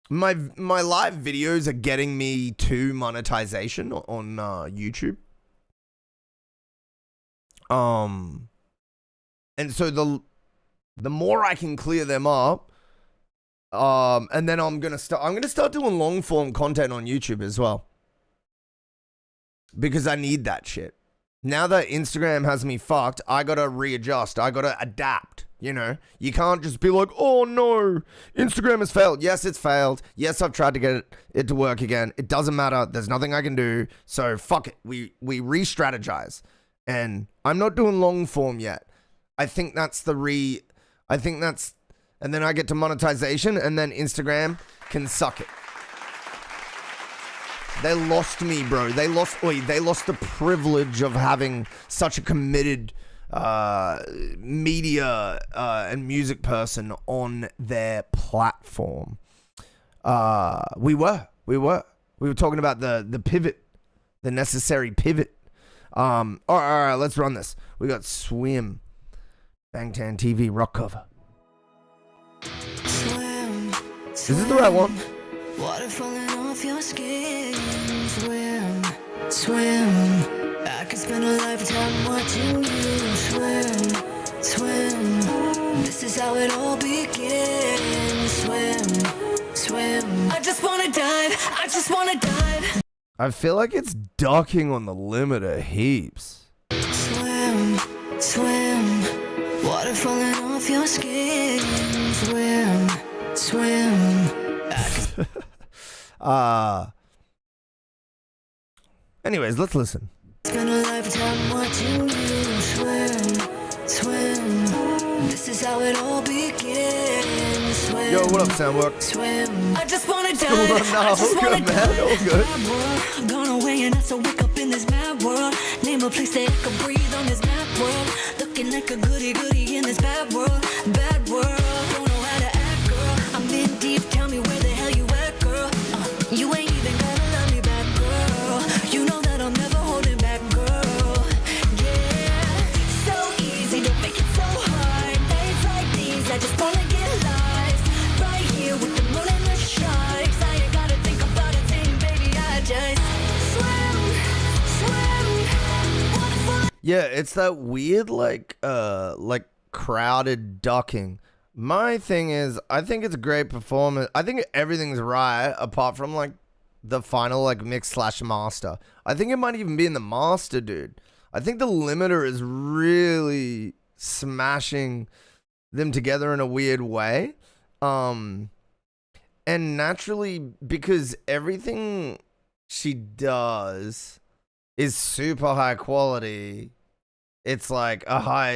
My live videos are getting me to monetization on YouTube. And so the more I can clear them up, and then I'm gonna start doing long form content on YouTube as well, because I need that shit. Now that Instagram has me fucked, I gotta readjust. I gotta adapt. You know, you can't just be like, oh no, Instagram has failed. Yes, it's failed. Yes, I've tried to get it to work again. It doesn't matter. There's nothing I can do. So fuck it. We re-strategize. And I'm not doing long form yet. I think that's and then I get to monetization, and then Instagram can suck it. They lost me, bro. They lost the privilege of having such a committed media and music person on their platform. We were talking about the pivot, the necessary pivot. All right, let's run this. We got Swim, Bangtan TV rock cover. Swim, Is this the right one? water falling off your skin. Swim, swim. I could spend a lifetime watching you swim, swim. This is how it all begins. Swim, swim. I just wanna dive. I just wanna dive. I feel like it's ducking on the limiter heaps. Swim, swim. Water falling off your skin. Swim, swim. Anyways, let's listen. Spend a lifetime watching you swim, swim. This is how it all begins. Swim, Yo, what up, Soundwork? swim. I just wanna dive. Oh, no, I just all wanna good, man, all good. I'm gone away and I so wake up in this mad world. Name a place that I can breathe on this mad world. Looking like a goody in this bad world. Bad world. Don't know how to act, girl. I'm in deep. Tell me where the hell you at, girl. You ain't even gotta love me back, girl. You know that I'm never holding back, girl. Yeah, so easy, don't make it so hard. Days like these, I just wanna get lost. Right here with the moon and the sharks. I ain't gotta think about a thing, baby. I just swim. Yeah, it's that weird like crowded ducking. My thing is, I think it's a great performance. I think everything's right apart from like the final like mix / master. I think it might even be in the master, dude. I think the limiter is really smashing them together in a weird way. And naturally, because everything she does is super high quality, it's like a high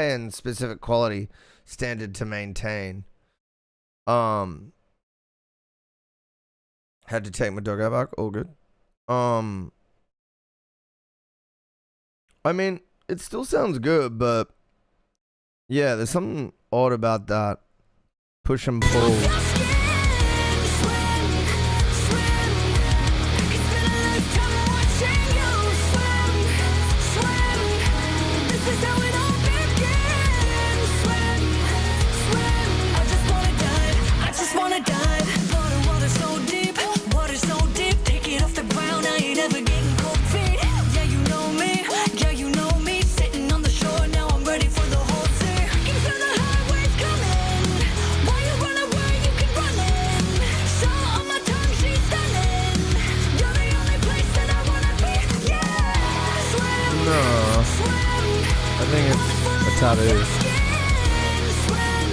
and specific quality standard to maintain. Had to take my dog out back. All good. I mean, it still sounds good, but yeah, there's something odd about that push and pull.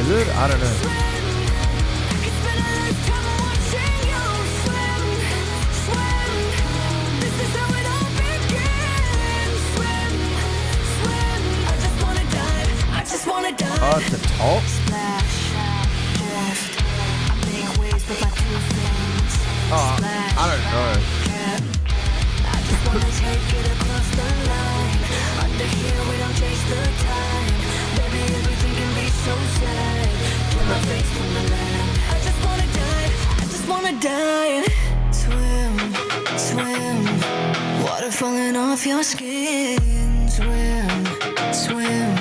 Is it? I don't know. Oh, it's the top? Oh, I don't know. Swim, water falling off your skin. Swim, swim.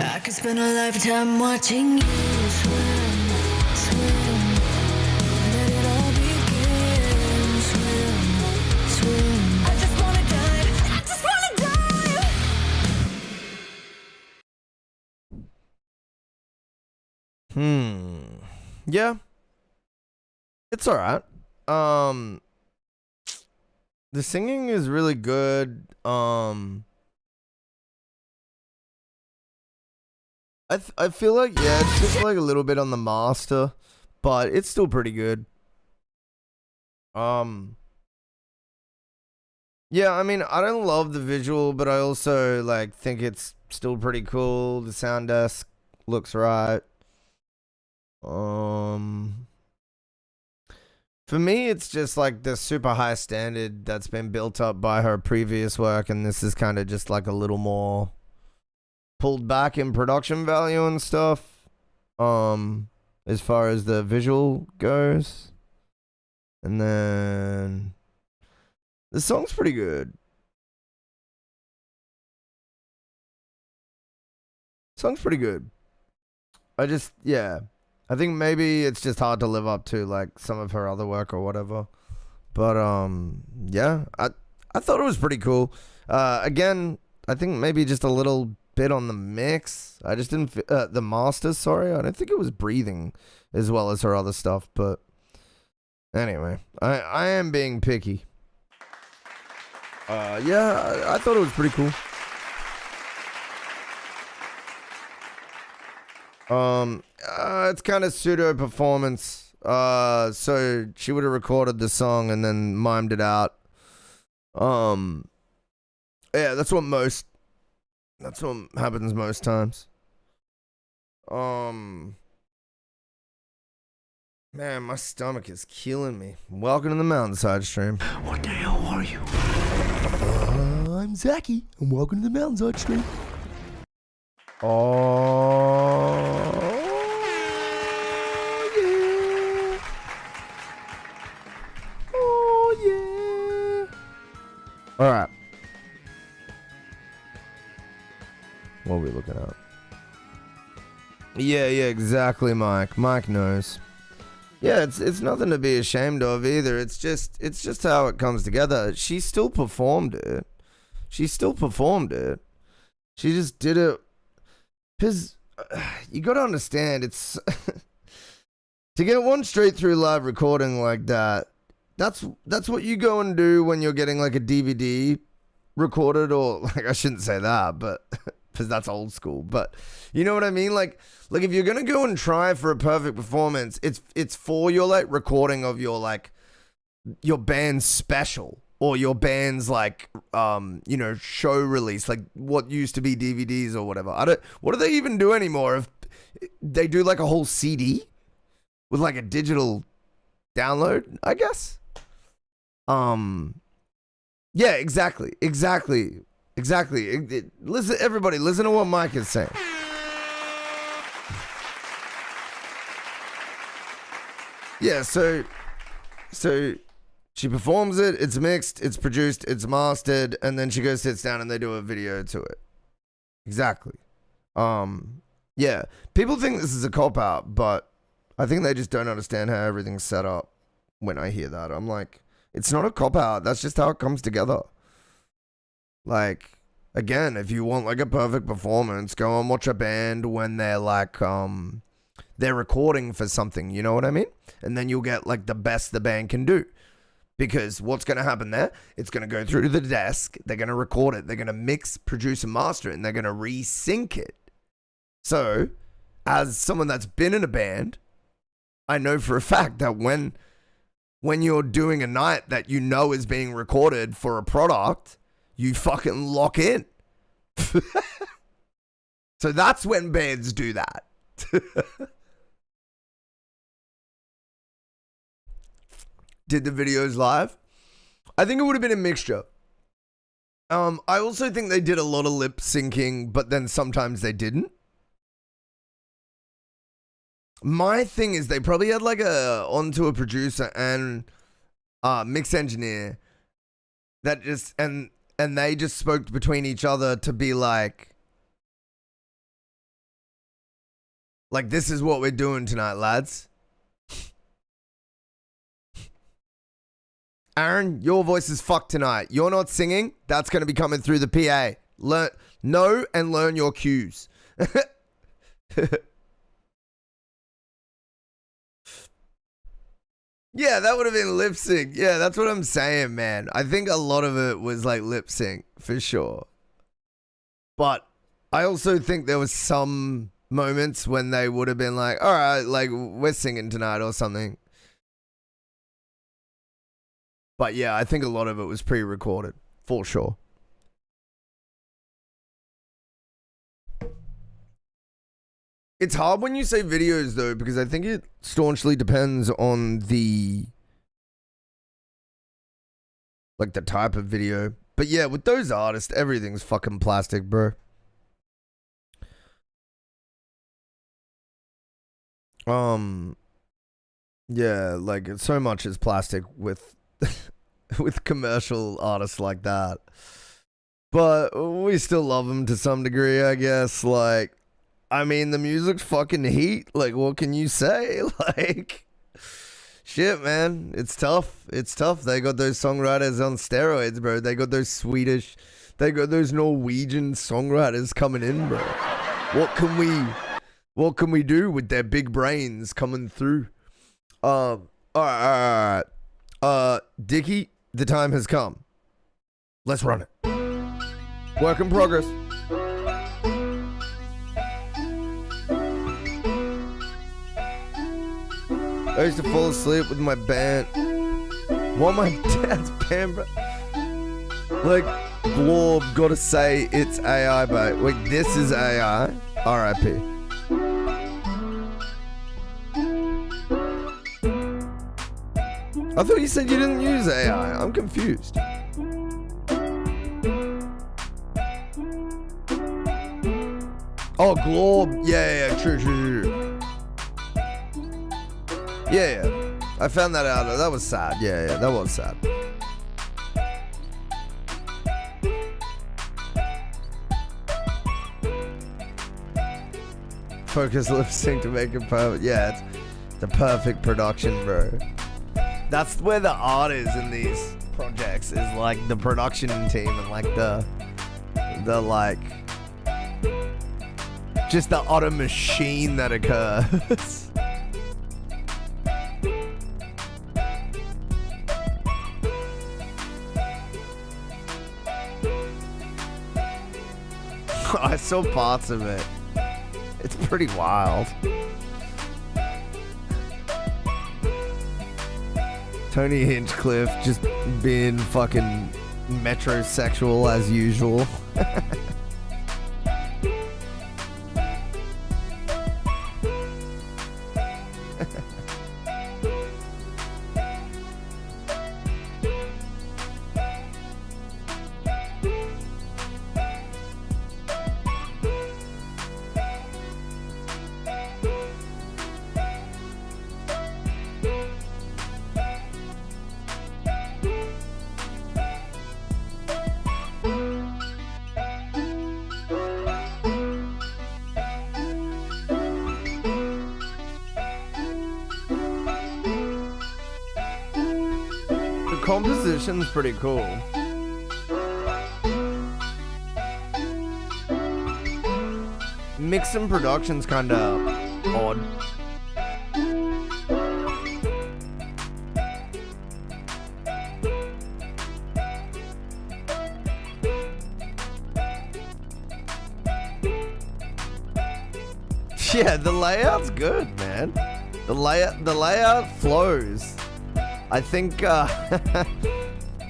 I could spend a lifetime watching you swim, swim. Let it all begin. Swim, swim. I just wanna dive. I just wanna dive. Yeah. It's alright. The singing is really good. I feel like, yeah, it's just like a little bit on the master, but it's still pretty good. Yeah, I mean, I don't love the visual, but I also like think it's still pretty cool. The sound desk looks right. For me, it's just like the super high standard that's been built up by her previous work, and this is kind of just like a little more pulled back in production value and stuff. As far as the visual goes. And then the song's pretty good. Song's pretty good. Yeah. I think maybe it's just hard to live up to like some of her other work or whatever. But yeah, I thought it was pretty cool. Again, I think maybe just a little bit on the mix. I just didn't the masters, sorry. I don't think it was breathing as well as her other stuff, but anyway, I am being picky. Yeah, I thought it was pretty cool. It's kind of pseudo performance. So she would have recorded the song and then mimed it out. Yeah, that's what happens most times. Man, my stomach is killing me. Welcome to the MountainsHide stream. What the hell are you? I'm Zachy, and welcome to the MountainsHide stream. All right. What are we looking at? Yeah, exactly, Mike. Mike knows. Yeah, it's nothing to be ashamed of either. It's just how it comes together. She still performed it. She just did it. Cause you gotta understand, it's to get one straight through live recording like that. That's what you go and do when you're getting like a DVD recorded, or like I shouldn't say that, but because that's old school. But you know what I mean? Like if you're gonna go and try for a perfect performance, it's for your like recording of your like your band's special or your band's like show release, like what used to be DVDs or whatever. What do they even do anymore? If they do like a whole CD with like a digital download, I guess. Yeah, exactly. Listen, everybody, listen to what Mike is saying. Yeah, so she performs it, it's mixed, it's produced, it's mastered, and then she goes, sits down, and they do a video to it. Exactly. Yeah, people think this is a cop-out, but I think they just don't understand how everything's set up. When I hear that, I'm like, it's not a cop-out, that's just how it comes together. Like, again, if you want like a perfect performance, go and watch a band when they're like, they're recording for something, you know what I mean? And then you'll get like the best the band can do. Because what's going to happen there? It's going to go through to the desk, they're going to record it, they're going to mix, produce, and master it, and they're going to resync it. So, as someone that's been in a band, I know for a fact that when you're doing a night that you know is being recorded for a product, you fucking lock in. So that's when bands do that. Did the videos live? I think it would have been a mixture. I also think they did a lot of lip syncing, but then sometimes they didn't. My thing is they probably had like onto a producer and mix engineer that just and they just spoke between each other to be like this is what we're doing tonight, lads. Aaron, your voice is fucked tonight. You're not singing. That's going to be coming through the PA. Know and learn your cues. Yeah, that would have been lip sync. Yeah, that's what I'm saying, man. I think a lot of it was like lip sync for sure. But I also think there was some moments when they would have been like, all right, like we're singing tonight or something. But yeah, I think a lot of it was pre-recorded for sure. It's hard when you say videos though, because I think it staunchly depends on the type of video. But yeah, with those artists, everything's fucking plastic, bro. Yeah, like so much is plastic with with commercial artists like that. But we still love them to some degree, I guess. Like, I mean, the music's fucking heat. Like, what can you say? Like, shit, man. It's tough. It's tough. They got those songwriters on steroids, bro. They got those Swedish, they got those Norwegian songwriters coming in, bro. What can we do with their big brains coming through? All right. Dickie, the time has come. Let's run it. Work in progress. I used to fall asleep with my band. What my dad's band, bro? Like, Glob, gotta say it's AI, but wait, this is AI? R.I.P. I thought you said you didn't use AI. I'm confused. Oh, Glob. Yeah, true. Yeah. I found that out. That was sad. Yeah, that was sad. Focus lip sync to make it perfect. Yeah, it's the perfect production, bro. That's where the art is in these projects, is like the production team and like the like just the utter machine that occurs. I saw parts of it. It's pretty wild. Tony Hinchcliffe just being fucking metrosexual as usual. Composition's pretty cool. Mix and production's kinda odd. Yeah, the layout's good, man. The layout flows. I think I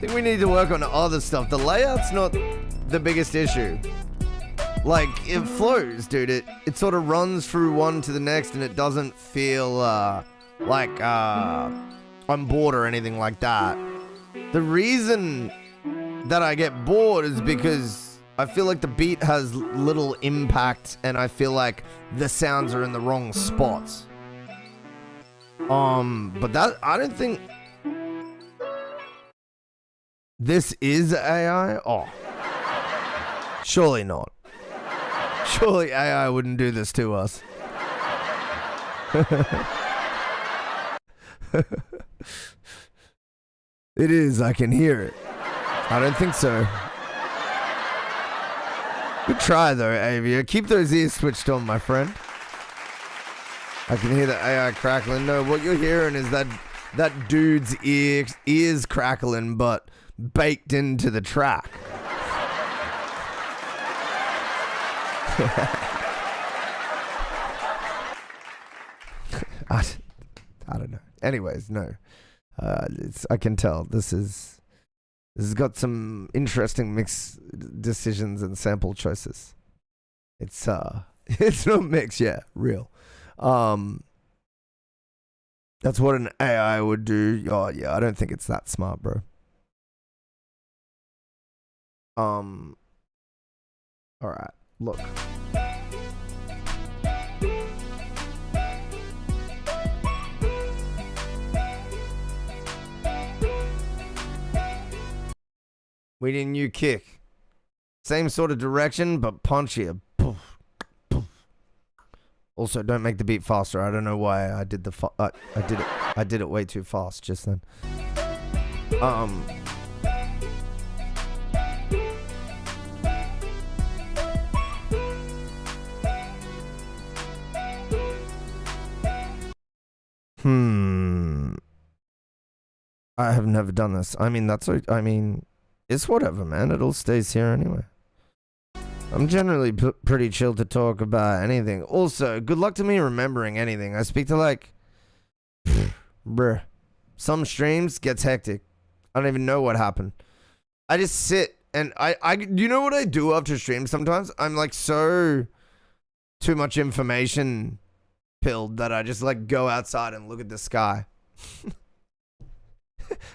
think we need to work on other stuff. The layout's not the biggest issue. Like, it flows, dude. It sort of runs through one to the next, and it doesn't feel like I'm bored or anything like that. The reason that I get bored is because I feel like the beat has little impact, and I feel like the sounds are in the wrong spots. But that, I don't think this is AI. Oh, surely not. Surely AI wouldn't do this to us. It is, I can hear it. I don't think so. Good try though, Avia. Keep those ears switched on, my friend. I can hear the AI crackling. No, what you're hearing is that dude's ears crackling, but baked into the track. I don't know. Anyways, no. I can tell this has got some interesting mix decisions and sample choices. It's not mix, yeah, real. That's what an AI would do. Oh yeah, I don't think it's that smart, bro. All right, look. We need a new kick. Same sort of direction, but punchier. Poof, poof. Also, don't make the beat faster. I don't know why I did I did it way too fast just then. I have never done this. I mean, it's whatever, man. It all stays here anyway. I'm generally pretty chill to talk about anything. Also, good luck to me remembering anything. I speak to like, bruh. Some streams gets hectic. I don't even know what happened. I just sit and you know what I do after streams sometimes? I'm like so too much information pilled that I just like go outside and look at the sky.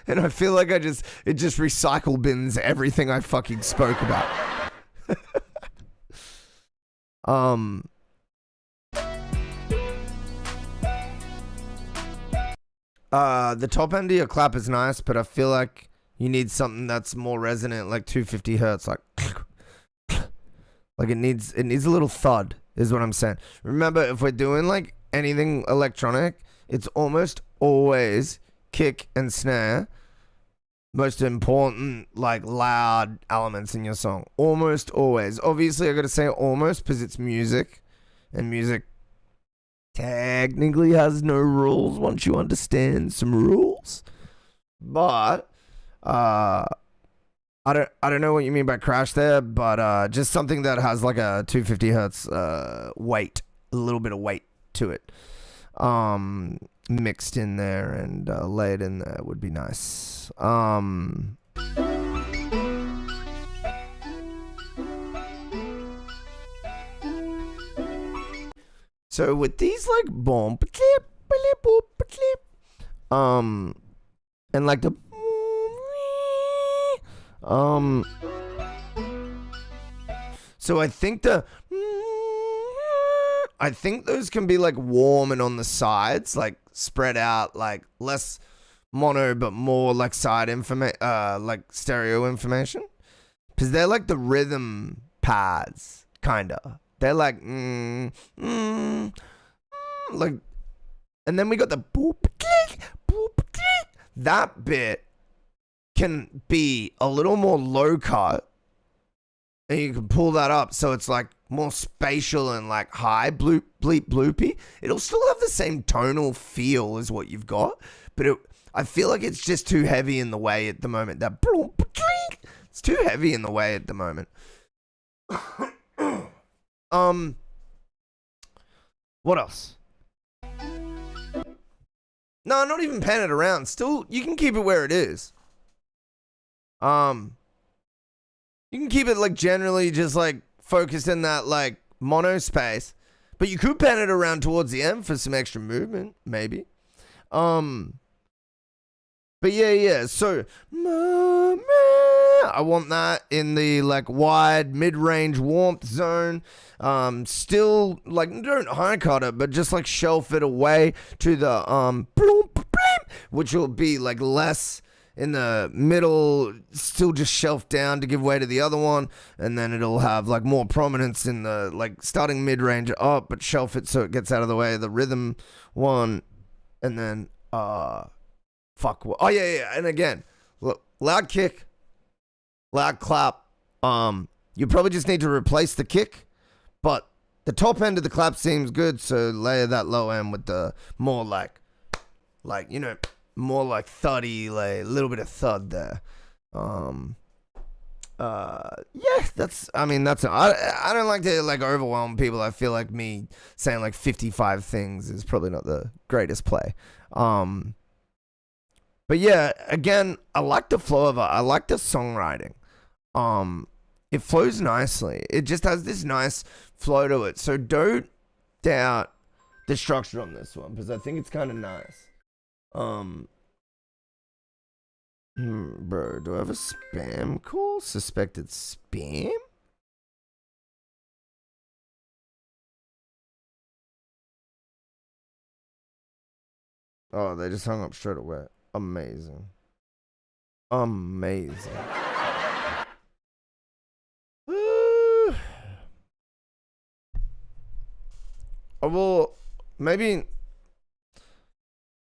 And I feel like it just recycle bins everything I fucking spoke about. The top end of your clap is nice, but I feel like you need something that's more resonant, like 250 hertz, like it needs a little thud, is what I'm saying. Remember, if we're doing like anything electronic, it's almost always kick and snare, most important like loud elements in your song. Almost always. Obviously I gotta say almost because it's music, and music technically has no rules once you understand some rules. But I don't know what you mean by crash there, but just something that has like a 250 hertz weight, a little bit of weight to it, mixed in there and laid in there would be nice. So with these like boom clip, and like the so I think those can be like warm and on the sides, like spread out, like less mono but more like side like stereo information, because they're like the rhythm pads, kinda. They're like like, and then we got the boop click, boop click. That bit can be a little more low cut, and you can pull that up so it's like more spatial and like high bloop bleep bloopy. It'll still have the same tonal feel as what you've got, but I feel like it's just too heavy in the way at the moment. That bloop click, it's too heavy in the way at the moment. What else? No, not even pan it around. Still, you can keep it where it is. You can keep it like generally just like focused in that like mono space, but you could pan it around towards the end for some extra movement, maybe. But yeah. So, I want that in the like wide mid-range warmth zone. Still like don't high cut it, but just like shelf it away to the which will be like less in the middle, still just shelf down to give way to the other one, and then it'll have like more prominence in the like starting mid-range up, but shelf it so it gets out of the way of the rhythm one, and then and again, look, loud kick, loud clap. You probably just need to replace the kick, but the top end of the clap seems good, so layer that low end with the more like you know, more like thuddy, like a little bit of thud there. Yeah, I don't like to like overwhelm people. I feel like me saying like 55 things is probably not the greatest play. But yeah, again, I like the flow of it. I like the songwriting. It flows nicely. It just has this nice flow to it. So don't doubt the structure on this one, because I think it's kind of nice. Bro, do I have a spam call? Suspected spam? Oh, they just hung up straight away. Amazing. Amazing. Well, maybe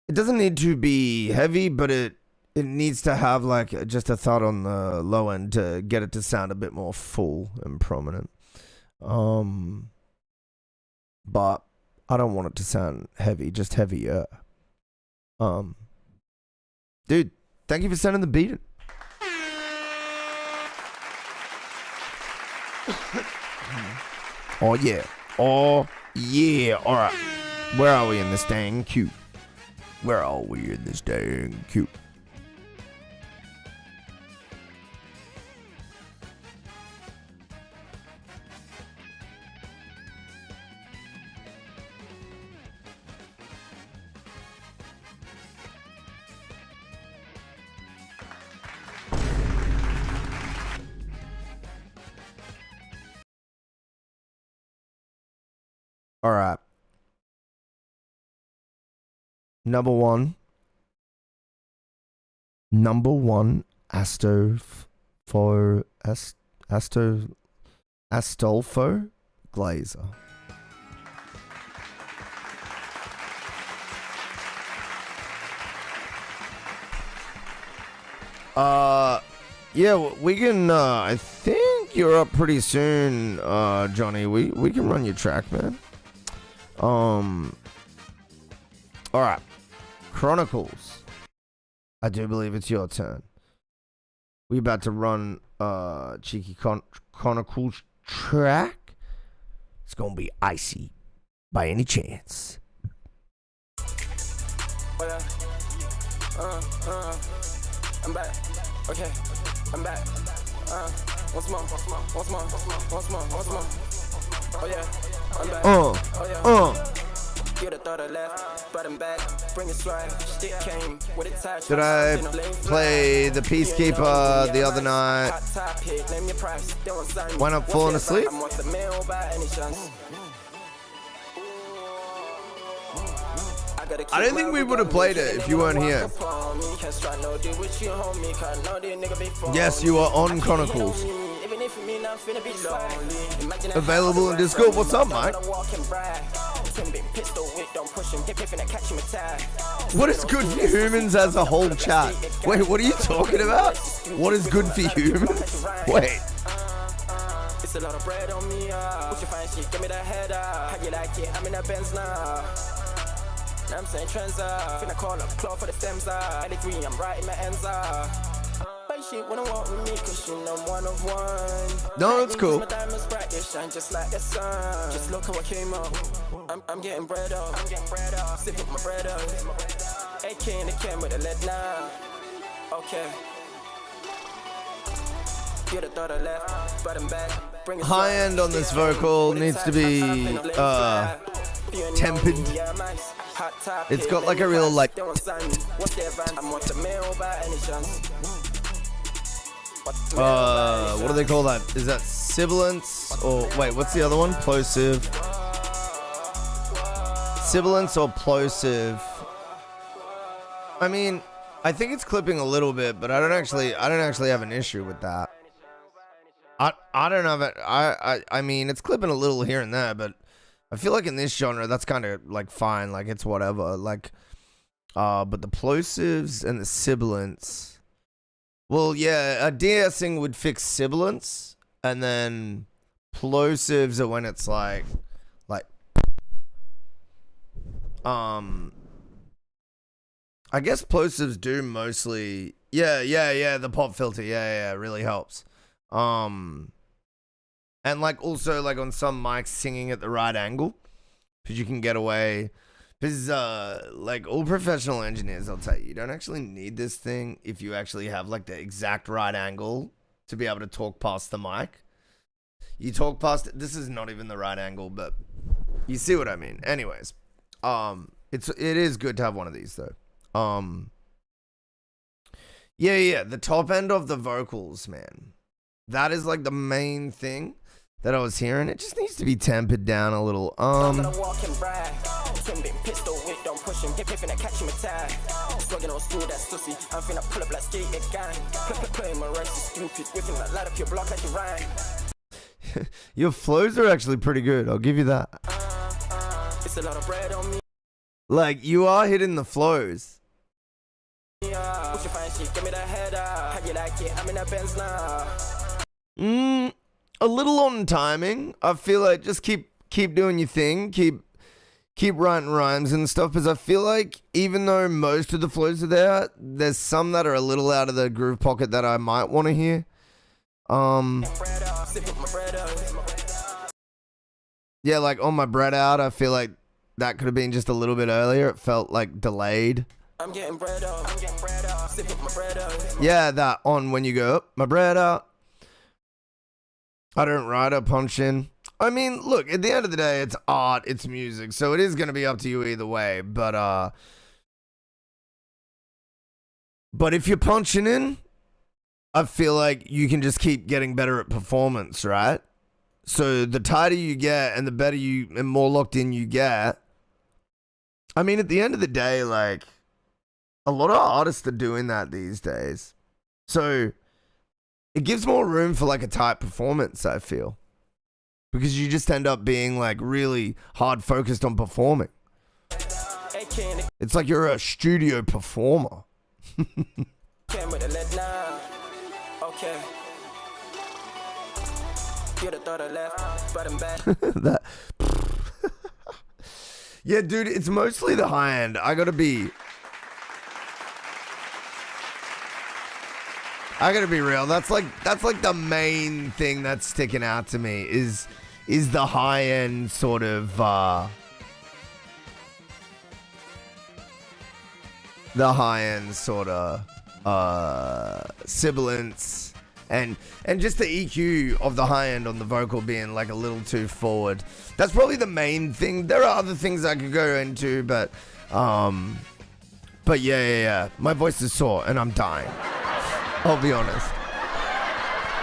it doesn't need to be heavy, but it needs to have like just a thud on the low end to get it to sound a bit more full and prominent. But I don't want it to sound heavy, just heavier. Dude, thank you for sending the beat in. Oh yeah. Oh yeah. Alright. Where are we in this dang queue? Where are we in this dang queue? All right. Number one, Astolfo Glazer. Yeah, we can, I think you're up pretty soon, Johnny. We can run your track, man. Alright. Chronicles. I do believe it's your turn. We about to run, Cheeky Chronicles track. It's gonna be icy. By any chance. I'm back. Okay, I'm back. Once more. Oh yeah, I'm back. You'd have thought I left, but I'm back. Bring it stride. Stick came with a touch. Did I play the Peacekeeper the other night? Why not falling asleep? I don't think we would have played it if you weren't here. Yes, you are on Chronicles. Available in Discord. What's up, Mike? What is good for humans as a whole chat? Wait, what are you talking about? What is good for humans? Wait. It's a lot of bread on me. What you find? She give me that head up. How you like it? I'm in a Benz now. I'm saying trends up. Finna call up claw for the stems up. I agree, I'm right in my ends up. But she wanna walk with me cause she know I'm one of one. No, it's cool. My diamonds bright, they shine just like the sun. Just look how I came up. I'm getting bread up. Sipping my bread up. AK in the can with the lead now. Okay. You'd have thought I left, but I'm back. High end on this vocal needs to be tempered. It's got like a real like. What do they call that? Is that sibilance or wait? What's the other one? Plosive. Sibilance or plosive? I mean, I think it's clipping a little bit, but I don't actually have an issue with that. I don't know that I mean it's clipping a little here and there, but I feel like in this genre that's kind of like fine, like it's whatever. Like but the plosives and the sibilance. Well, yeah, a de-essing would fix sibilance, and then plosives are when it's like I guess plosives do mostly the pop filter. Yeah, it really helps. And like also like on some mics singing at the right angle, because you can get away. Because like all professional engineers, I'll tell you don't actually need this thing if you actually have like the exact right angle to be able to talk past the mic. You talk past it. This is not even the right angle, but you see what I mean. Anyways, it is good to have one of these though. Yeah, the top end of the vocals, man. That is like the main thing that I was hearing. It just needs to be tempered down a little. Your flows are actually pretty good. I'll give you that. It's a lot of bread on me. Like you are hitting the flows. Give me that head up. How you like it? I'm in a Benz now. A little on timing. I feel like just keep doing your thing. Keep writing rhymes and stuff. Because I feel like even though most of the flows are there, there's some that are a little out of the groove pocket that I might want to hear. Yeah, like on my bread out, I feel like that could have been just a little bit earlier. It felt like delayed. I'm getting bread up. Sipping my bread up. Yeah, that on when you go, my bread out. I don't write a punch in. I mean, look, at the end of the day, it's art, it's music, so it is going to be up to you either way. But if you're punching in, I feel like you can just keep getting better at performance, right? So the tighter you get and the better and more locked in you get. I mean, at the end of the day, like, a lot of artists are doing that these days. So it gives more room for like a tight performance, I feel. Because you just end up being like really hard focused on performing. It's like you're a studio performer. Okay. You'd have thought I left, but I'm back. That. Yeah, dude, it's mostly the high end. I gotta be real. That's like the main thing that's sticking out to me is the high end sort of sibilance and just the EQ of the high end on the vocal being like a little too forward. That's probably the main thing. There are other things I could go into, but yeah. My voice is sore and I'm dying. I'll be honest.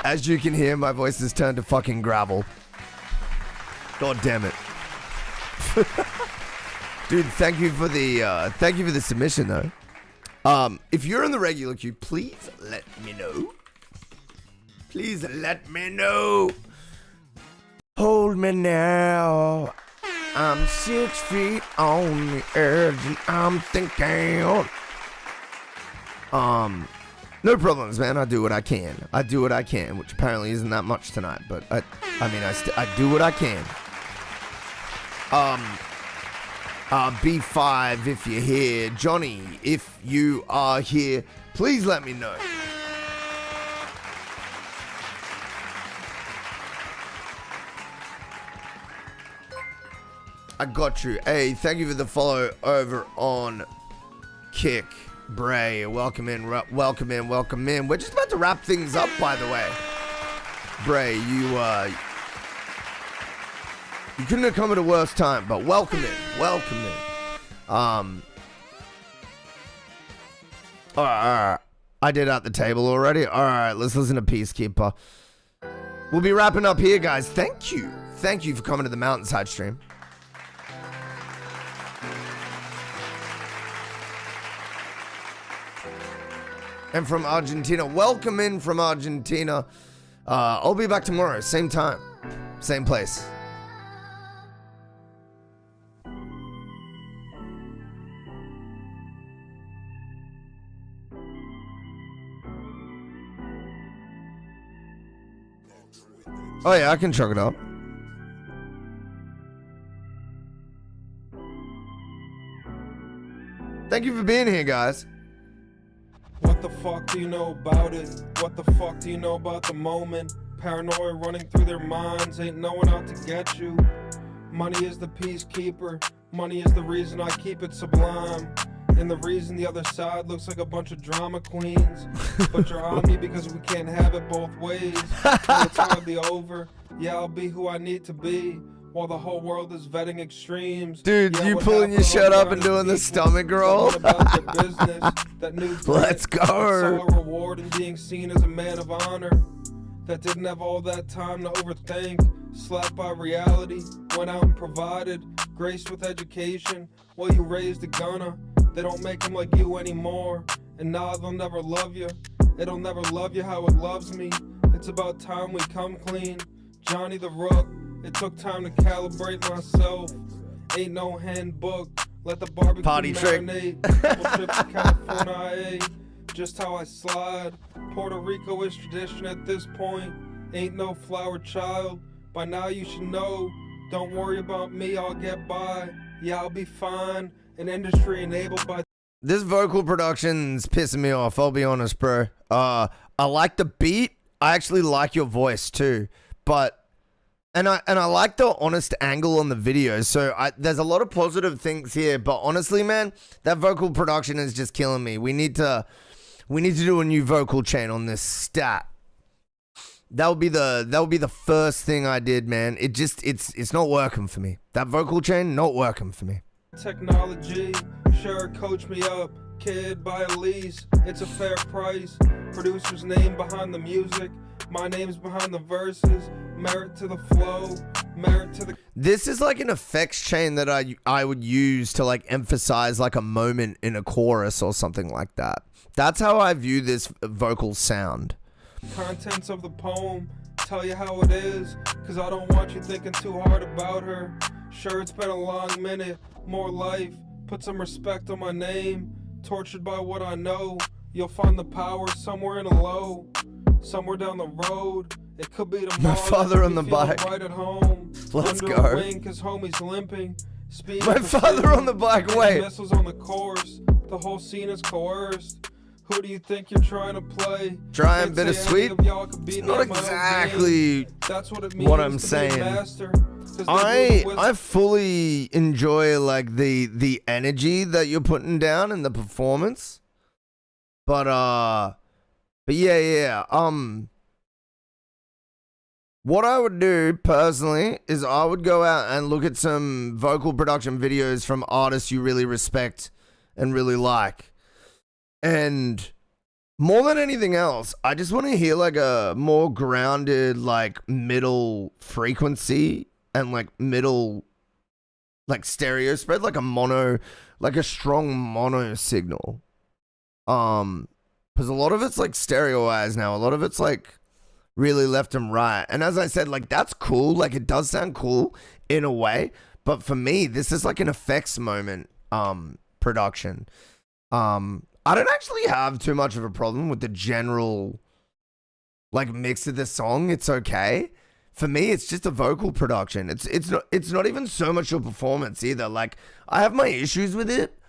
As you can hear, my voice has turned to fucking gravel. God damn it. Dude, thank you for the submission though. If you're in the regular queue, please let me know. Please let me know. Hold me now. I'm 6 feet on the edge and I'm thinking. No problems, man. I do what I can. Which apparently isn't that much tonight, but I do what I can. B5 if you're here. Johnny, if you are here, please let me know. I got you. Hey, thank you for the follow over on Kick. Bray, welcome in, welcome in, welcome in. We're just about to wrap things up, by the way. Bray, you couldn't have come at a worse time, but welcome in, welcome in. All right. I did at the table already. All right, let's listen to Peacekeeper. We'll be wrapping up here, guys. Thank you for coming to the MountainsHide stream. And from Argentina, welcome in from Argentina. I'll be back tomorrow, same time, same place. Oh yeah, I can chuck it up. Thank you for being here, guys. What the fuck do you know about it? What the fuck do you know about the moment? Paranoia running through their minds, ain't no one out to get you. Money is the peacekeeper, money is the reason I keep it sublime. And the reason the other side looks like a bunch of drama queens. But you're on me because we can't have it both ways. It's hardly over, yeah, I'll be who I need to be. While the whole world is vetting extremes. Dude, yeah, you pulling your shirt up and doing the stomach roll? Let's go. Saw a reward in being seen as a man of honor. That didn't have all that time to overthink. Slapped by reality, went out and provided. Graced with education, while you raised a gunner. They don't make them like you anymore. And now they'll never love you. It'll never love you how it loves me. It's about time we come clean. Johnny the Rook. It took time to calibrate myself. Ain't no handbook. Let the barbecue Party marinate. Couple trips to California, just how I slide. Puerto Rico is tradition at this point. Ain't no flower child. By now you should know. Don't worry about me, I'll get by. Yeah, I'll be fine. An industry enabled by... This vocal production's pissing me off, I'll be honest, bro. I like the beat. I actually like your voice too. But... And I like the honest angle on the video, so there's a lot of positive things here. But honestly, man, that vocal production is just killing me. We need to do a new vocal chain on this stat. That would be the first thing I did, man. It's not working for me. That vocal chain not working for me. Technology, sure, coach me up. Kid, buy a lease. It's a fair price. Producer's name behind the music. My name's behind the verses. Merit to the flow. Merit to the... This is like an effects chain that I would use to like emphasize like a moment in a chorus or something like that. That's how I view this vocal sound. Contents of the poem. Tell you how it is. Cause I don't want you thinking too hard about her. Sure, it's been a long minute. More life. Put some respect on my name. Tortured by what I know. You'll find the power somewhere in a low. Somewhere down the road, it could be tomorrow. My father on the bike. Right at home. Let's Under go. A wing, 'cause homie's limping. My father on the bike. Wait. Missiles on the course. The whole scene is coerced. Who do you think you're trying to play? Trying bittersweet. It's not exactly That's what, it means what I'm to saying. Be a master. I fully enjoy like the energy that you're putting down in the performance, but yeah. What I would do personally is I would go out and look at some vocal production videos from artists you really respect and really like, and more than anything else, I just want to hear like a more grounded, like middle frequency and like middle, like stereo spread, like a mono, like a strong mono signal. Because a lot of it's like stereoized now. A lot of it's like really left and right. And as I said, like that's cool. Like it does sound cool in a way. But for me, this is like an effects moment production. I don't actually have too much of a problem with the general like mix of the song. It's okay. For me, it's just a vocal production. It's not even so much your performance either. Like I have my issues with it,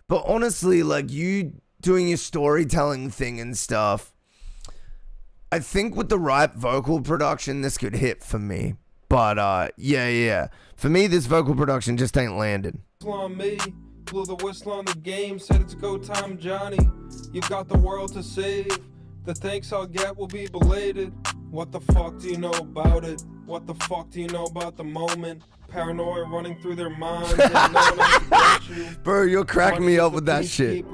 but honestly, like you doing your storytelling thing and stuff, I think with the right vocal production, this could hit for me. But yeah. For me, this vocal production just ain't landing. On me, blew the whistle on the game, said it's go time, Johnny. You've got the world to save. The thanks I'll get will be belated. What the fuck do you know about it? What the fuck do you know about the moment? Paranoia running through their minds. And no one else to get you. Bro, you're cracking me up with that shit.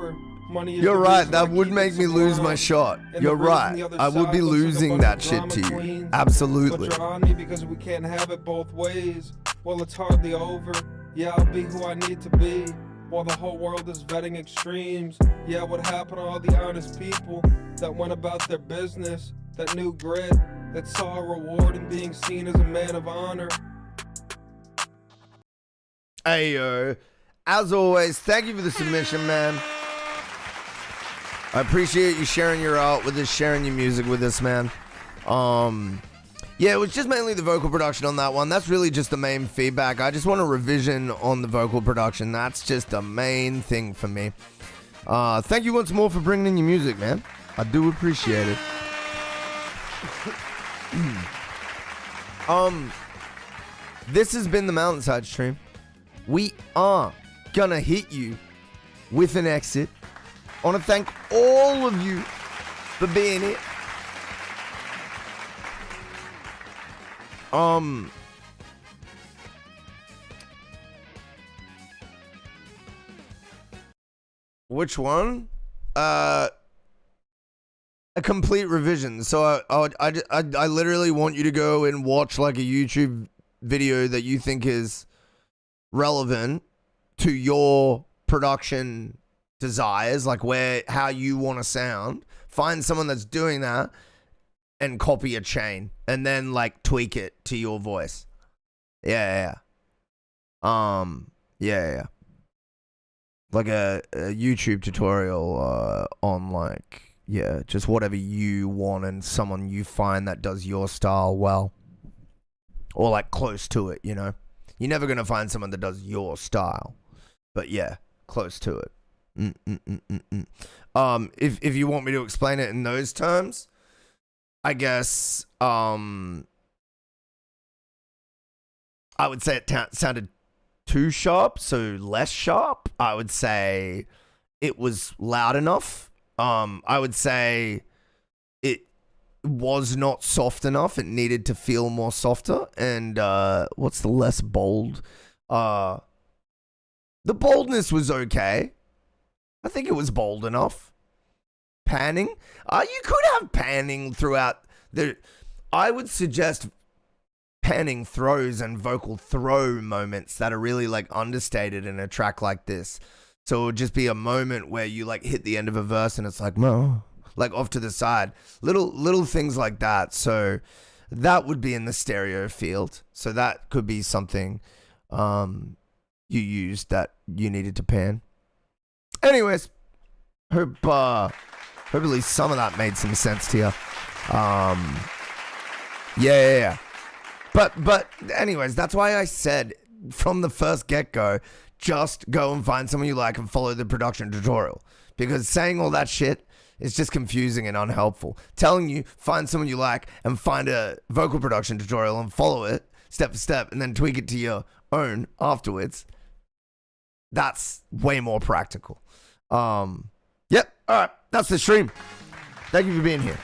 You're right, that would make me lose my shot. You're right. I would be losing that shit to you. Absolutely. But you're on me because we can't have it both ways. Well, it's hardly over. Yeah, I'll be who I need to be. While the whole world is vetting extremes. Yeah, what happened to all the honest people that went about their business? That new grit, that saw a reward in being seen as a man of honor. Hey, yo. As always, thank you for the submission, man. I appreciate you sharing your art with us, sharing your music with us, man. Yeah, it was just mainly the vocal production on that one. That's really just the main feedback. I just want a revision on the vocal production. That's just the main thing for me. Thank you once more for bringing in your music, man. I do appreciate it. This has been the MountainsHide stream. We are gonna hit you with an exit. I want to thank all of you for being here. Which one? A complete revision. So I literally want you to go and watch like a YouTube video that you think is relevant to your production desires, like how you want to sound. Find someone that's doing that and copy a chain and then like tweak it to your voice. Yeah. Like a YouTube tutorial on like, yeah, just whatever you want and someone you find that does your style well. Or like close to it, you know? You're never going to find someone that does your style. But yeah, close to it. If you want me to explain it in those terms, I guess I would say it sounded too sharp, so less sharp. I would say it was loud enough. I would say it was not soft enough. It needed to feel more softer. And what's the less bold? The boldness was okay. I think it was bold enough. Panning? You could have panning throughout the... I would suggest panning throws and vocal throw moments that are really like understated in a track like this. So it would just be a moment where you like hit the end of a verse and it's like, no, like off to the side. Little things like that. So that would be in the stereo field. So that could be something you used that you needed to pan. Anyways, hope at least some of that made some sense to you. Yeah. But anyways, that's why I said from the first get-go, just go and find someone you like and follow the production tutorial. Because saying all that shit is just confusing and unhelpful. Telling you, find someone you like and find a vocal production tutorial and follow it step for step and then tweak it to your own afterwards. That's way more practical. Yep. All right. That's the stream. Thank you for being here.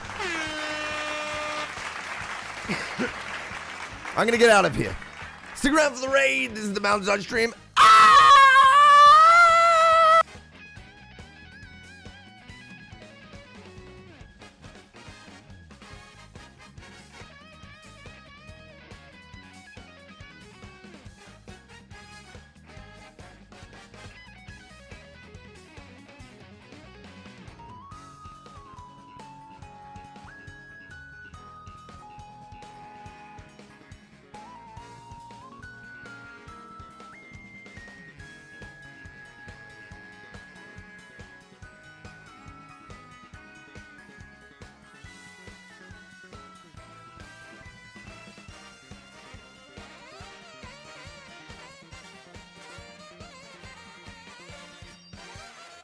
I'm going to get out of here. Stick around for the raid. This is the MountainsHide stream.